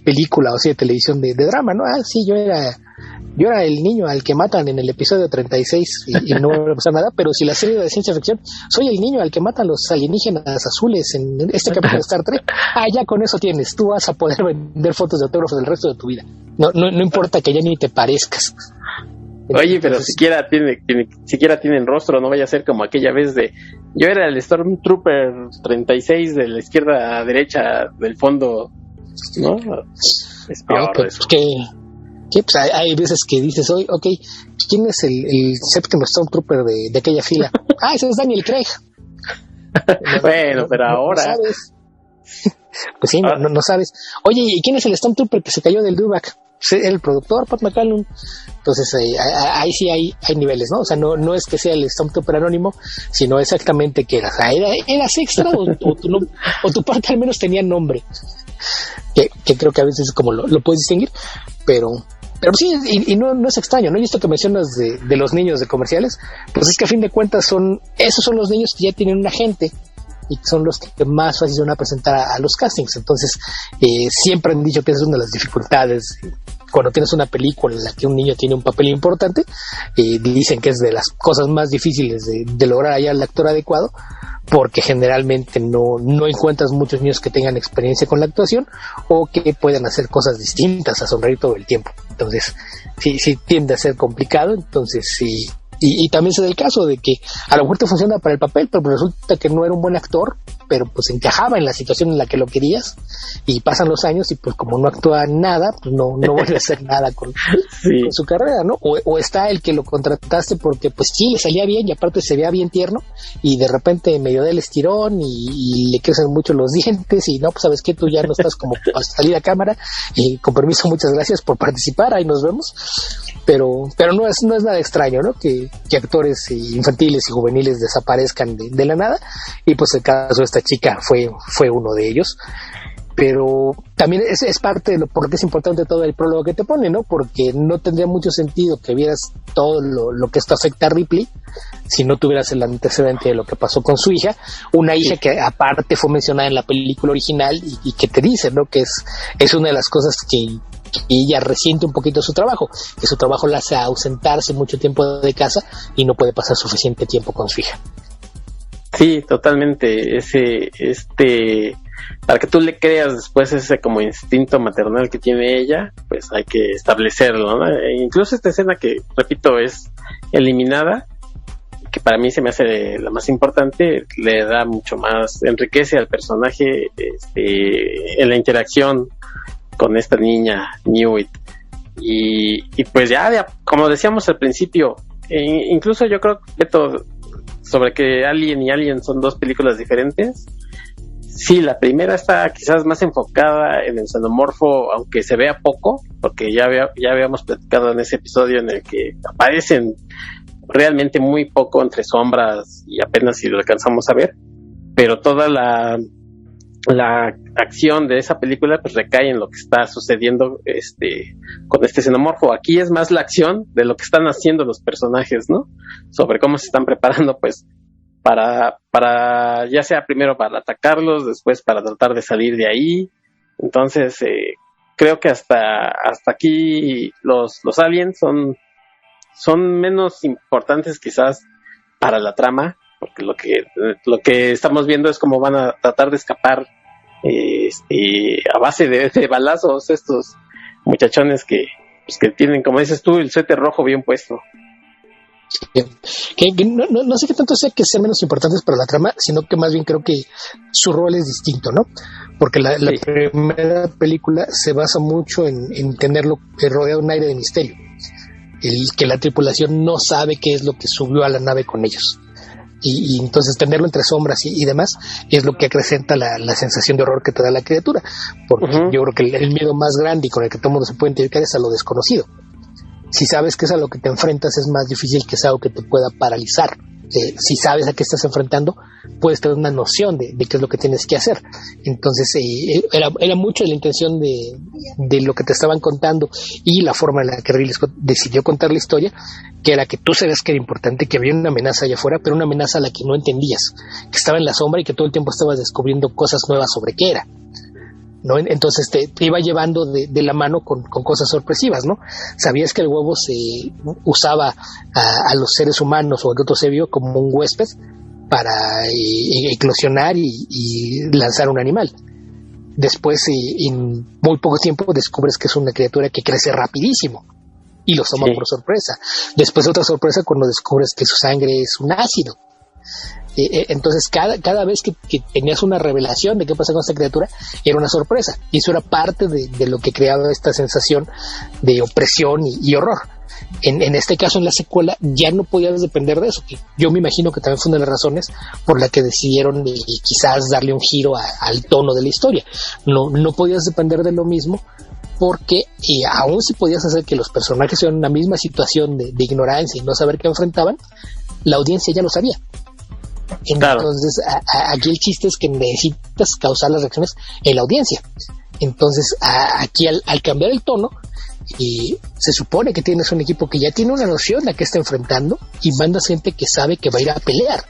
S2: película o serie de televisión de drama, ¿no? Ah, sí, yo era el niño al que matan en el episodio 36 y no me va a pasar nada, pero si la serie de ciencia ficción, soy el niño al que matan los alienígenas azules en este capítulo de Star Trek, ya con eso tienes, tú vas a poder vender fotos de autógrafos del resto de tu vida. No importa que ya ni te parezcas.
S1: Oye, pero siquiera tienen rostro, no vaya a ser como aquella vez de yo era el Stormtrooper 36 de la izquierda a derecha del fondo, ¿no? Es peor
S2: pues,
S1: eso.
S2: Pues hay veces que dices, oye, ok, ¿quién es el séptimo Stormtrooper de aquella fila? Ese es Daniel Craig.
S1: Bueno, pero ahora...
S2: No sabes. Pues sí, no sabes. Oye, ¿y quién es el Stormtrooper que se cayó del Dewback? El productor, Pat McCallum. Entonces, ahí sí hay niveles, ¿no? O sea, no es que sea el Stormtrooper anónimo, sino exactamente que eras extra o tu parte al menos tenía nombre. Que creo que a veces como lo puedes distinguir, pero sí, y no es extraño, ¿no? Y esto que mencionas de los niños de comerciales, pues es que a fin de cuentas esos son los niños que ya tienen un agente y que son los que más fácil van a presentar a los castings. Entonces, siempre han dicho que esa es una de las dificultades cuando tienes una película en la que un niño tiene un papel importante. Dicen que es de las cosas más difíciles de lograr allá el actor adecuado, porque generalmente no encuentras muchos niños que tengan experiencia con la actuación o que puedan hacer cosas distintas a sonreír todo el tiempo. Entonces, sí tiende a ser complicado. Entonces, sí. Y también se da el caso de que a lo mejor te funciona para el papel, pero resulta que no era un buen actor, pero pues encajaba en la situación en la que lo querías, y pasan los años y pues como no actúa nada, pues no vuelve a hacer nada con su carrera, ¿no? O está el que lo contrataste porque pues sí le salía bien y aparte se veía bien tierno, y de repente medio del estirón y le crecen mucho los dientes y no, pues sabes que tú ya no estás como a salir a cámara, y con permiso, muchas gracias por participar, ahí nos vemos. Pero no es nada extraño, ¿no? Que actores infantiles y juveniles desaparezcan de la nada, y pues el caso de esta chica fue uno de ellos. Pero también es parte de por lo que es importante todo el prólogo que te pone, ¿no? Porque no tendría mucho sentido que vieras todo lo que esto afecta a Ripley si no tuvieras el antecedente de lo que pasó con su hija, una hija que aparte fue mencionada en la película original y que te dice, ¿no? Que es una de las cosas que ella resiente un poquito su trabajo, que su trabajo la hace ausentarse mucho tiempo de casa y no puede pasar suficiente tiempo con su hija.
S1: Sí, totalmente. para que tú le creas después ese como instinto maternal que tiene ella, pues hay que establecerlo, ¿no? E incluso esta escena que, repito, es eliminada, que para mí se me hace la más importante, le da mucho más, enriquece al personaje en la interacción con esta niña Newt. Y pues ya, como decíamos al principio, incluso yo creo, Beto, sobre que Alien y Alien son dos películas diferentes. Sí, la primera está quizás más enfocada en el xenomorfo, aunque se vea poco, porque ya habíamos platicado en ese episodio en el que aparecen realmente muy poco entre sombras y apenas si lo alcanzamos a ver, pero toda la acción de esa película pues recae en lo que está sucediendo con este xenomorfo. Aquí es más la acción de lo que están haciendo los personajes, ¿no? Sobre cómo se están preparando pues para ya sea primero para atacarlos, después para tratar de salir de ahí. Entonces creo que hasta aquí los aliens son menos importantes quizás para la trama, porque lo que estamos viendo es cómo van a tratar de escapar a base de balazos estos muchachones que tienen, como dices tú, el suéter rojo bien puesto.
S2: Que no sé qué tanto sea que sean menos importantes para la trama, sino que más bien creo que su rol es distinto, ¿no? Porque la primera película se basa mucho en tenerlo rodeado de un aire de misterio, el que la tripulación no sabe qué es lo que subió a la nave con ellos. Y entonces tenerlo entre sombras y demás es lo que acrecenta la sensación de horror que te da la criatura, porque yo creo que el miedo más grande y con el que todo el mundo se puede identificar es a lo desconocido. Si sabes que es a lo que te enfrentas, es más difícil que sea algo que te pueda paralizar. Si sabes a qué estás enfrentando, puedes tener una noción de qué es lo que tienes que hacer. Entonces era mucho la intención de lo que te estaban contando y la forma en la que Ridley Scott decidió contar la historia, que era que tú sabías que era importante, que había una amenaza allá afuera, pero una amenaza a la que no entendías, que estaba en la sombra y que todo el tiempo estabas descubriendo cosas nuevas sobre qué era, ¿no? Entonces te iba llevando de la mano con cosas sorpresivas, ¿no? Sabías que el huevo se usaba a los seres humanos o a otro ser vivo como un huésped para eclosionar y lanzar un animal. Después, en muy poco tiempo, descubres que es una criatura que crece rapidísimo y los toma por sorpresa. Después otra sorpresa cuando descubres que su sangre es un ácido. Entonces cada vez que tenías una revelación de qué pasa con esta criatura, era una sorpresa, y eso era parte de lo que creaba esta sensación de opresión y horror. En este caso, en la secuela, ya no podías depender de eso, que yo me imagino que también fue una de las razones por la que decidieron quizás darle un giro al tono de la historia. No podías depender de lo mismo, porque aún si podías hacer que los personajes estuvieran en una misma situación de ignorancia y no saber qué enfrentaban, la audiencia ya lo sabía. Entonces, aquí el chiste es que necesitas causar las reacciones en la audiencia. Entonces, aquí al cambiar el tono, se supone que tienes un equipo que ya tiene una noción de a qué está enfrentando y mandas gente que sabe que va a ir a pelear.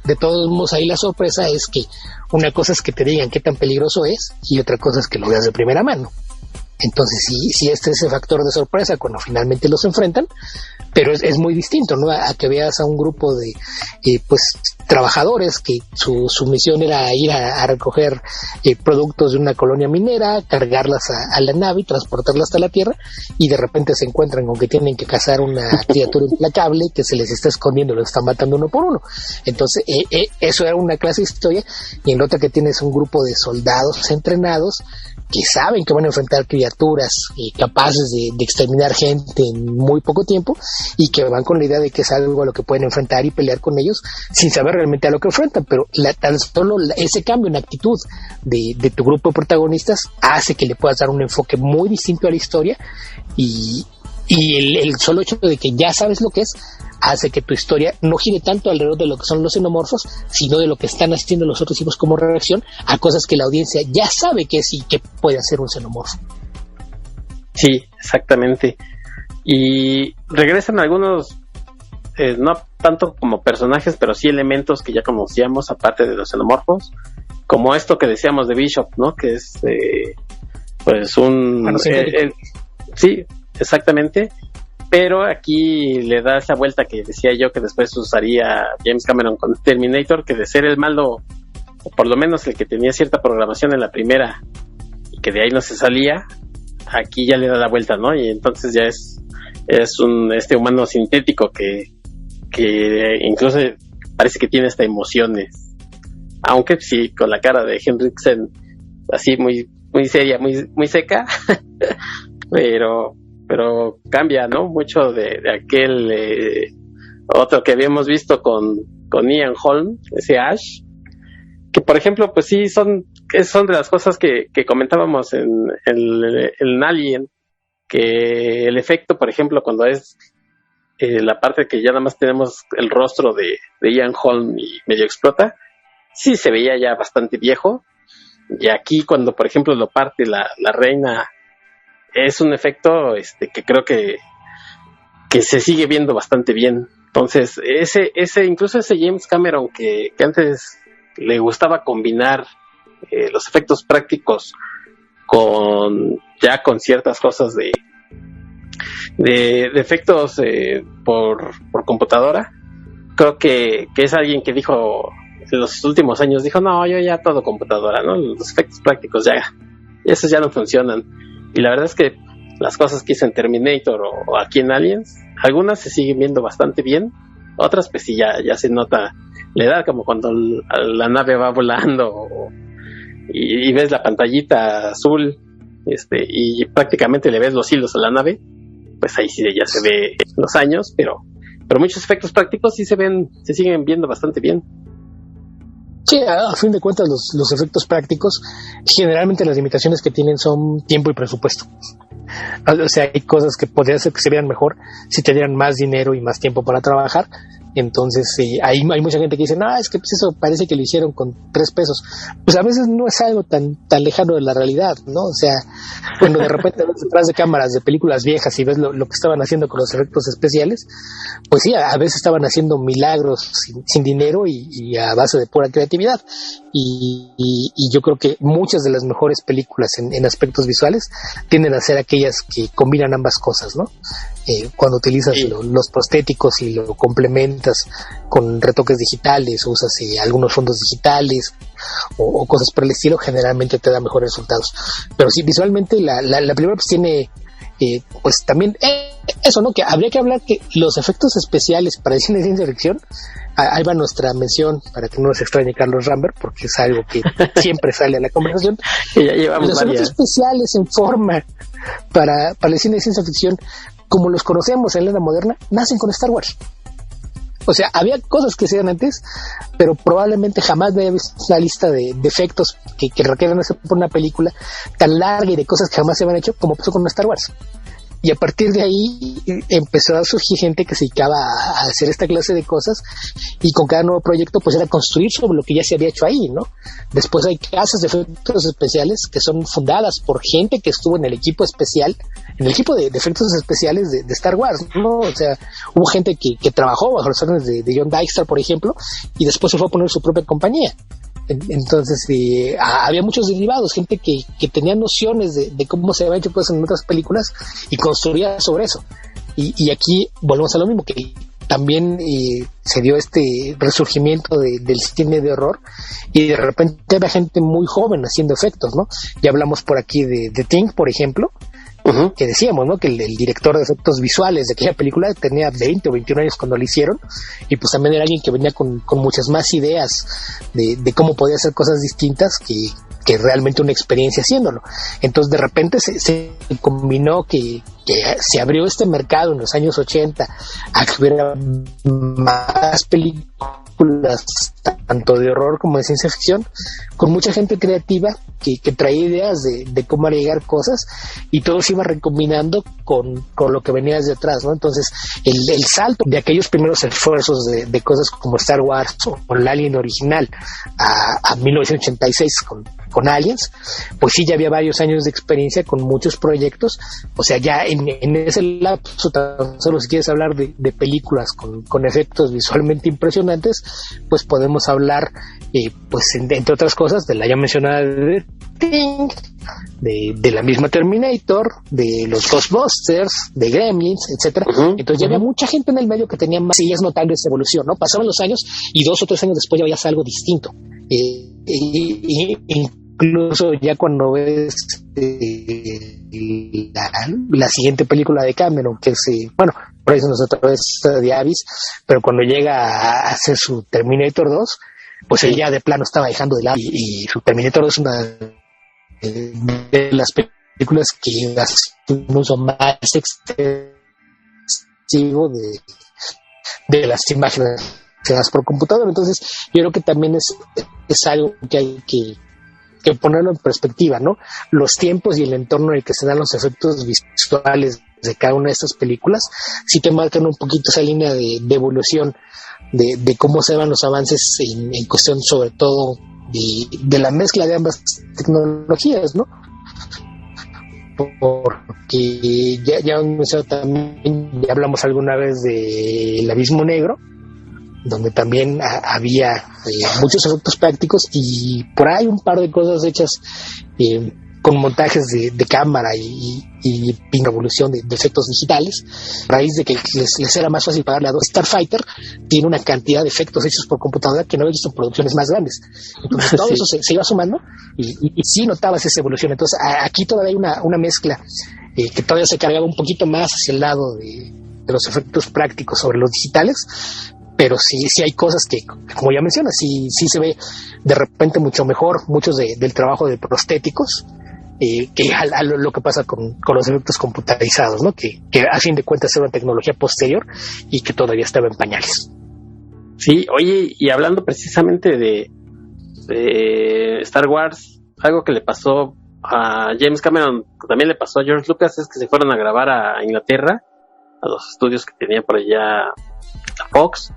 S2: De todos modos, ahí la sorpresa es que una cosa es que te digan qué tan peligroso es y otra cosa es que lo veas de primera mano. Entonces, sí, este es el factor de sorpresa cuando finalmente los enfrentan, pero es muy distinto, ¿no? A que veas a un grupo de trabajadores que su misión era ir a recoger productos de una colonia minera, cargarlas a la nave y transportarlas hasta la Tierra, y de repente se encuentran con que tienen que cazar una criatura implacable que se les está escondiendo y los está matando uno por uno. Entonces, eso era una clase de historia, y en la otra que tienes un grupo de soldados entrenados que saben que van a enfrentar criaturas capaces de exterminar gente en muy poco tiempo, y que van con la idea de que es algo a lo que pueden enfrentar y pelear con ellos sin saber realmente a lo que enfrentan. Pero tan solo ese cambio en actitud de tu grupo de protagonistas hace que le puedas dar un enfoque muy distinto a la historia, y el solo hecho de que ya sabes lo que es hace que tu historia no gire tanto alrededor de lo que son los xenomorfos, sino de lo que están haciendo los otros tipos como reacción a cosas que la audiencia ya sabe que es y que puede hacer un xenomorfo.
S1: Sí, exactamente. Y regresan algunos, no tanto como personajes, pero sí elementos que ya conocíamos, aparte de los xenomorfos, como esto que decíamos de Bishop, ¿no? Que es, pues, sí, exactamente. Pero aquí le da esa vuelta que decía yo que después usaría James Cameron con Terminator, que de ser el malo o por lo menos el que tenía cierta programación en la primera y que de ahí no se salía, aquí ya le da la vuelta, ¿no? Y entonces ya es un humano sintético que incluso parece que tiene hasta emociones, aunque sí con la cara de Henriksen así muy muy seria, muy muy seca, pero cambia, ¿no? Mucho de aquel otro que habíamos visto con Ian Holm, ese Ash, que por ejemplo pues sí son de las cosas que comentábamos en Alien, que el efecto, por ejemplo, cuando es la parte que ya nada más tenemos el rostro de Ian Holm y medio explota, sí se veía ya bastante viejo, y aquí cuando por ejemplo lo parte la reina, es un efecto que creo que se sigue viendo bastante bien. Entonces incluso ese James Cameron que antes le gustaba combinar los efectos prácticos con ciertas cosas de efectos por computadora, creo que es alguien que dijo en los últimos años, dijo, no, yo ya todo computadora, ¿no? Los efectos prácticos esos ya no funcionan. Y la verdad es que las cosas que hizo en Terminator o aquí en Aliens, algunas se siguen viendo bastante bien, otras pues sí ya se nota la edad, como cuando la nave va volando y ves la pantallita azul y prácticamente le ves los hilos a la nave, pues ahí sí ya se ve los años, pero muchos efectos prácticos sí se siguen viendo bastante bien.
S2: Sí, a fin de cuentas los efectos prácticos generalmente las limitaciones que tienen son tiempo y presupuesto. O sea, hay cosas que podrían ser que se vean mejor si te dieran más dinero y más tiempo para trabajar. Entonces hay mucha gente que dice, no, es que pues eso parece que lo hicieron con 3 pesos. Pues a veces no es algo tan lejano de la realidad, ¿no? O sea, cuando de repente ves detrás de cámaras de películas viejas y ves lo que estaban haciendo con los efectos especiales, pues sí, a veces estaban haciendo milagros sin dinero y a base de pura creatividad. Y yo creo que muchas de las mejores películas en aspectos visuales tienden a ser aquellas que combinan ambas cosas, ¿no? Cuando utilizas los prostéticos y lo complementas con retoques digitales o usas algunos fondos digitales o cosas por el estilo, generalmente te da mejores resultados. Pero sí, visualmente la película pues tiene pues también eso, ¿no? Que habría que hablar que los efectos especiales para el cine de ciencia ficción, ahí va nuestra mención para que no nos extrañe Carlos Rambert, porque es algo que siempre sale a la conversación.
S1: Y ya llevamos
S2: los efectos especiales en forma para el cine de ciencia ficción, como los conocemos en la era moderna, nacen con Star Wars. O sea, había cosas que se hacían antes, pero probablemente jamás había visto una lista de efectos que requieren hacer por una película tan larga y de cosas que jamás se habían hecho como pasó con Star Wars. Y a partir de ahí empezó a surgir gente que se dedicaba a hacer esta clase de cosas, y con cada nuevo proyecto pues era construir sobre lo que ya se había hecho ahí, ¿no? Después hay casas de efectos especiales que son fundadas por gente que estuvo en el equipo especial, en el equipo de efectos especiales de Star Wars, ¿no? O sea, hubo gente que trabajó bajo los órdenes de John Dykstra, por ejemplo, y después se fue a poner su propia compañía. Entonces había muchos derivados, gente que tenía nociones de cómo se había hecho cosas en otras películas y construía sobre eso. Y aquí volvemos a lo mismo, que también se dio este resurgimiento del cine de horror, y de repente había gente muy joven haciendo efectos, ¿no? Ya hablamos por aquí de Thing, por ejemplo, que decíamos, ¿no? Que el director de efectos visuales de aquella película tenía 20 o 21 años cuando lo hicieron, y pues también era alguien que venía con muchas más ideas de cómo podía hacer cosas distintas que realmente una experiencia haciéndolo. Entonces de repente se combinó que se abrió este mercado en los años 80 a que hubiera más películas tanto de horror como de ciencia ficción, con mucha gente creativa que traía ideas de cómo agregar cosas, y todo se iba recombinando con lo que venía desde atrás, ¿no? Entonces el salto de aquellos primeros esfuerzos de cosas como Star Wars o el Alien original a 1986 con Aliens, pues sí, ya había varios años de experiencia con muchos proyectos. O sea, ya en ese lapso, tan solo si quieres hablar de películas con efectos visualmente impresionantes, pues podemos hablar pues entre otras cosas de la ya mencionada de Thing, de la misma Terminator, de los Ghostbusters, de Gremlins, etcétera. Entonces ya había mucha gente en el medio que tenía más sillas notando esa evolución, ¿no? Pasaban los años y 2 o 3 años después ya veías algo distinto. incluso ya cuando ves la siguiente película de Cameron, que es, por eso otra vez de Abyss, pero cuando llega a hacer su Terminator 2, pues él ya de plano estaba dejando de lado, y su Terminator 2 es una de las películas que hace un uso más extensivo de las imágenes creadas por computadora. Entonces yo creo que también es algo que hay que ponerlo en perspectiva, ¿no? Los tiempos y el entorno en el que se dan los efectos visuales de cada una de estas películas sí te marcan un poquito esa línea de evolución de cómo se van los avances en cuestión sobre todo de la mezcla de ambas tecnologías, ¿no? Porque ya también, ya hablamos alguna vez del Abismo Negro, donde también había muchos efectos prácticos, y por ahí un par de cosas hechas con montajes de cámara y evolución de efectos digitales, a raíz de que les era más fácil pagarle a dos. Starfighter tiene una cantidad de efectos hechos por computadora que no he visto en producciones más grandes. Entonces todo eso se iba sumando y sí notabas esa evolución. Entonces aquí todavía hay una mezcla que todavía se cargaba un poquito más hacia el lado de los efectos prácticos sobre los digitales, pero sí hay cosas que, como ya mencionas, sí se ve de repente mucho mejor muchos del trabajo de prostéticos que a lo que pasa con los efectos computarizados, ¿no? Que a fin de cuentas es una tecnología posterior y que todavía estaba en pañales.
S1: Sí, oye, y hablando precisamente de Star Wars, algo que le pasó a James Cameron, también le pasó a George Lucas, es que se fueron a grabar a Inglaterra, a los estudios que tenía por allá la Fox.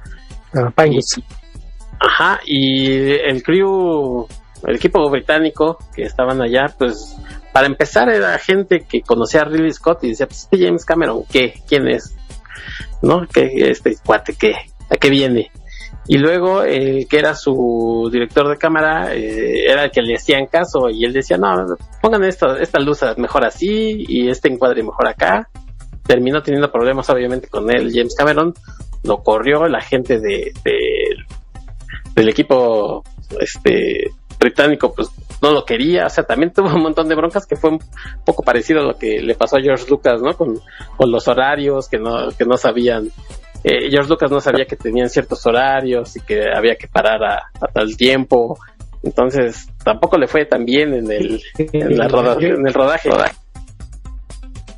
S1: Y el crew, el equipo británico que estaban allá, pues para empezar era gente que conocía a Ridley Scott y decía, pues James Cameron, ¿quién es? ¿No? ¿Qué este cuate a qué viene? Y luego que era su director de cámara era el que le hacían caso, y él decía, no, pongan esta luz mejor así y este encuadre mejor acá. Terminó teniendo problemas obviamente con él, James Cameron, lo corrió, la gente del equipo británico pues no lo quería, o sea, también tuvo un montón de broncas, que fue un poco parecido a lo que le pasó a George Lucas, ¿no? Con los horarios que no sabían. George Lucas no sabía que tenían ciertos horarios y que había que parar a tal tiempo, entonces tampoco le fue tan bien en el rodaje.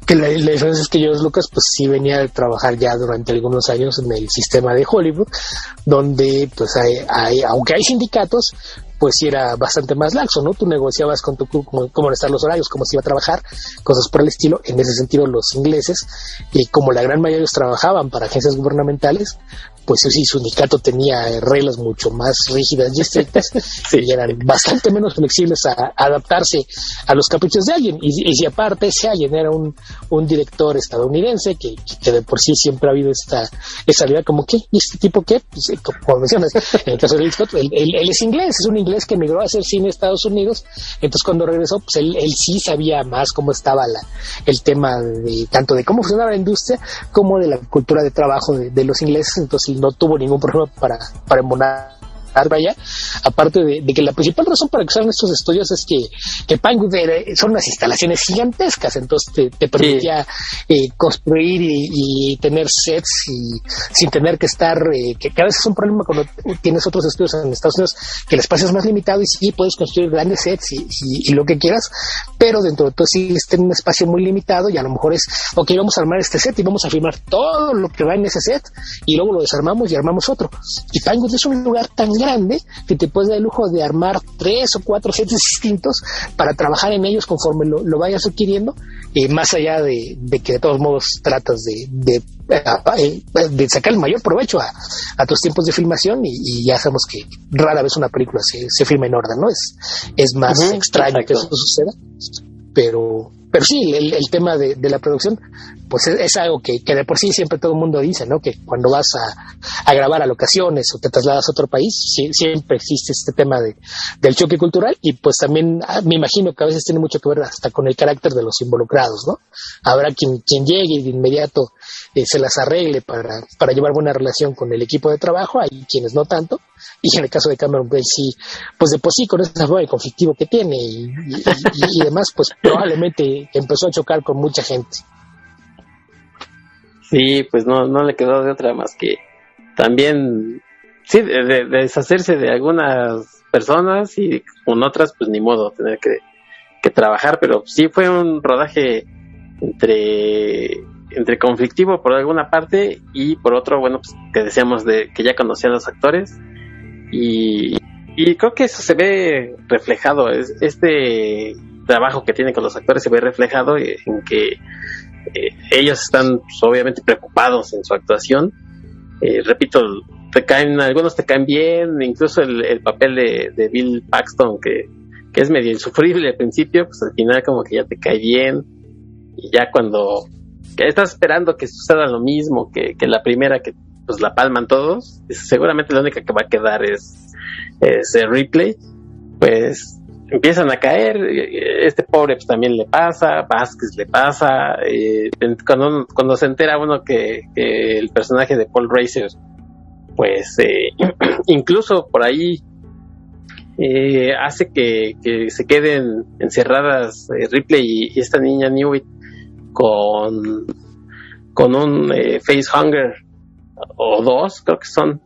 S2: Que la diferencia es que George Lucas pues sí venía de trabajar ya durante algunos años en el sistema de Hollywood, donde pues aunque hay sindicatos, pues sí era bastante más laxo, ¿no? Tú negociabas con tu crew cómo están los horarios, cómo se iba a trabajar, cosas por el estilo. En ese sentido, los ingleses, como la gran mayoría de ellos trabajaban para agencias gubernamentales, pues sí, su sindicato tenía reglas mucho más rígidas y estrictas, y eran bastante menos flexibles a adaptarse a los caprichos de alguien. Y si aparte ese alguien era un director estadounidense, que de por sí siempre ha habido esa idea como que, ¿y este tipo qué? Pues, como mencionas, en el caso de Ridley Scott, él es inglés, es un inglés que emigró a hacer cine en Estados Unidos. Entonces cuando regresó, pues él sí sabía más cómo estaba el tema tanto de cómo funcionaba la industria como de la cultura de trabajo de los ingleses. Entonces no tuvo ningún problema para embonar allá, aparte de que la principal razón para que usaran estos estudios es que Pinewood son unas instalaciones gigantescas, entonces te permitía construir y tener sets y sin tener que estar, que a veces es un problema cuando tienes otros estudios en Estados Unidos, que el espacio es más limitado y sí puedes construir grandes sets y lo que quieras, pero dentro de todo sí está en un espacio muy limitado, y a lo mejor es, ok, vamos a armar este set y vamos a filmar todo lo que va en ese set y luego lo desarmamos y armamos otro. Y Pinewood es un lugar tan grande que te puedes dar el lujo de armar 3 o 4 sets distintos para trabajar en ellos conforme lo vayas adquiriendo, más allá de que de todos modos tratas de sacar el mayor provecho a tus tiempos de filmación, y ya sabemos que rara vez una película se filma en orden, ¿no? Es más extraño que eso suceda, pero sí, el tema de la producción pues es algo que de por sí siempre todo el mundo dice, ¿no? Que cuando vas a grabar a locaciones o te trasladas a otro país, siempre existe este tema del choque cultural, y pues también me imagino que a veces tiene mucho que ver hasta con el carácter de los involucrados, ¿no? Habrá quien llegue y de inmediato se las arregle para llevar buena relación con el equipo de trabajo, hay quienes no tanto, y en el caso de Cameron Bell sí, pues de por sí con esa forma de conflictivo que tiene y demás, pues probablemente empezó a chocar con mucha gente.
S1: Sí, pues no le quedó de otra más que también, sí, de deshacerse de algunas personas y con otras, pues ni modo, tener que trabajar, pero sí fue un rodaje entre conflictivo por alguna parte y por otro, bueno, pues que decíamos de que ya conocían a los actores y creo que eso se ve reflejado, este trabajo que tienen con los actores se ve reflejado en que ellos están pues, obviamente preocupados en su actuación. Repito, algunos te caen bien, incluso el papel de Bill Paxton que es medio insufrible al principio, pues al final como que ya te cae bien, y ya cuando que estás esperando que suceda lo mismo que la primera, que pues la palman todos, seguramente la única que va a quedar es Ripley, pues empiezan a caer, este pobre pues también le pasa, Vázquez le pasa, cuando se entera uno que el personaje de Paul Reiser pues incluso por ahí hace que se queden encerradas Ripley y esta niña Newt con un facehunger o dos, creo que son,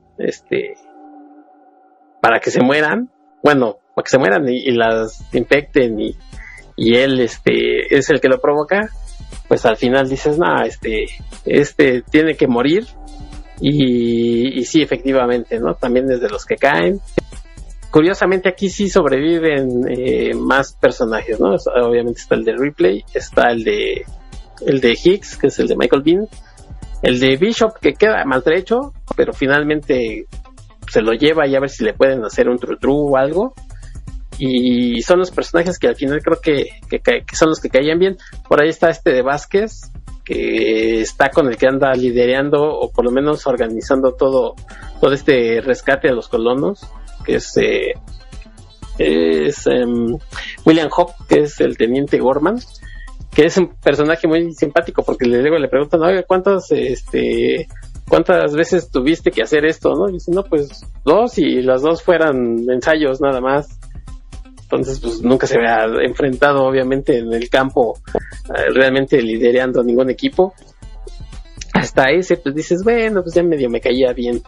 S1: para que se mueran, bueno, para que se mueran y las infecten y él es el que lo provoca, pues al final dices, no, tiene que morir y sí, efectivamente, ¿no? También desde los que caen. Curiosamente aquí sí sobreviven más personajes, ¿no? Obviamente está el de Ripley, está el de Hicks, que es el de Michael Biehn, el de Bishop, que queda maltrecho, pero finalmente se lo lleva y a ver si le pueden hacer un tru-tru o algo, y son los personajes que al final creo que son los que caían bien. Por ahí está de Vázquez, que está con el que anda liderando o por lo menos organizando todo este rescate a los colonos, que es William Hawke, que es el teniente Gorman, que es un personaje muy simpático porque luego le preguntan, oye, ¿cuántas veces tuviste que hacer esto? ¿No? Y dice, no, pues 2, y las 2 fueran ensayos nada más. Entonces, pues nunca se había enfrentado, obviamente, en el campo, realmente liderando a ningún equipo. Hasta ese, pues dices, bueno, pues ya medio me caía bien.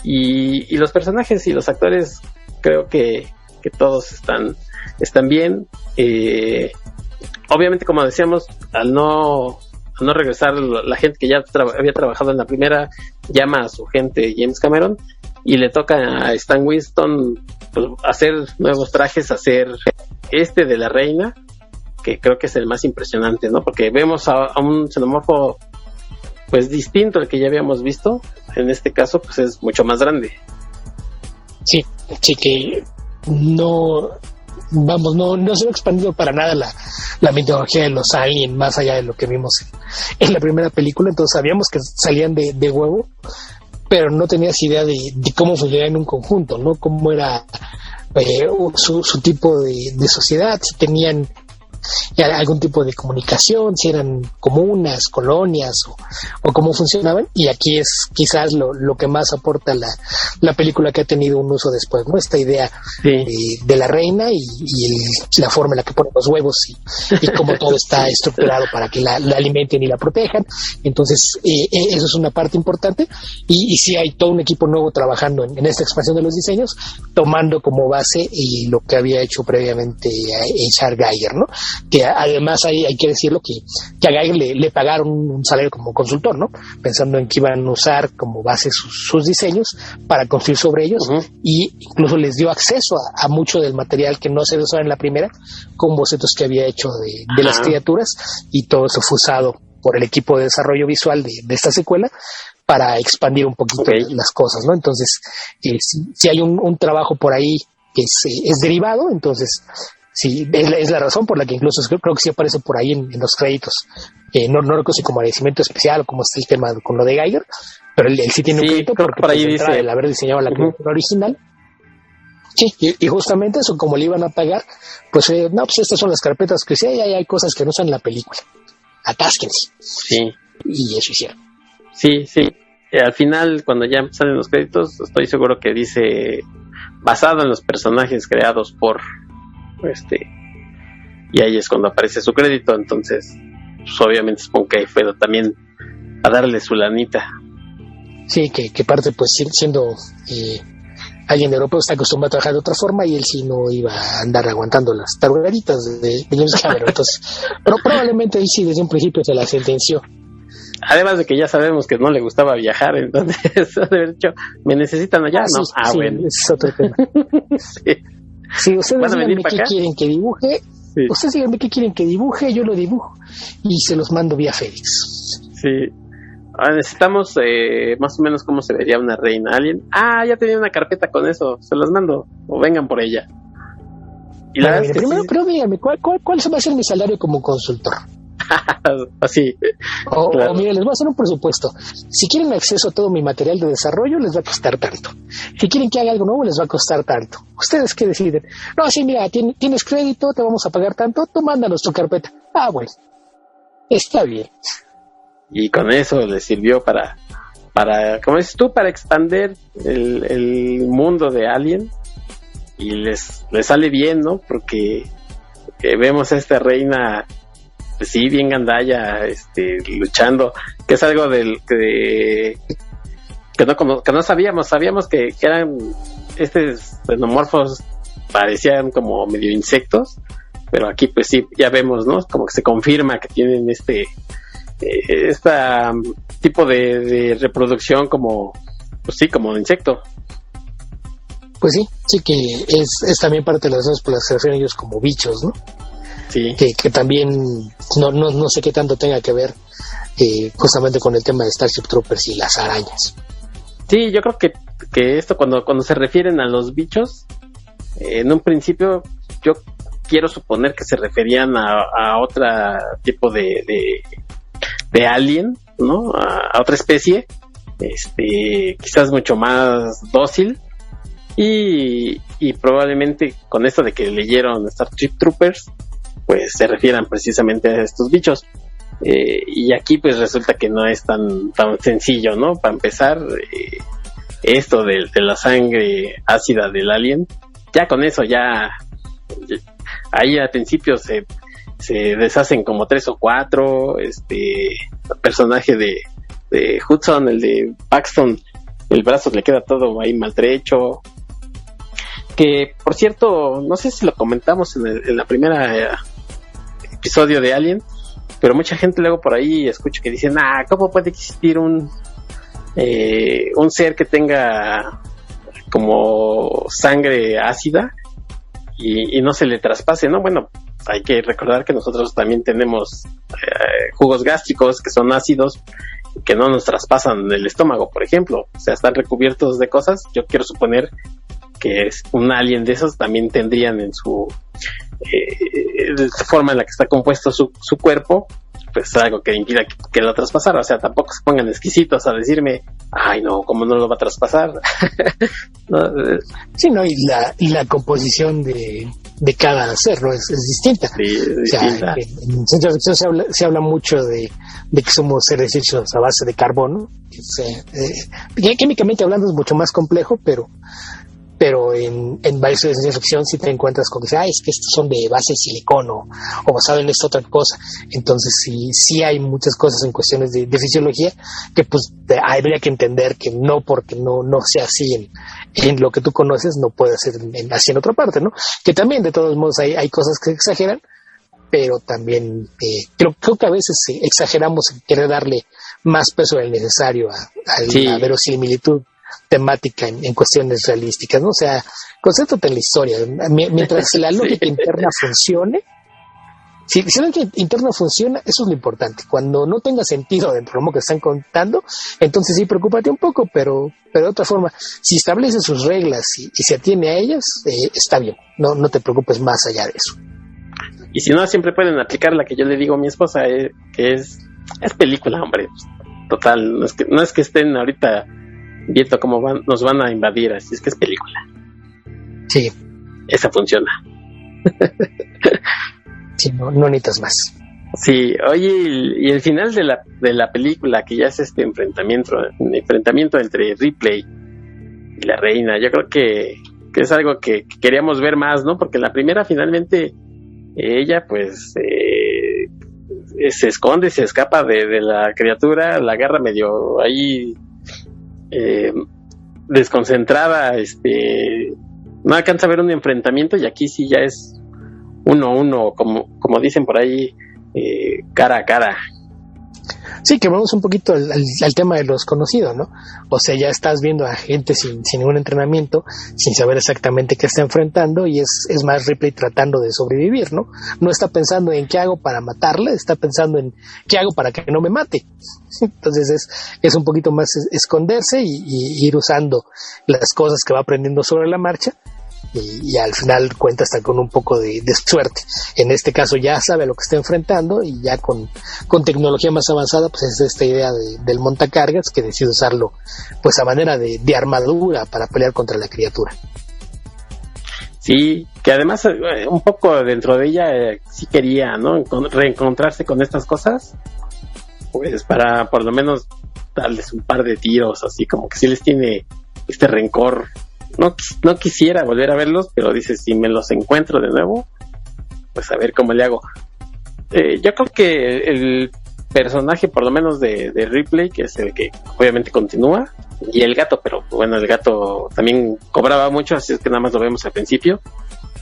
S1: Y los personajes y los actores, creo que todos están bien. Obviamente, como decíamos, al no regresar la gente que ya había trabajado en la primera, llama a su gente James Cameron y le toca a Stan Winston pues, hacer nuevos trajes, hacer de la reina, que creo que es el más impresionante, ¿no? Porque vemos a un xenomorfo pues distinto al que ya habíamos visto. En este caso pues es mucho más grande.
S2: Sí, que no se ha expandido para nada la mitología de los aliens más allá de lo que vimos en la primera película. Entonces sabíamos que salían de huevo, pero no tenías idea de cómo funcionaba en un conjunto, ¿no? Cómo era su tipo de sociedad, si tenían algún tipo de comunicación, si eran comunas, colonias o cómo funcionaban. Y aquí es quizás lo que más aporta la película, que ha tenido un uso después, ¿no? Esta idea de la reina y la forma en la que ponen los huevos y cómo todo está estructurado para que la alimenten y la protejan. Entonces eso es una parte importante, y sí hay todo un equipo nuevo trabajando en esta expansión de los diseños, tomando como base lo que había hecho previamente H.R. Giger, ¿no? Que además hay que decirlo que a Giger le pagaron un salario como consultor, ¿no? Pensando en que iban a usar como base sus diseños para construir sobre ellos, y incluso les dio acceso a mucho del material que no se usaba en la primera, con bocetos que había hecho de las criaturas, y todo eso fue usado por el equipo de desarrollo visual de esta secuela para expandir un poquito las cosas, ¿no? Entonces, si hay un trabajo por ahí que es derivado, entonces sí, es la razón por la que incluso creo que sí aparece por ahí en los créditos. No recuerdo si como agradecimiento especial o como está el tema con lo de Giger, pero él sí tiene un crédito porque por ahí dice el haber diseñado la criatura original. Sí, y justamente eso, como le iban a pagar, pues pues estas son las carpetas que sí hay cosas que no están en la película. Atásquense.
S1: Sí.
S2: Y eso hicieron.
S1: Sí. al final, cuando ya salen los créditos, estoy seguro que dice basado en los personajes creados por y ahí es cuando aparece su crédito. Entonces pues, obviamente supongo que ahí fue también a darle su lanita.
S2: Sí, que parte pues siendo alguien europeo está acostumbrado a trabajar de otra forma y él sí no iba a andar aguantando las tarugaditas de James Cameron. Entonces, pero probablemente él sí desde un principio se la sentenció.
S1: Además de que ya sabemos que no le gustaba viajar, entonces de haber dicho, ¿me necesitan allá?
S2: Sí,
S1: no,
S2: sí,
S1: bueno.
S2: Es otro tema. Sí, ustedes díganme qué quieren que dibuje. Sí. Ustedes díganme qué quieren que dibuje, yo lo dibujo y se los mando vía FedEx.
S1: Sí. Necesitamos más o menos cómo se vería una reina alien. Ya tenía una carpeta con eso, se las mando o vengan por ella.
S2: Y la verdad primero, sí. Pero dígame, ¿cuál va a ser mi salario como consultor?
S1: Así.
S2: Claro. O mire, les voy a hacer un presupuesto. Si quieren acceso a todo mi material de desarrollo, les va a costar tanto. Si quieren que haga algo nuevo, les va a costar tanto. ¿Ustedes qué deciden? No, sí, mira, tienes crédito, te vamos a pagar tanto, tú mándanos tu carpeta. Bueno, está bien.
S1: Y con eso les sirvió para como dices tú, para expandir el mundo de Alien. Y les sale bien, ¿no? Porque vemos a esta reina, pues sí, bien gandalla, luchando, que es algo que no sabíamos que eran estos xenomorfos, parecían como medio insectos, pero aquí pues sí, ya vemos, ¿no? Como que se confirma que tienen este tipo de reproducción como, pues sí, como de insecto.
S2: Pues sí que es también parte de las razones por las que se refieren ellos como bichos, ¿no?
S1: Sí.
S2: Que también no sé qué tanto tenga que ver justamente con el tema de Starship Troopers y las arañas.
S1: Sí, yo creo que esto cuando se refieren a los bichos, en un principio yo quiero suponer que se referían a otro tipo de alien, ¿no? A otra especie, quizás mucho más dócil. Y probablemente con esto de que leyeron Starship Troopers, pues se refieran precisamente a estos bichos. Y aquí pues resulta que no es tan sencillo, ¿no? Para empezar, esto de la sangre ácida del alien, ya con eso ahí al principio se deshacen como 3 o 4. El personaje de Hudson, el de Paxton, el brazo le queda todo ahí maltrecho. Que, por cierto, no sé si lo comentamos en la primera episodio de Alien, pero mucha gente luego por ahí escucho que dicen, ¿cómo puede existir un ser que tenga como sangre ácida y no se le traspase, ¿no? Bueno, hay que recordar que nosotros también tenemos jugos gástricos que son ácidos, que no nos traspasan el estómago, por ejemplo. O sea, están recubiertos de cosas. Yo quiero suponer que es un alien de esos también tendrían en su forma en la que está compuesto su cuerpo, pues algo que impida que lo traspasara. O sea, tampoco se pongan exquisitos a decirme, no, ¿cómo no lo va a traspasar? ¿No?
S2: Sí, no, y la composición de cada ser, ¿no? Es distinta.
S1: Sí, es distinta.
S2: En ciencia ficción se habla mucho de que somos seres hechos a base de carbono. Químicamente hablando es mucho más complejo, pero en varios de ciencia ficción sí te encuentras con que es que estos son de base de silicono o basado en esta otra cosa. Entonces sí hay muchas cosas en cuestiones de fisiología que pues habría que entender que no porque no sea así en lo que tú conoces no puede ser así en otra parte, ¿no? Que también de todos modos hay cosas que exageran, pero también creo que a veces exageramos en querer darle más peso del necesario a la verosimilitud temática en cuestiones realísticas, ¿no? O sea, concéntrate en la historia. Mientras la lógica interna funcione, si la lógica interna funciona, eso es lo importante. Cuando no tenga sentido dentro de lo que están contando, entonces sí, preocúpate un poco, pero de otra forma, si establece sus reglas y se atiene a ellas, está bien. No te preocupes más allá de eso.
S1: Y si no, siempre pueden aplicar la que yo le digo a mi esposa, que es película, hombre. Total, no es que estén ahorita viendo cómo nos van a invadir, así es que es película.
S2: Sí.
S1: Esa funciona.
S2: Sí, no necesitas más.
S1: Sí, oye, y el final de la película, que ya es este enfrentamiento entre Ripley y la reina, yo creo que es algo que queríamos ver más, ¿no? Porque la primera finalmente ella pues se esconde, se escapa de la criatura, la agarra medio ahí desconcentrada, no alcanza a ver un enfrentamiento, y aquí sí ya es uno a uno, como dicen por ahí, cara a cara.
S2: Sí, que vamos un poquito al tema de lo desconocido, ¿no? O sea, ya estás viendo a gente sin ningún entrenamiento, sin saber exactamente qué está enfrentando, y es más Ripley tratando de sobrevivir, ¿no? No está pensando en qué hago para matarla, está pensando en qué hago para que no me mate. Entonces es un poquito más esconderse y ir usando las cosas que va aprendiendo sobre la marcha, y al final cuenta hasta con un poco de suerte. En este caso ya sabe a lo que está enfrentando, y ya con tecnología más avanzada, pues es esta idea del montacargas, que decide usarlo pues a manera de armadura para pelear contra la criatura.
S1: Sí, que además un poco dentro de ella sí quería, ¿no? Reencontrarse con estas cosas, pues para por lo menos darles un par de tiros, así como que sí les tiene este rencor. No quisiera volver a verlos, pero dice, si me los encuentro de nuevo, pues a ver cómo le hago. Yo creo que el personaje, por lo menos de Ripley, que es el que obviamente continúa, y el gato, pero bueno, el gato también cobraba mucho, así es que nada más lo vemos al principio.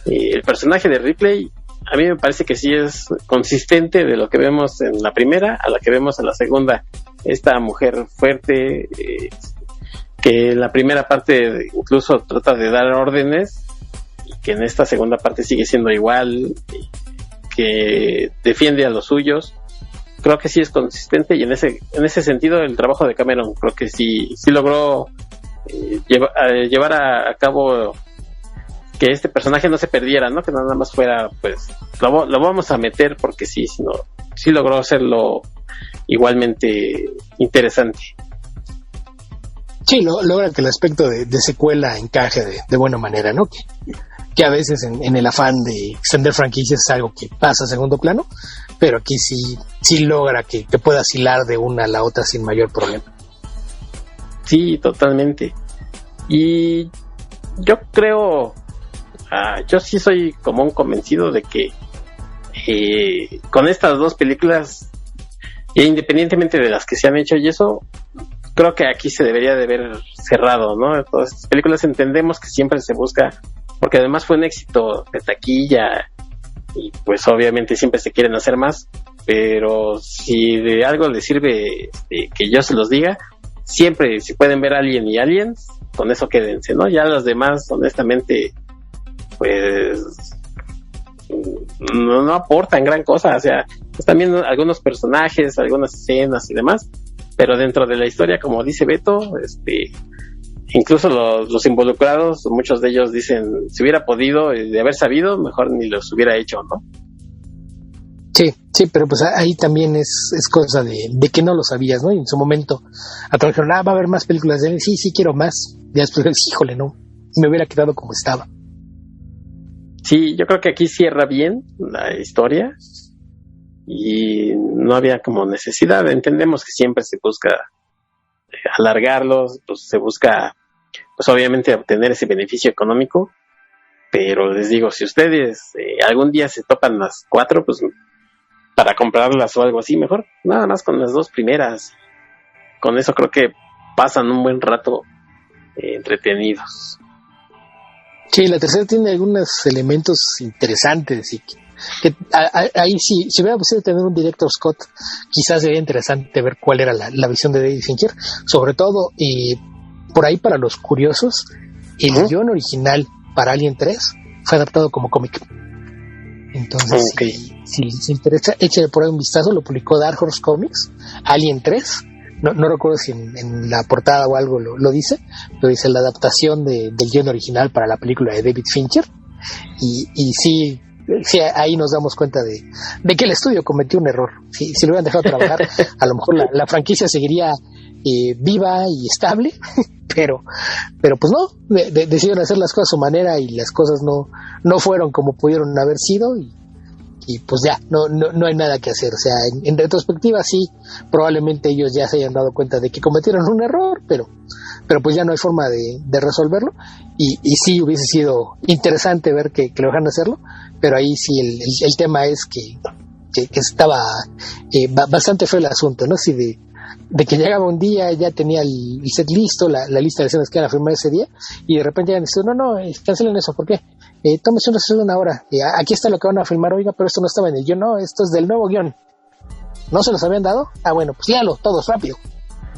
S1: El personaje de Ripley, a mí me parece que sí es consistente de lo que vemos en la primera a la que vemos en la segunda. Esta mujer fuerte, que en la primera parte incluso trata de dar órdenes, y que en esta segunda parte sigue siendo igual, que defiende a los suyos. Creo que sí es consistente, y en ese sentido el trabajo de Cameron creo que sí logró llevar a cabo que este personaje no se perdiera, ¿no? Que nada más fuera, pues lo vamos a meter porque sí, sino sí logró hacerlo igualmente interesante.
S2: Sí, logra que el aspecto de secuela encaje de buena manera, ¿no? Que a veces en el afán de extender franquicias es algo que pasa a segundo plano, pero aquí sí logra que puedas hilar de una a la otra sin mayor problema.
S1: Sí, totalmente. Y yo creo, yo sí soy como un convencido de que con estas dos películas, independientemente de las que se han hecho y eso, creo que aquí se debería de haber cerrado, ¿no? Todas estas películas entendemos que siempre se busca, porque además fue un éxito de taquilla, y pues obviamente siempre se quieren hacer más, pero si de algo les sirve que yo se los diga, siempre si pueden ver Alien y Aliens, con eso quédense, ¿no? Ya los demás, honestamente, pues no aportan gran cosa, o sea, están viendo algunos personajes, algunas escenas y demás, pero dentro de la historia, como dice Beto, incluso los involucrados, muchos de ellos dicen, si hubiera podido, de haber sabido, mejor ni los hubiera hecho, ¿no?
S2: Sí, pero pues ahí también es cosa de que no lo sabías, ¿no? Y en su momento a todos dijeron, va a haber más películas de él, sí, quiero más. Y después, híjole, no, me hubiera quedado como estaba.
S1: Sí, yo creo que aquí cierra bien la historia, y no había como necesidad. Entendemos que siempre se busca alargarlos, pues se busca, pues obviamente obtener ese beneficio económico, pero les digo, si ustedes algún día se topan las 4, pues para comprarlas o algo así, mejor nada más con las 2 primeras. Con eso creo que pasan un buen rato entretenidos.
S2: Sí, la tercera tiene algunos elementos interesantes, y que ahí si hubiera posible tener un director Scott, quizás sería interesante ver cuál era la visión de David Fincher, sobre todo por ahí para los curiosos, el guión original para Alien 3 fue adaptado como cómic. Entonces, si les interesa, échale por ahí un vistazo, lo publicó Dark Horse Comics, Alien 3, no recuerdo si en la portada o algo lo dice, pero dice la adaptación del guión original para la película de David Fincher, y sí, ahí nos damos cuenta de que el estudio cometió un error. Si lo hubieran dejado trabajar, a lo mejor la franquicia seguiría viva y estable, pero pues no, decidieron hacer las cosas a su manera, y las cosas no fueron como pudieron haber sido, y y pues ya, no hay nada que hacer. O sea, en retrospectiva sí, probablemente ellos ya se hayan dado cuenta de que cometieron un error, pero pues ya no hay forma de resolverlo, y sí hubiese sido interesante ver que lo dejan hacerlo, pero ahí sí el tema es que estaba bastante feo el asunto, ¿no? Si de que llegaba un día, ya tenía el set listo, la lista de escenas que iban a filmar ese día, y de repente ya decían, no, cancelen eso, ¿por qué? Tómese una sesión de una hora, aquí está lo que van a filmar, oiga, pero esto no estaba en el guión, no, esto es del nuevo guión. ¿No se los habían dado? Ah, bueno, pues léalo, todos, rápido.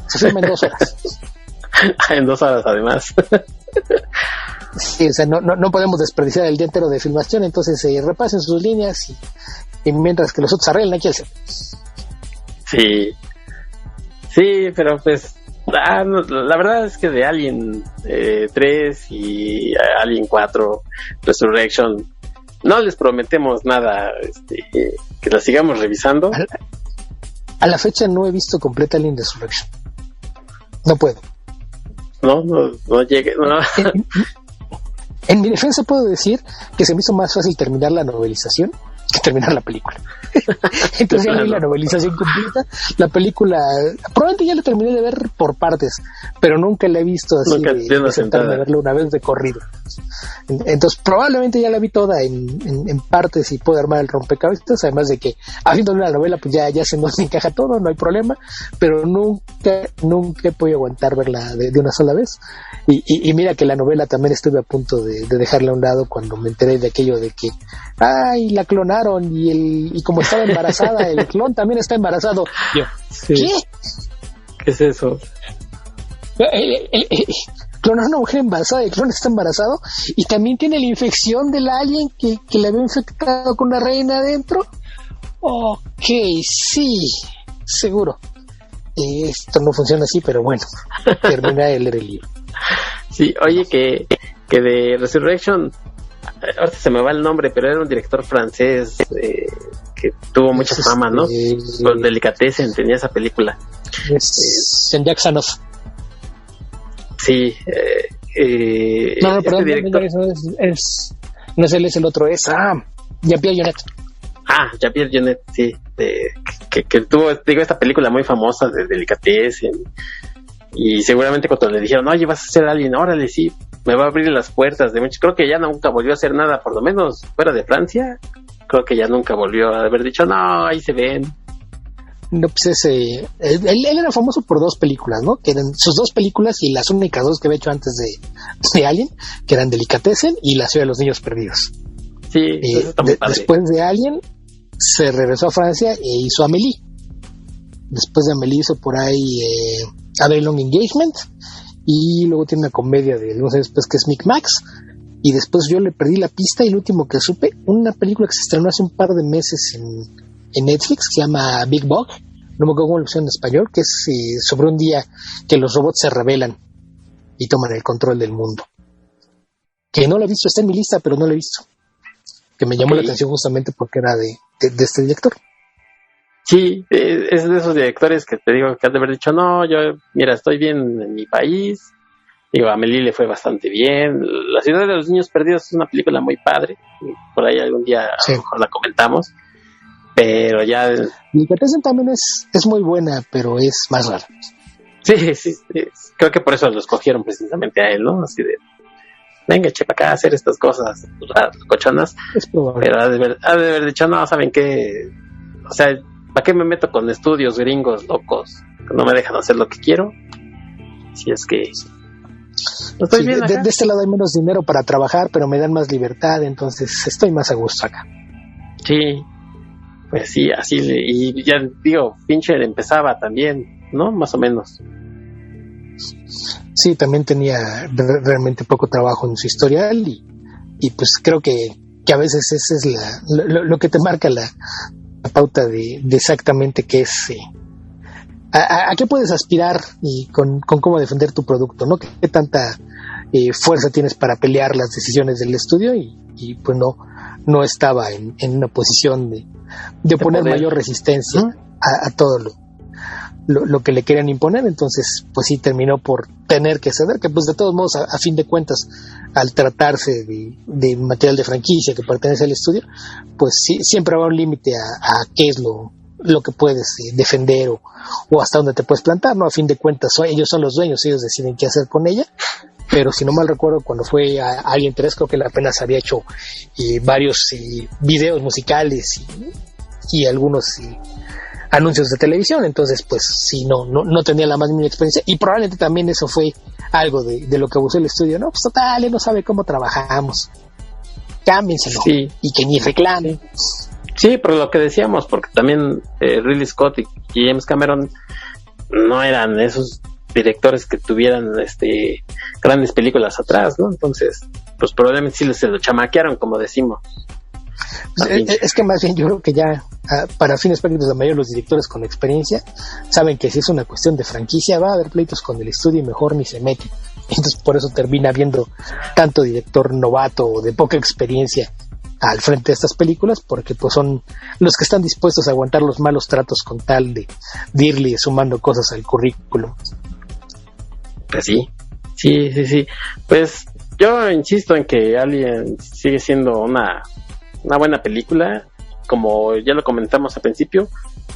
S2: Se filma en 2 horas.
S1: En 2 horas, además.
S2: Sí, o sea, no podemos desperdiciar el día entero de filmación, entonces repasen sus líneas y mientras que los otros arreglen aquí el set.
S1: Sí, pero pues no, la verdad es que de Alien 3 y Alien 4 Resurrection no les prometemos nada, que la sigamos revisando.
S2: A la fecha no he visto completa Alien Resurrection. No puedo.
S1: No llegue. No.
S2: En mi defensa puedo decir que se me hizo más fácil terminar la novelización que terminar la película. Entonces ya vi la novelización completa, la película probablemente ya la terminé de ver por partes, pero nunca la he visto así de sentarme a verla una vez de corrido. Entonces probablemente ya la vi toda en partes y puedo armar el rompecabezas, además de que haciendo una novela pues ya se nos encaja todo, no hay problema, pero nunca he podido aguantar verla de una sola vez. Y mira que la novela también estuve a punto de dejarla a un lado cuando me enteré de aquello de que la clonaron y como estaba embarazada el clon también está embarazado. Yo,
S1: sí. ¿Qué es eso?
S2: Clonar a una mujer embarazada, el clon está embarazado y también tiene la infección del alien que le había infectado con una reina adentro. Ok, sí, seguro. Esto no funciona así, pero bueno, termina de leer el libro.
S1: Sí, oye, que de Resurrection, ahorita se me va el nombre, pero era un director francés que tuvo mucha fama, ¿no? Con Delicatessen tenía esa película.
S2: Jean-Jacques Sanoff.
S1: Sí.
S2: No, perdón, director... no es él, es el otro, es Jean-Pierre Jeunet.
S1: Jean-Pierre Jeunet, sí. Que tuvo, digo, esta película muy famosa de Delicatessen. Y seguramente cuando le dijeron, oye, vas a ser alguien, órale, sí, me va a abrir las puertas de muchos. Creo que ya nunca volvió a hacer nada, por lo menos fuera de Francia. Creo que ya nunca volvió a haber dicho, no, ahí se ven.
S2: No, pues él era famoso por 2 películas, ¿no? Que eran sus 2 películas y las únicas 2 que había hecho antes de Alien, que eran Delicatessen y La ciudad de los niños perdidos.
S1: Sí,
S2: después de Alien se regresó a Francia e hizo Amélie. Después de Amélie hizo por ahí A Very Long Engagement, y luego tiene una comedia de unos años después que es Micmacs, y después yo le perdí la pista y lo último que supe, una película que se estrenó hace un par de meses en Netflix que se llama Big Bug, no me acuerdo cómo lo pusieron en español, que es sobre un día que los robots se rebelan y toman el control del mundo, que no lo he visto, está en mi lista pero no lo he visto, que me llamó la atención justamente porque era de este director.
S1: Sí, es de esos directores que te digo que han de haber dicho, no, yo, mira, estoy bien en mi país. Digo, a Amélie le fue bastante bien. La ciudad de los niños perdidos es una película muy padre. Por ahí algún día a lo mejor la comentamos. Pero ya...
S2: Delicatessen también es muy buena, pero es más rara.
S1: Sí. Creo que por eso lo escogieron precisamente a él, ¿no? Así de, venga, che, para acá a hacer estas cosas cochonas.
S2: Es probable.
S1: Pero ha de haber dicho, no, ¿saben qué? O sea, ¿para qué me meto con estudios gringos locos que no me dejan hacer lo que quiero? Si es que no estoy bien acá.
S2: De este lado hay menos dinero para trabajar, pero me dan más libertad, entonces estoy más a gusto acá.
S1: Sí, pues sí, así. Y ya digo, Fincher empezaba también, ¿no? Más o menos.
S2: Sí, también tenía realmente poco trabajo en su historial y pues creo que a veces ese es lo que te marca la pauta de exactamente qué es, a qué puedes aspirar y con cómo defender tu producto, ¿no? Qué tanta fuerza tienes para pelear las decisiones del estudio y pues no estaba en una posición de oponer mayor resistencia a todo lo que le querían imponer. Entonces pues sí terminó por tener que ceder, que pues de todos modos a fin de cuentas, al tratarse de material de franquicia que pertenece al estudio, pues sí, siempre va un límite a qué es lo que puedes defender o hasta dónde te puedes plantar, ¿no? A fin de cuentas ellos son los dueños, ellos deciden qué hacer con ella. Pero si no mal recuerdo, cuando fue a Alien 3, creo que él apenas había hecho varios videos musicales y algunos anuncios de televisión. Entonces pues sí, no tenía la más mínima experiencia, y probablemente también eso fue algo de lo que abusó el estudio. No, pues total, él no sabe cómo trabajamos, cámbienselo,
S1: sí,
S2: y que ni reclame.
S1: Sí, pero lo que decíamos, porque también Ridley Scott y James Cameron no eran esos directores que tuvieran grandes películas atrás, ¿no? Entonces pues probablemente sí se lo chamaquearon, como decimos.
S2: Es que más bien yo creo que ya para fines prácticos la mayoría de los directores con experiencia saben que si es una cuestión de franquicia va a haber pleitos con el estudio y mejor ni se mete. Entonces por eso termina habiendo tanto director novato o de poca experiencia al frente de estas películas, porque pues son los que están dispuestos a aguantar los malos tratos con tal de irle sumando cosas al currículum.
S1: Pues sí. Pues yo insisto en que Alien sigue siendo una buena película. Como ya lo comentamos al principio,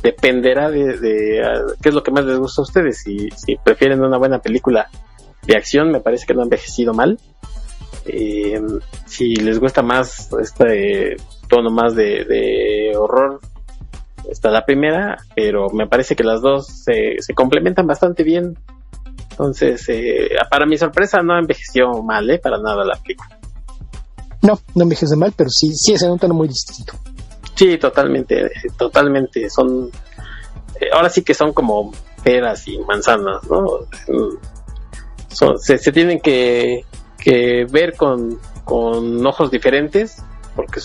S1: dependerá de qué es lo que más les gusta a ustedes. Si prefieren una buena película de acción, me parece que no ha envejecido mal. Si les gusta más este tono más de horror, está la primera, pero me parece que las dos se complementan bastante bien. Entonces, para mi sorpresa, no envejeció mal, para nada la película.
S2: No envejece mal, pero sí es en un tono muy distinto.
S1: Sí, totalmente. Son, ahora sí que son como peras y manzanas, ¿no? Se tienen que ver con ojos diferentes, porque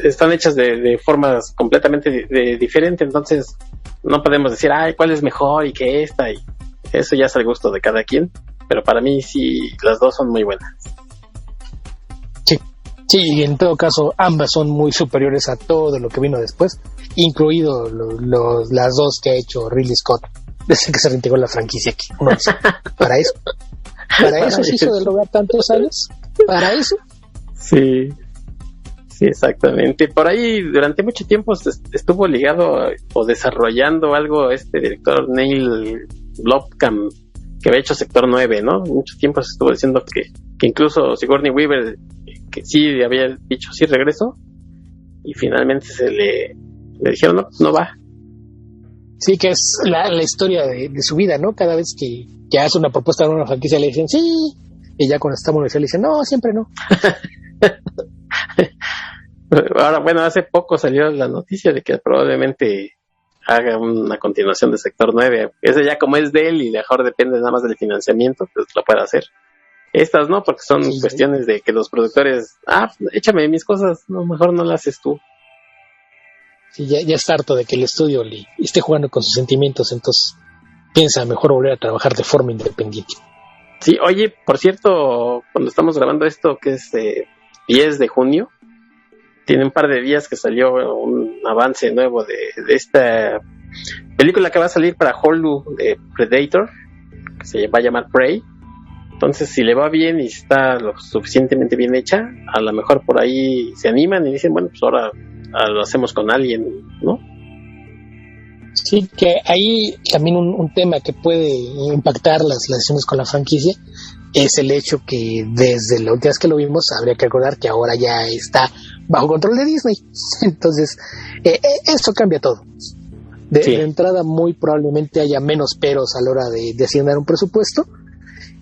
S1: están hechas de formas completamente diferentes. Entonces, no podemos decir, cuál es mejor y que esta, y eso ya es al gusto de cada quien. Pero para mí sí, las dos son muy buenas.
S2: Sí, y en todo caso ambas son muy superiores a todo lo que vino después, incluido las dos que ha hecho Ridley Scott desde que se reintegró la franquicia aquí. Para eso se hizo del rogar tantos años, para eso.
S1: Sí, exactamente. Por ahí durante mucho tiempo estuvo ligado o desarrollando algo director Neil Blomkamp, que había hecho Sector 9, ¿no? Mucho tiempo se estuvo diciendo que incluso Sigourney Weaver, que sí había dicho sí regreso, y finalmente le dijeron no va.
S2: Sí, que es la historia de su vida, ¿no? Cada vez que hace una propuesta de una franquicia le dicen sí, y ya cuando está en la universidad le dicen no, siempre no.
S1: Ahora, bueno, hace poco salió la noticia de que probablemente haga una continuación de Sector 9. Ese ya como es de él y mejor depende nada más del financiamiento, pues lo puede hacer. Estas no, porque son cuestiones de que los productores, échame mis cosas, no, mejor no las haces tú.
S2: Sí, ya está harto de que el estudio le esté jugando con sus sentimientos, entonces piensa mejor volver a trabajar de forma independiente.
S1: Sí, oye, por cierto, cuando estamos grabando esto, que es 10 de junio, tiene un par de días que salió un avance nuevo de esta película que va a salir para Hulu de Predator, que se va a llamar Prey. Entonces, si le va bien y está lo suficientemente bien hecha, a lo mejor por ahí se animan y dicen, bueno, pues ahora lo hacemos con Alien, ¿no?
S2: Sí, que ahí también un tema que puede impactar las relaciones con la franquicia es el hecho que desde la última vez que lo vimos, habría que recordar que ahora ya está bajo control de Disney. Entonces, esto cambia todo. De entrada, muy probablemente haya menos peros a la hora de asignar un presupuesto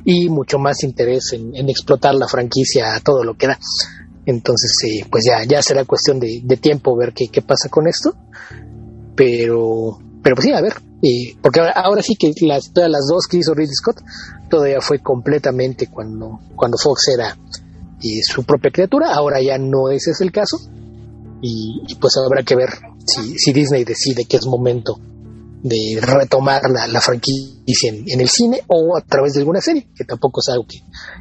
S2: y mucho más interés en explotar la franquicia a todo lo que da. Entonces, pues ya será cuestión de tiempo ver qué pasa con esto. Pero pues sí, a ver. Porque ahora sí que todas las dos que hizo Ridley Scott todavía fue completamente cuando Fox era su propia criatura. Ahora ya no ese es el caso. Y pues habrá que ver si Disney decide que es momento de retomar la franquicia en el cine o a través de alguna serie, que tampoco es algo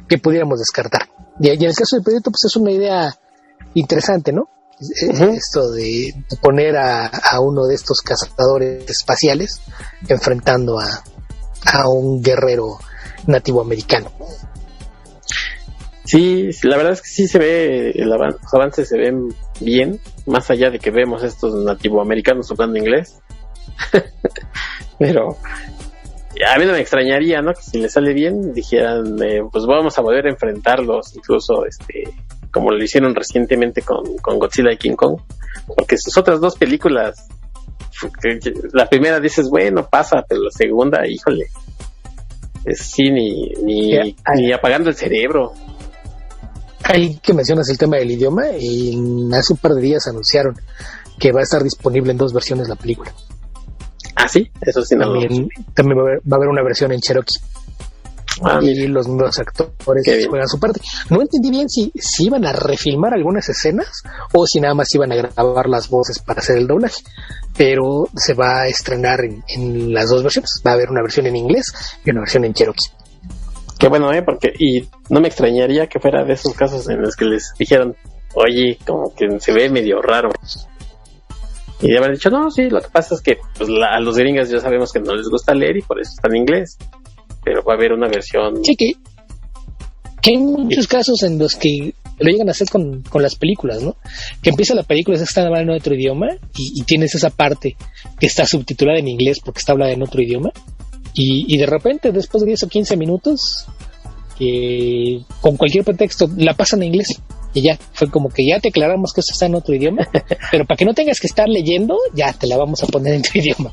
S2: que pudiéramos descartar. Y en el caso de Predator, pues es una idea interesante, ¿no? Esto de poner a uno de estos cazadores espaciales enfrentando a un guerrero nativo americano.
S1: Sí, la verdad es que sí se ve, los avances se ven bien, más allá de que vemos estos nativoamericanos hablando inglés. Pero a mí no me extrañaría, ¿no? Que si le sale bien dijeran, pues vamos a volver a enfrentarlos, incluso como lo hicieron recientemente con Godzilla y King Kong, porque sus otras dos películas, la primera dices, bueno, pasa, pero la segunda, híjole, sí, ni apagando el cerebro.
S2: Ahí que mencionas el tema del idioma, y hace un par de días anunciaron que va a estar disponible en 2 versiones la película.
S1: Ah, sí, eso sí.
S2: También va a haber una versión en Cherokee. Y los nuevos actores juegan su parte. No entendí bien si iban a refilmar algunas escenas o si nada más iban a grabar las voces para hacer el doblaje, pero se va a estrenar en las 2 versiones. Va a haber una versión en inglés y una versión en Cherokee.
S1: Qué bueno, porque y no me extrañaría que fuera de esos casos en los que les dijeron, oye, como que se ve medio raro, y de haber dicho, no, sí, lo que pasa es que pues, a los gringos ya sabemos que no les gusta leer y por eso está en inglés, pero va a haber una versión.
S2: Sí, que hay muchos casos en los que lo llegan a hacer con las películas, ¿no? Que empieza la película, está hablando en otro idioma y tienes esa parte que está subtitulada en inglés porque está hablada en otro idioma. Y de repente, después de 10 o 15 minutos, con cualquier pretexto, la pasan en inglés. Y ya, fue como que ya te aclaramos que esto está en otro idioma, pero para que no tengas que estar leyendo, ya te la vamos a poner en tu idioma.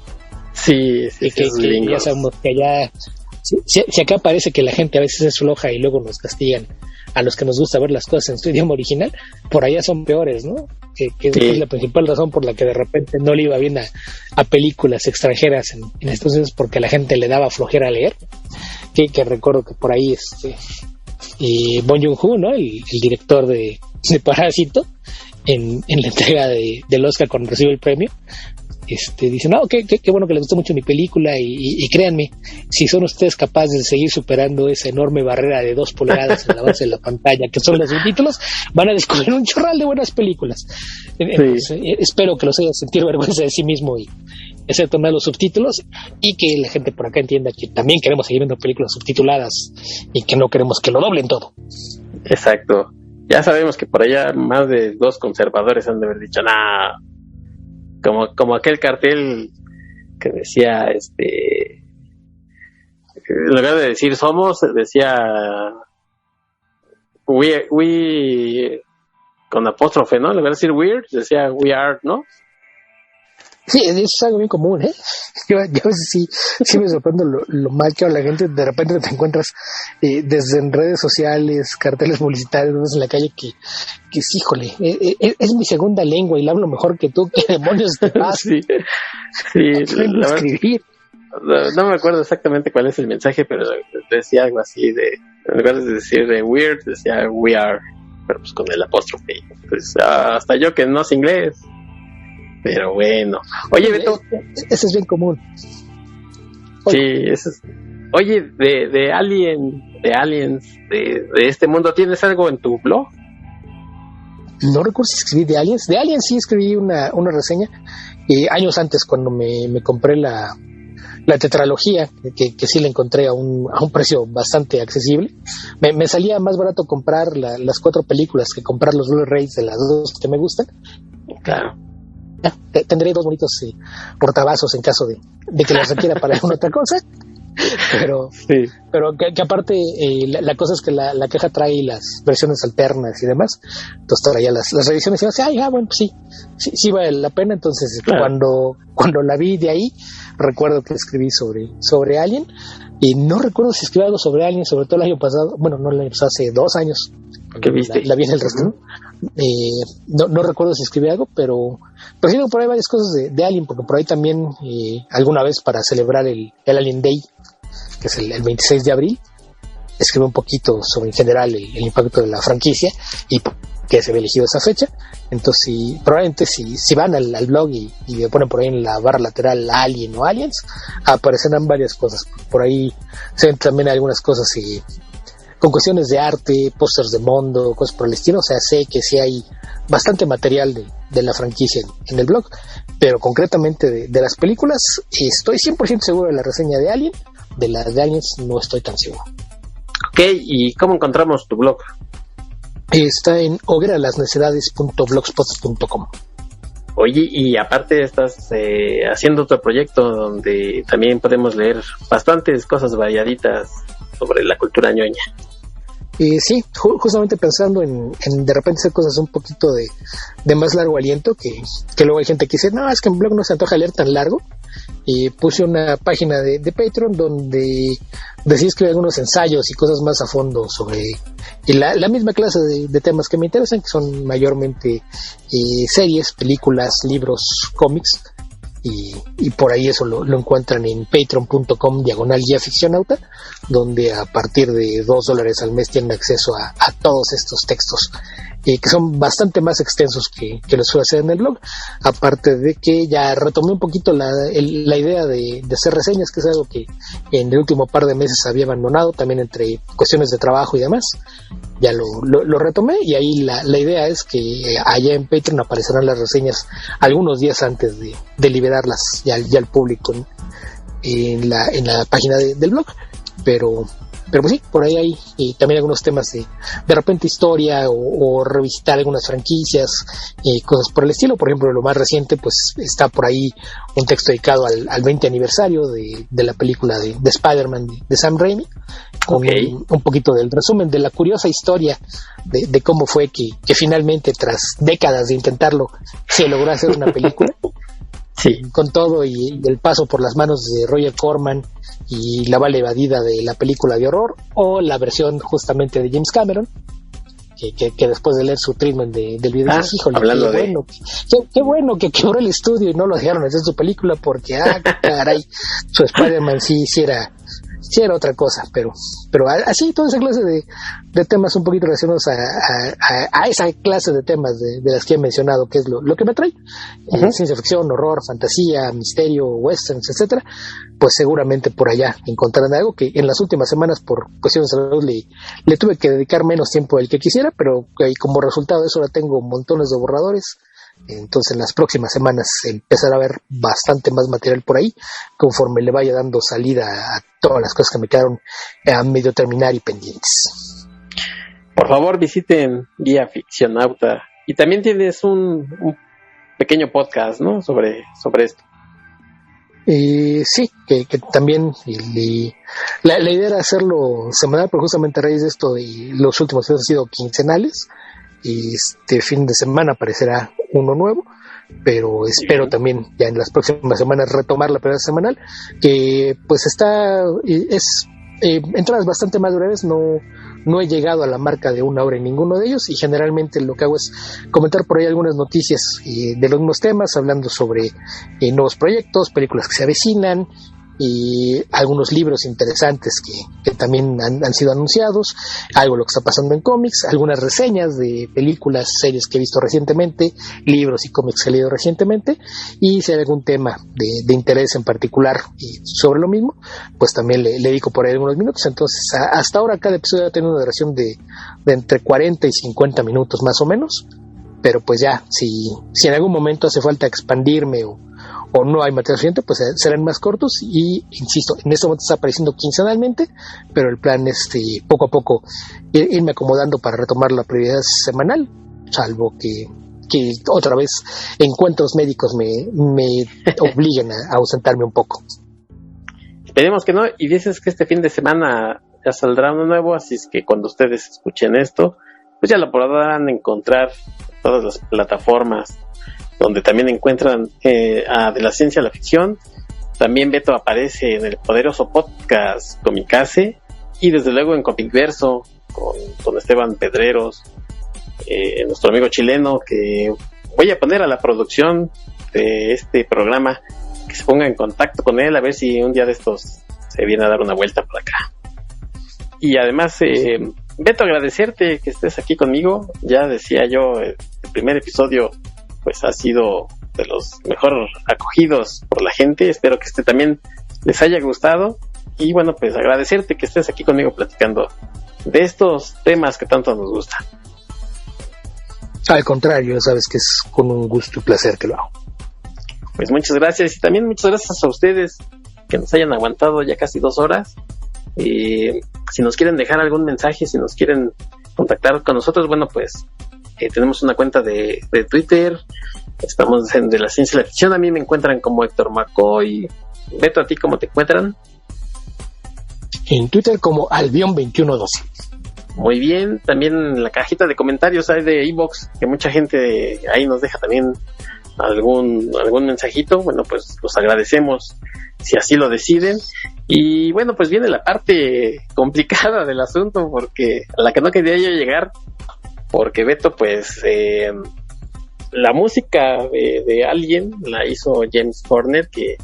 S1: Sí,
S2: que ya sabemos que allá, si acá parece que la gente a veces es floja y luego nos castigan a los que nos gusta ver las cosas en su idioma original, por allá son peores, ¿no? Que es la principal razón por la que de repente no le iba bien a películas extranjeras en Estados Unidos, porque a la gente le daba flojera leer. Que recuerdo que por ahí Bong Joon-ho, ¿no? El director de Parásito, en la entrega del Oscar cuando recibe el premio, dice, no, qué bueno que les gustó mucho mi película y créanme, si son ustedes capaces de seguir superando esa enorme barrera de 2 pulgadas en la base de la pantalla que son los subtítulos, van a descubrir un chorral de buenas películas. Entonces, espero que los hayan sentido vergüenza de sí mismo y excepto los subtítulos, y que la gente por acá entienda que también queremos seguir viendo películas subtituladas y que no queremos que lo doblen todo.
S1: Exacto. Ya sabemos que por allá más de 2 conservadores han de haber dicho, nah, como aquel cartel que decía, en lugar de decir somos, decía we con apóstrofe, ¿no? En lugar de decir weird, decía we are, ¿no?
S2: Sí, eso es algo bien común, ¿eh? Yo a veces sí me sorprendo lo mal que habla la gente. De repente te encuentras desde en redes sociales, carteles publicitarios en la calle que sí, híjole, es mi segunda lengua y la hablo mejor que tú. ¿Qué demonios te pasa? Sí, escribir.
S1: No me acuerdo exactamente cuál es el mensaje, pero decía algo así en lugar de decir weird, decía we are, pero pues con el apóstrofe. Pues hasta yo que no sé inglés. Pero bueno. Oye, Beto.
S2: Eso es bien común.
S1: Sí, eso es. Oye, de Aliens, de este mundo, ¿tienes algo en tu blog?
S2: No recuerdo si escribí de Aliens. De Aliens sí escribí una reseña. Años antes, cuando me compré la tetralogía, que sí la encontré a un precio bastante accesible. Me salía más barato comprar las 4 películas que comprar los Blu-rays de las 2 que me gustan.
S1: Claro.
S2: Tendré 2 bonitos portavasos en caso de que las requiera para alguna otra cosa, pero que aparte la cosa es que la caja trae las versiones alternas y demás, entonces traía las revisiones y yo bueno, pues sí vale la pena. Entonces claro. cuando la vi de ahí, recuerdo que escribí sobre Alien, y no recuerdo si escribí algo sobre Alien, sobre todo el año pasado, bueno, no el año pasado, hace 2 años.
S1: ¿Qué viste?
S2: La vi en el resto. No recuerdo si escribí algo, pero sí por ahí varias cosas de Alien, porque por ahí también alguna vez para celebrar el Alien Day, que es el 26 de abril, escribí un poquito sobre en general el impacto de la franquicia y que se había elegido esa fecha. Entonces probablemente si van al blog y le ponen por ahí en la barra lateral Alien o Aliens, aparecerán varias cosas. Por ahí se ven también algunas cosas con cuestiones de arte, pósters de Mondo, cosas por el estilo. O sea, sé que sí hay bastante material de la franquicia en el blog, pero concretamente de las películas estoy 100% seguro de la reseña de Alien. De las de Aliens no estoy tan seguro.
S1: Ok, ¿y cómo encontramos tu blog?
S2: Está en hogueralasnecedades.blogspot.com.
S1: Oye, y aparte estás haciendo otro proyecto donde también podemos leer bastantes cosas variaditas sobre la cultura ñoña.
S2: Sí, justamente pensando en de repente hacer cosas un poquito de más largo aliento, que luego hay gente que dice, no, es que en blog no se antoja leer tan largo. Y puse una página de Patreon donde decidí escribir algunos ensayos y cosas más a fondo sobre la misma clase de temas que me interesan, que son mayormente series, películas, libros, cómics. Y por ahí eso lo encuentran en patreon.com/guiaficcionauta, donde a partir de $2 al mes tienen acceso a todos estos textos, que son bastante más extensos que los suele hacer en el blog. Aparte de que ya retomé un poquito la idea de hacer reseñas, que es algo que en el último par de meses había abandonado, también entre cuestiones de trabajo y demás. Ya lo retomé, y ahí la idea es que allá en Patreon aparecerán las reseñas algunos días antes de liberarlas ya al público en la página del blog. Pero pues sí, por ahí hay también algunos temas de repente historia o revisitar algunas franquicias, cosas por el estilo. Por ejemplo, lo más reciente, pues está por ahí un texto dedicado al 20 aniversario de la película de Spider-Man de Sam Raimi, con un poquito del resumen de la curiosa historia de cómo fue que finalmente, tras décadas de intentarlo, se logró hacer una película. Sí. Con todo y el paso por las manos de Roger Corman y la bala evadida de la película de horror, o la versión justamente de James Cameron, que después de leer su treatment del video dice, híjole, qué bueno que quebró el estudio y no lo dejaron hacer su película, porque caray, su Spider-Man sí era otra cosa. Pero así, toda esa clase de temas un poquito relacionados a esa clase de temas de las que he mencionado, que es lo que me trae. Ciencia ficción, horror, fantasía, misterio, westerns, etcétera. Pues seguramente por allá encontrarán algo que en las últimas semanas, por cuestiones de salud, le tuve que dedicar menos tiempo del que quisiera, pero como resultado de eso ahora tengo montones de borradores. Entonces en las próximas semanas empezará a haber bastante más material por ahí, conforme le vaya dando salida a todas las cosas que me quedaron a medio terminar y pendientes.
S1: Por favor, visiten Guía Ficcionauta. Y también tienes un pequeño podcast, ¿no? sobre esto.
S2: Sí, que también la idea era hacerlo semanal, pero justamente a raíz de esto y los últimos días han sido quincenales. Este fin de semana aparecerá uno nuevo, pero espero también ya en las próximas semanas retomar la primera semanal, que pues es entradas bastante más breves. No he llegado a la marca de 1 hora en ninguno de ellos, y generalmente lo que hago es comentar por ahí algunas noticias de los mismos temas, hablando sobre nuevos proyectos, películas que se avecinan, y algunos libros interesantes que también han sido anunciados, algo lo que está pasando en cómics, algunas reseñas de películas, series que he visto recientemente, libros y cómics que he leído recientemente, y si hay algún tema de interés en particular sobre lo mismo, pues también le dedico por ahí algunos minutos. Entonces hasta ahora cada episodio ha tenido una duración de entre 40 y 50 minutos más o menos, pero pues ya, si en algún momento hace falta expandirme o no hay material suficiente, pues serán más cortos. Y insisto, en este momento está apareciendo quincenalmente, pero el plan es poco a poco irme acomodando para retomar la prioridad semanal, salvo que otra vez encuentros médicos me obliguen a ausentarme un poco.
S1: Esperemos que no. Y dices que este fin de semana ya saldrá uno nuevo, así es que cuando ustedes escuchen esto, pues ya lo podrán encontrar en todas las plataformas donde también encuentran de la ciencia a la ficción. También Beto aparece en el poderoso podcast Comicase, y desde luego en Comicverso con Esteban Pedreros, nuestro amigo chileno, que voy a poner a la producción de este programa, que se ponga en contacto con él, a ver si un día de estos se viene a dar una vuelta por acá. Y además, Beto, agradecerte que estés aquí conmigo. Ya decía yo, el primer episodio pues ha sido de los mejor acogidos por la gente. Espero que también les haya gustado, y bueno, pues agradecerte que estés aquí conmigo platicando de estos temas que tanto nos gustan.
S2: Al contrario, sabes que es con un gusto y placer que lo hago.
S1: Pues muchas gracias, y también muchas gracias a ustedes que nos hayan aguantado ya casi 2 horas. Si nos quieren dejar algún mensaje, si nos quieren contactar con nosotros, bueno, pues tenemos una cuenta de Twitter, estamos en De la Ciencia y la Ficción. A mí me encuentran como Héctor McCoy. Beto, ¿a ti cómo te encuentran?
S2: En Twitter como Albion2112.
S1: Muy bien, también en la cajita de comentarios hay de iVoox, que mucha gente ahí nos deja también algún mensajito. Bueno, pues los agradecemos si así lo deciden. Y bueno, pues viene la parte complicada del asunto, porque a la que no quería yo llegar, porque Beto, pues la música de Alien la hizo James Horner, que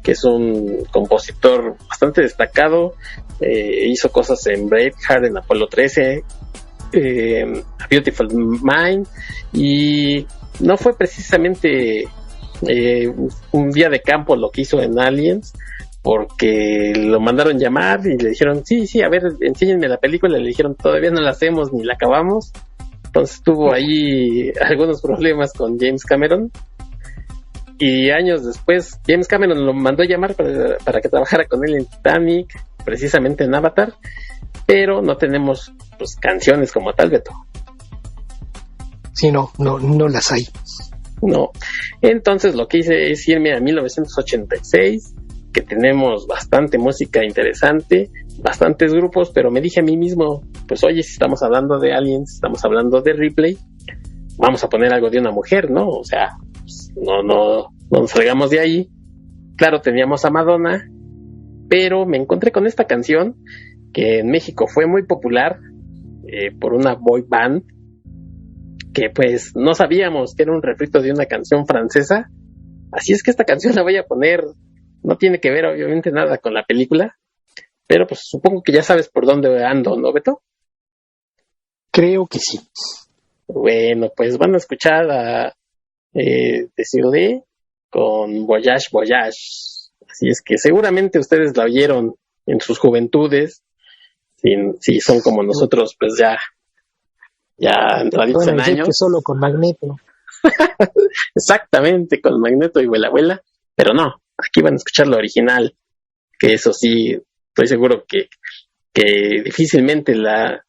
S1: es un compositor bastante destacado. Hizo cosas en Braveheart, en Apolo 13, A Beautiful Mind, y no fue precisamente un día de campo lo que hizo en Aliens, porque lo mandaron llamar y le dijeron, sí, a ver, enséñenme la película. Le dijeron, todavía no la hacemos ni la acabamos. Entonces tuvo ahí algunos problemas con James Cameron, y años después James Cameron lo mandó a llamar para que trabajara con él en Titanic, precisamente en Avatar, pero no tenemos pues canciones como tal, Beto.
S2: Sí, no las hay.
S1: No. Entonces lo que hice es irme a 1986, que tenemos bastante música interesante, bastantes grupos, pero me dije a mí mismo, pues oye, si estamos hablando de Aliens, estamos hablando de Ripley, vamos a poner algo de una mujer, ¿no? O sea, pues, no nos salgamos de ahí. Claro, teníamos a Madonna, pero me encontré con esta canción que en México fue muy popular por una boy band, que pues no sabíamos que era un refrito de una canción francesa. Así es que esta canción la voy a poner, no tiene que ver obviamente nada con la película, pero pues supongo que ya sabes por dónde ando, ¿no, Beto?
S2: Creo que sí.
S1: Bueno, pues van a escuchar a Désiré con Voyage Voyage. Así es que seguramente ustedes la oyeron en sus juventudes, si son como nosotros, pues ya entraditos en años.
S2: Que solo con Magneto.
S1: Exactamente, con Magneto y Vuela, pero no, aquí van a escuchar lo original, que eso sí, estoy seguro que difícilmente la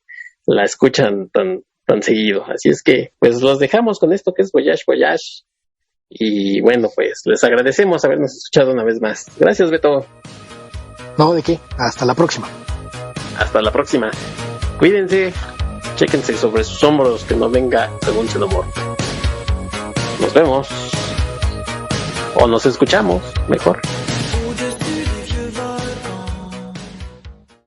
S1: escuchan tan seguido. Así es que pues los dejamos con esto que es Voyage Voyage, y bueno, pues les agradecemos habernos escuchado una vez más. Gracias, Beto.
S2: No, ¿de qué? Hasta la próxima.
S1: Hasta la próxima. Cuídense, chéquense sobre sus hombros, que no venga algún xenomorfo. Nos vemos, o nos escuchamos mejor.